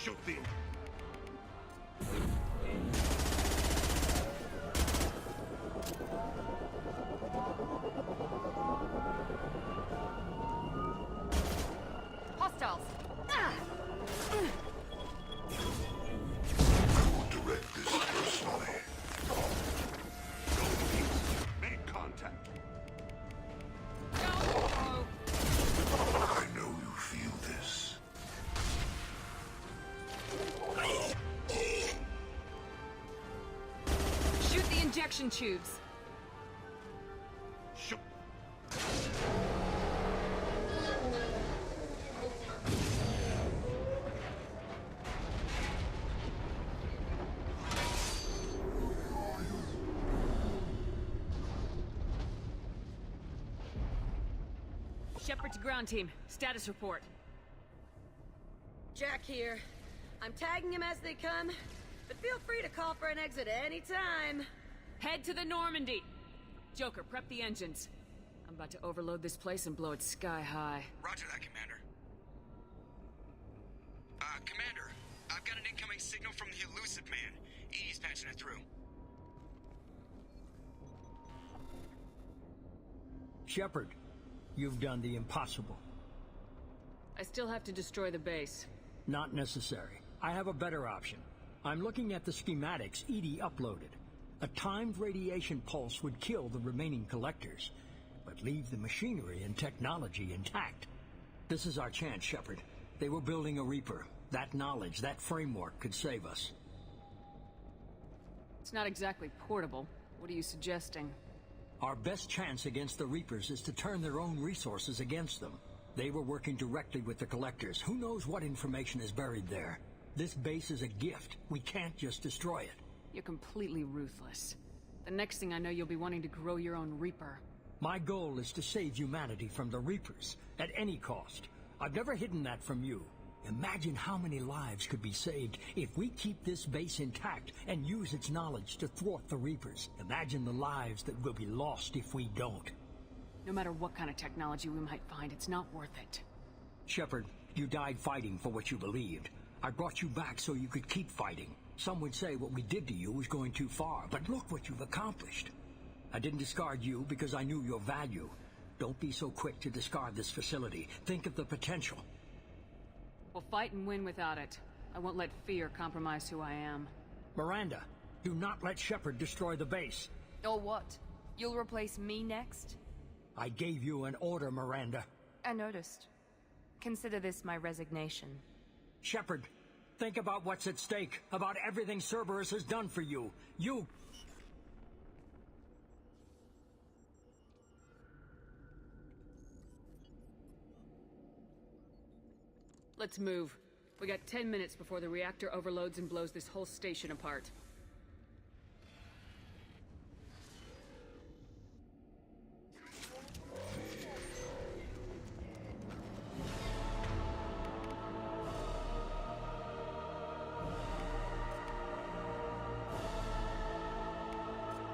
Shoot the... Hostiles! I will direct this personally. Make contact. I know you feel this. Shoot the injection tubes! Shoot. Shepard to ground team. Status report. Jack here. I'm tagging them as they come, but feel free to call for an exit any time. Head to the Normandy! Joker, prep the engines. I'm about to overload this place and blow it sky high. Roger that, Commander. Commander, I've got an incoming signal from the Elusive Man. Edie's patching it through. Shepard, you've done the impossible. I still have to destroy the base. Not necessary. I have a better option. I'm looking at the schematics Edie uploaded. A timed radiation pulse would kill the remaining collectors, but leave the machinery and technology intact. This is our chance, Shepard. They were building a Reaper. That knowledge, that framework could save us. It's not exactly portable. What are you suggesting? Our best chance against the Reapers is to turn their own resources against them. They were working directly with the collectors. Who knows what information is buried there? This base is a gift. We can't just destroy it. You're completely ruthless. The next thing I know, you'll be wanting to grow your own Reaper. My goal is to save humanity from the Reapers, at any cost. I've never hidden that from you. Imagine how many lives could be saved if we keep this base intact and use its knowledge to thwart the Reapers. Imagine the lives that will be lost if we don't. No matter what kind of technology we might find, it's not worth it. Shepard, you died fighting for what you believed. I brought you back so you could keep fighting. Some would say what we did to you was going too far, but look what you've accomplished. I didn't discard you because I knew your value. Don't be so quick to discard this facility. Think of the potential. We'll fight and win without it. I won't let fear compromise who I am. Miranda, do not let Shepard destroy the base. Or what? You'll replace me next? I gave you an order, Miranda. I noticed. Consider this my resignation. Shepard, think about what's at stake, about everything Cerberus has done for you. Let's move. We got 10 minutes before the reactor overloads and blows this whole station apart.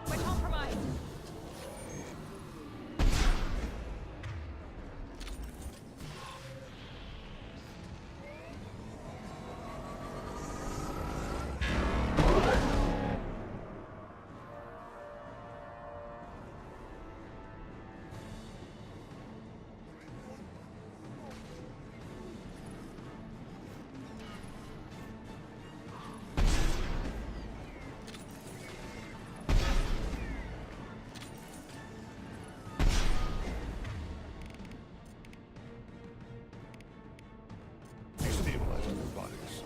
We're compromised! Destabilizing their bodies.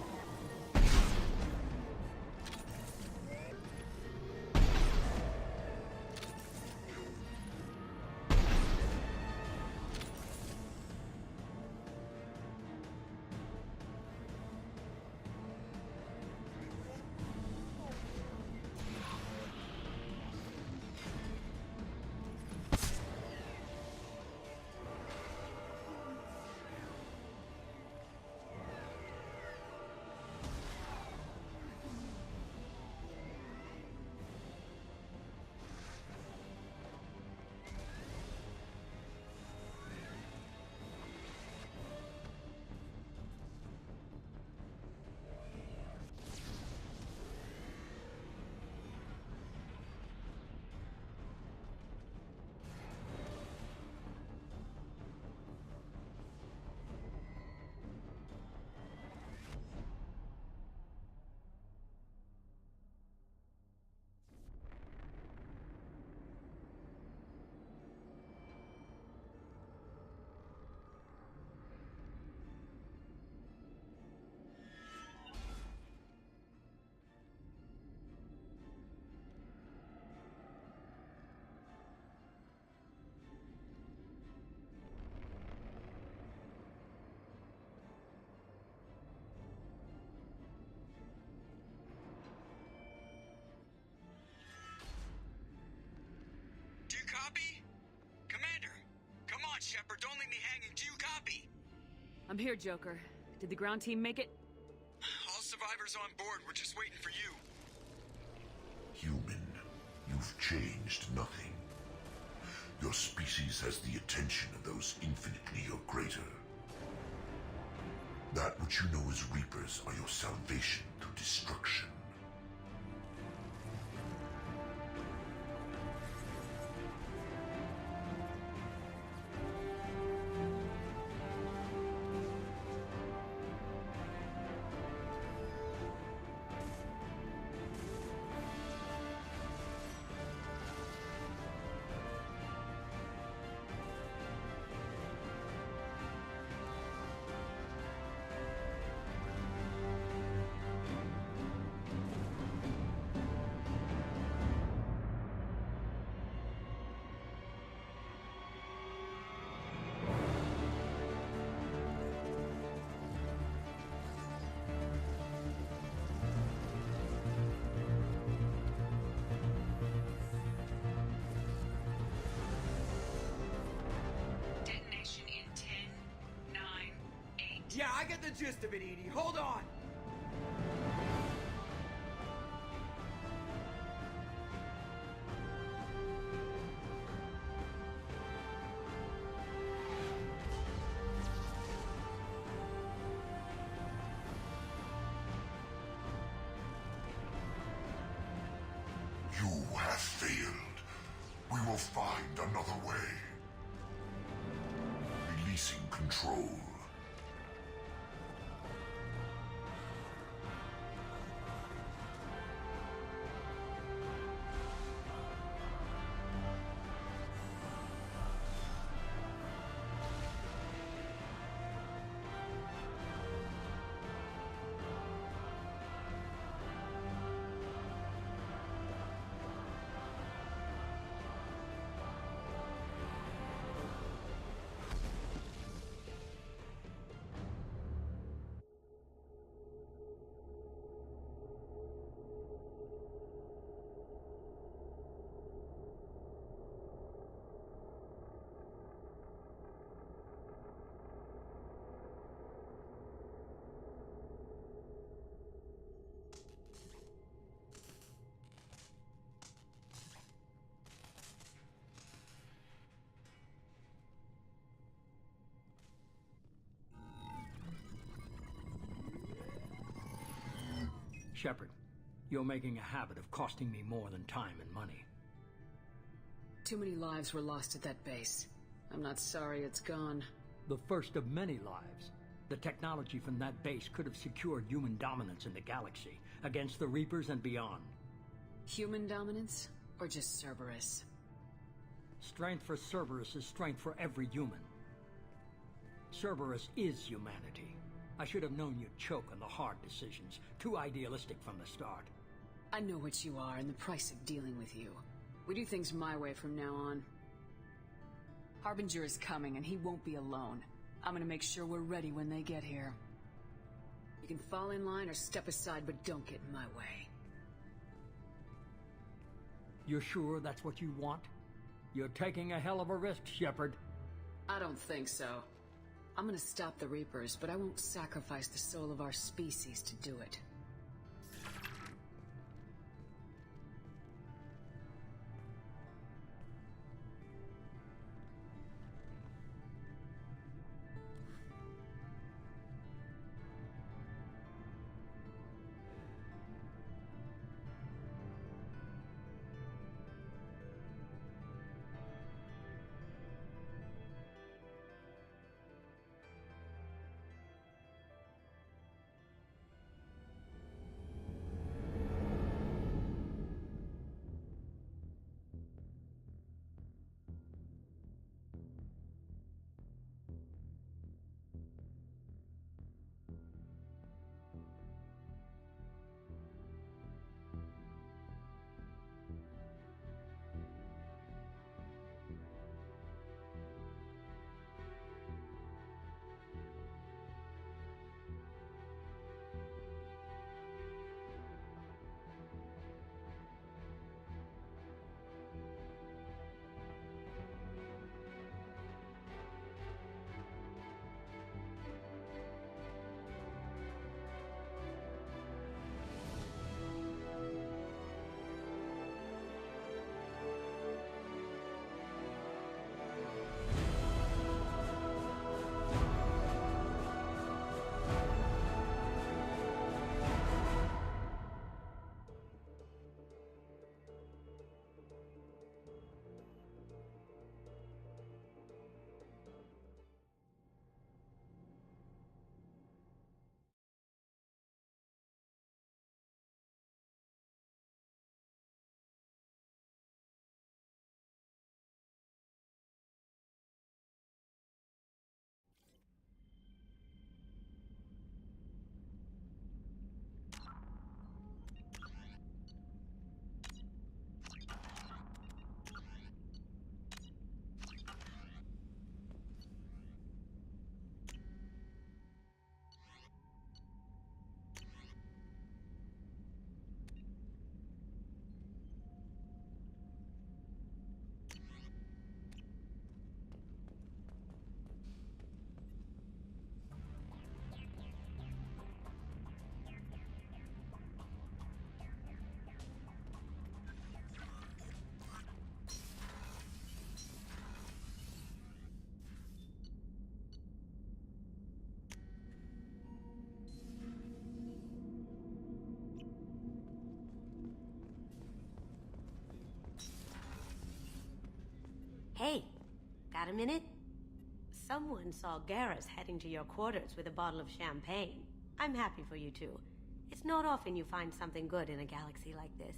Copy? Commander! Come on, Shepard, don't leave me hanging. Do you copy? I'm here, Joker. Did the ground team make it? All survivors on board. We're just waiting for you. Human, you've changed nothing. Your species has the attention of those infinitely or greater. That which you know as Reapers are your salvation through destruction. Yeah, I get the gist of it, EDI. Hold on! will find another way. Releasing control. Shepard, you're making a habit of costing me more than time and money. Too many lives were lost at that base. I'm not sorry it's gone. The first of many lives. The technology from that base could have secured human dominance in the galaxy, against the Reapers and beyond. Human dominance? Or just Cerberus? Strength for Cerberus is strength for every human. Cerberus is humanity. I should have known you'd choke on the hard decisions. Too idealistic from the start. I know what you are and the price of dealing with you. We do things my way from now on. Harbinger is coming and he won't be alone. I'm gonna make sure we're ready when they get here. You can fall in line or step aside, but don't get in my way. You're sure that's what you want? You're taking a hell of a risk, Shepard. I don't think so. I'm gonna stop the Reapers, but I won't sacrifice the soul of our species to do it. Hey, got a minute? Someone saw Garrus heading to your quarters with a bottle of champagne. I'm happy for you two. It's not often you find something good in a galaxy like this.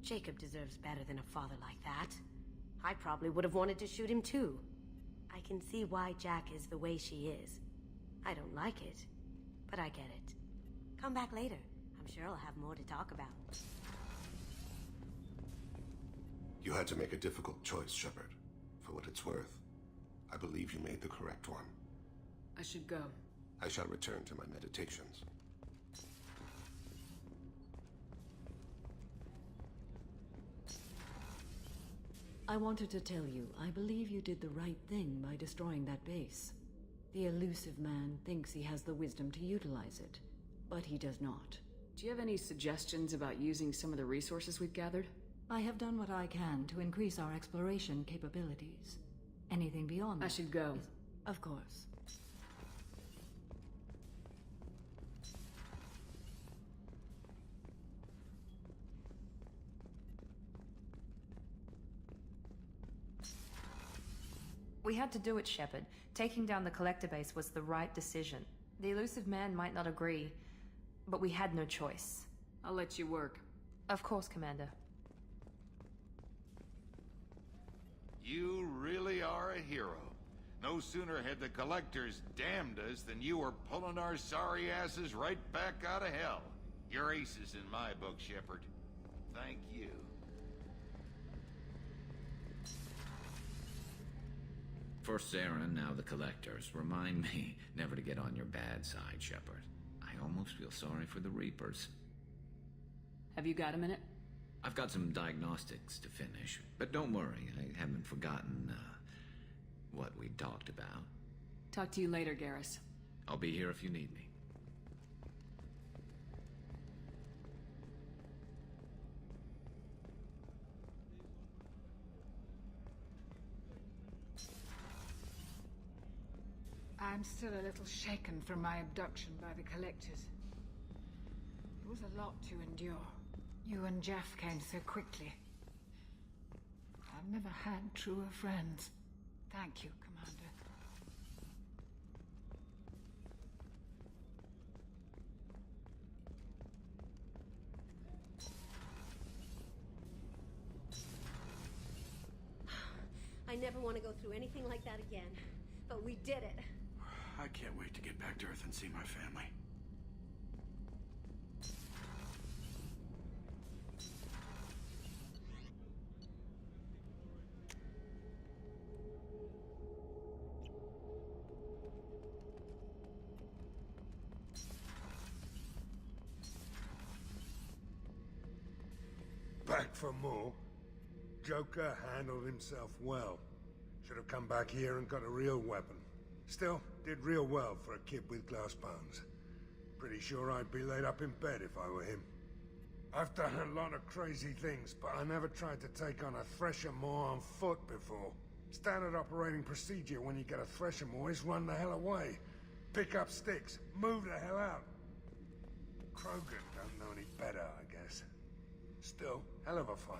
Jacob deserves better than a father like that. I probably would have wanted to shoot him too. I can see why Jack is the way she is. I don't like it, but I get it. Come back later. I'm sure I'll have more to talk about. You had to make a difficult choice, Shepard. For what it's worth, I believe you made the correct one. I should go. I shall return to my meditations. I wanted to tell you, I believe you did the right thing by destroying that base. The elusive man thinks he has the wisdom to utilize it, but he does not. Do you have any suggestions about using some of the resources we've gathered? I have done what I can to increase our exploration capabilities. Anything beyond that I should go. Of course. We had to do it, Shepard. Taking down the collector base was the right decision. The elusive man might not agree, but we had no choice. I'll let you work. Of course, Commander. You really are a hero. No sooner had the Collectors damned us than you were pulling our sorry asses right back out of hell. You're aces in my book, Shepard. Thank you. First Saren, now the Collectors. Remind me never to get on your bad side, Shepard. I almost feel sorry for the Reapers. Have you got a minute? I've got some diagnostics to finish, but don't worry, I haven't forgotten, what we talked about. Talk to you later, Garrus. I'll be here if you need me. I'm still a little shaken from my abduction by the Collectors. It was a lot to endure. You and Jeff came so quickly. I've never had truer friends. Thank you, Commander. I never want to go through anything like that again. But we did it. I can't wait to get back to Earth and see my family. Back for more? Joker handled himself well. Should have come back here and got a real weapon. Still, did real well for a kid with glass bones. Pretty sure I'd be laid up in bed if I were him. I've done a lot of crazy things, but I never tried to take on a Thresher Maw on foot before. Standard operating procedure when you get a Thresher Maw is run the hell away. Pick up sticks, move the hell out. Krogan don't know any better, I guess. Still, hell of a fight.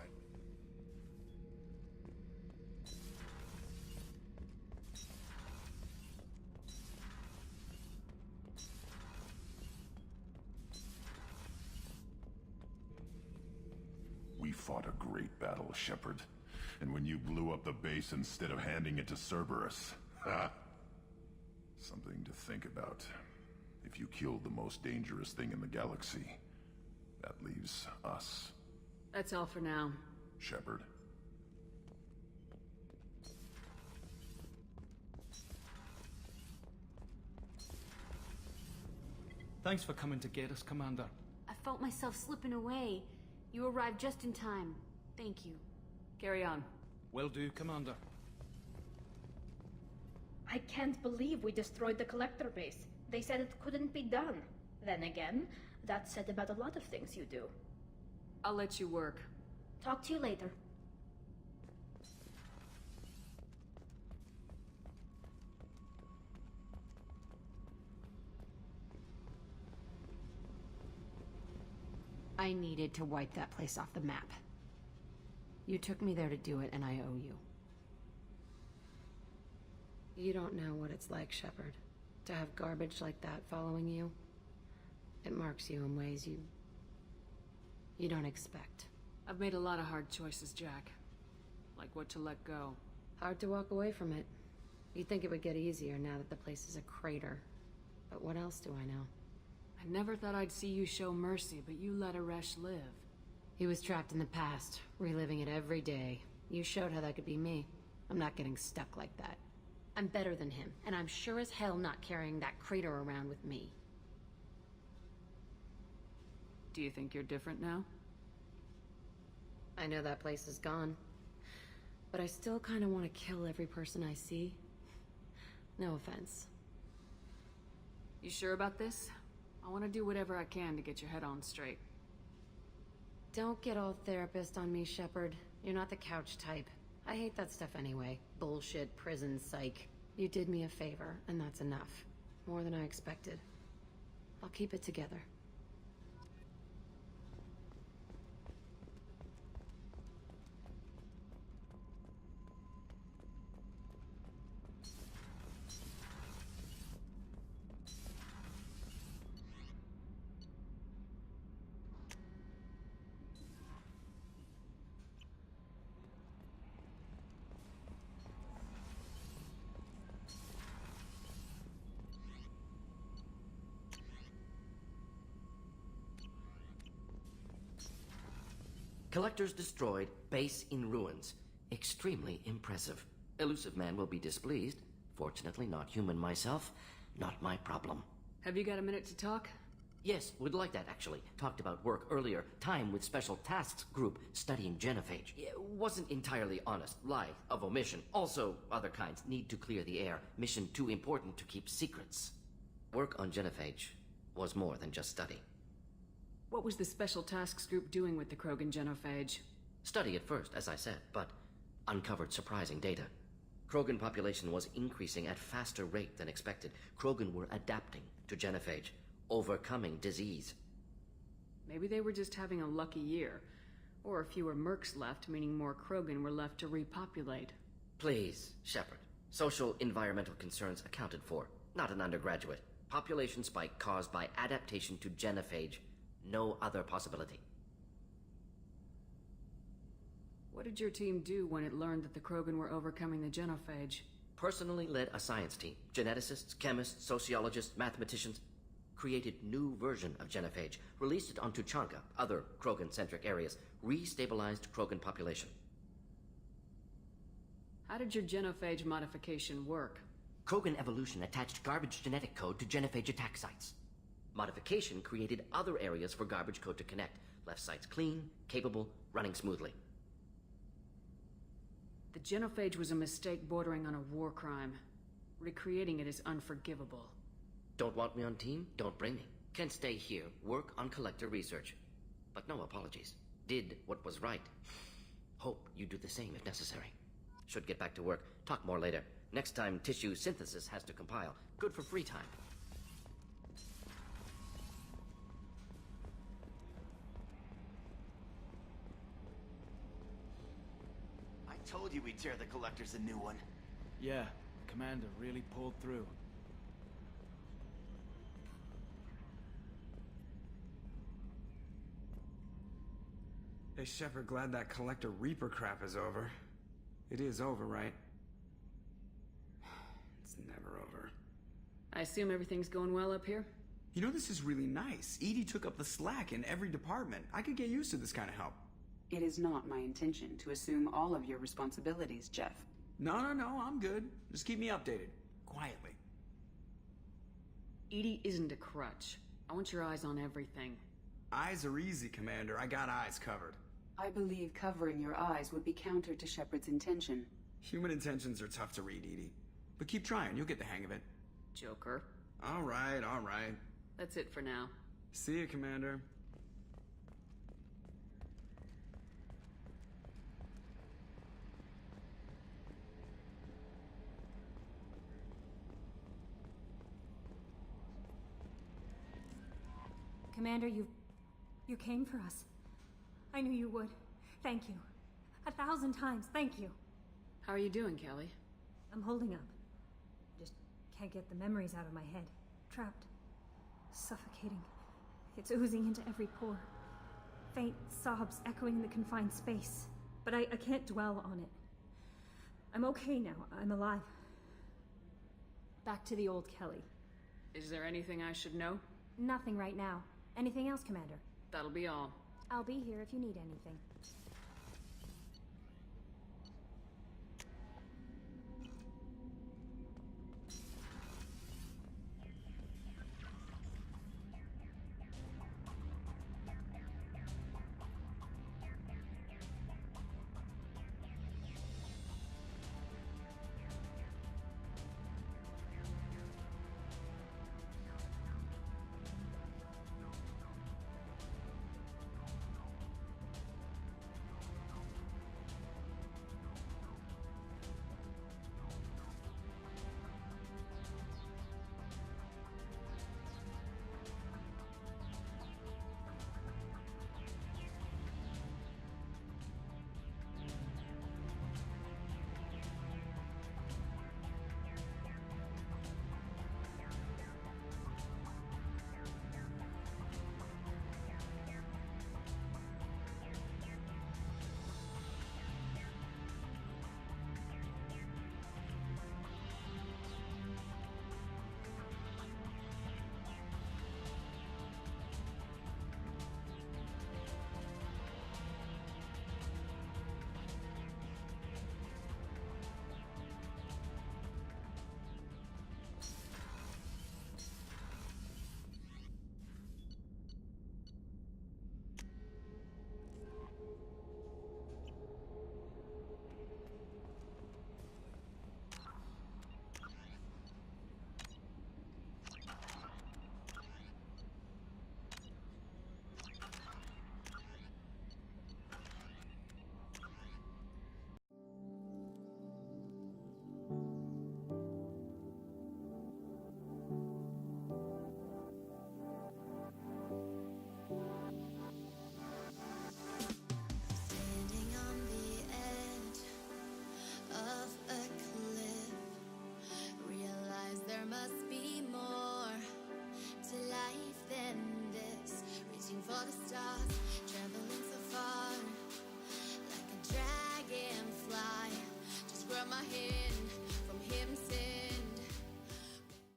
We fought a great battle, Shepard. And when you blew up the base instead of handing it to Cerberus, ha! Something to think about. If you killed the most dangerous thing in the galaxy, that leaves us. That's all for now. Shepard. Thanks for coming to get us, Commander. I felt myself slipping away. You arrived just in time. Thank you. Carry on. Will do, Commander. I can't believe we destroyed the Collector base. They said it couldn't be done. Then again, that's said about a lot of things you do. I'll let you work. Talk to you later. I needed to wipe that place off the map. You took me there to do it, and I owe you. You don't know what it's like, Shepard. To have garbage like that following you. It marks you in ways you don't expect. I've made a lot of hard choices, Jack. Like what to let go. Hard to walk away from it. You'd think it would get easier now that the place is a crater. But what else do I know? I never thought I'd see you show mercy, but you let Aresh live. He was trapped in the past, reliving it every day. You showed how that could be me. I'm not getting stuck like that. I'm better than him, and I'm sure as hell not carrying that crater around with me. Do you think you're different now? I know that place is gone. But I still kind of want to kill every person I see. No offense. You sure about this? I want to do whatever I can to get your head on straight. Don't get all therapist on me, Shepard. You're not the couch type. I hate that stuff anyway. Bullshit, prison, psych. You did me a favor, and that's enough. More than I expected. I'll keep it together. Collectors destroyed, base in ruins. Extremely impressive. Elusive Man will be displeased. Fortunately, not human myself. Not my problem. Have you got a minute to talk? Yes, would like that, actually. Talked about work earlier. Time with Special Tasks Group studying genophage. Wasn't entirely honest. Lie of omission. Also, other kinds. Need to clear the air. Mission too important to keep secrets. Work on genophage was more than just study. What was the Special Tasks Group doing with the Krogan genophage? Study at first, as I said, but uncovered surprising data. Krogan population was increasing at faster rate than expected. Krogan were adapting to genophage, overcoming disease. Maybe they were just having a lucky year. Or fewer mercs left, meaning more Krogan were left to repopulate. Please, Shepard. Social environmental concerns accounted for. Not an undergraduate. Population spike caused by adaptation to genophage. No other possibility. What did your team do when it learned that the Krogan were overcoming the genophage? Personally led a science team. Geneticists, chemists, sociologists, mathematicians. Created new version of genophage. Released it on Tuchanka, other Krogan-centric areas. Restabilized Krogan population. How did your genophage modification work? Krogan evolution attached garbage genetic code to genophage attack sites. Modification created other areas for garbage code to connect. Left sites clean, capable, running smoothly. The genophage was a mistake bordering on a war crime. Recreating it is unforgivable. Don't want me on team? Don't bring me. Can stay here, work on collector research. But no apologies. Did what was right. Hope you do the same if necessary. Should get back to work. Talk more later. Next time tissue synthesis has to compile. Good for free time. Told you we'd tear the Collectors a new one. Yeah, Commander really pulled through. Hey, Shepard, glad that Collector Reaper crap is over. It is over, right? It's never over. I assume everything's going well up here? You know, this is really nice. EDI took up the slack in every department. I could get used to this kind of help. It is not my intention to assume all of your responsibilities, Jeff. No, I'm good. Just keep me updated. Quietly. EDI isn't a crutch. I want your eyes on everything. Eyes are easy, Commander. I got eyes covered. I believe covering your eyes would be counter to Shepard's intention. Human intentions are tough to read, EDI. But keep trying, you'll get the hang of it. Joker. All right. That's it for now. See you, Commander. Commander, you came for us. I knew you would. Thank you. 1,000 times, thank you. How are you doing, Kelly? I'm holding up. Can't get the memories out of my head. Trapped. Suffocating. It's oozing into every pore. Faint sobs echoing the confined space. But I can't dwell on it. I'm okay now. I'm alive. Back to the old Kelly. Is there anything I should know? Nothing right now. Anything else, Commander? That'll be all. I'll be here if you need anything.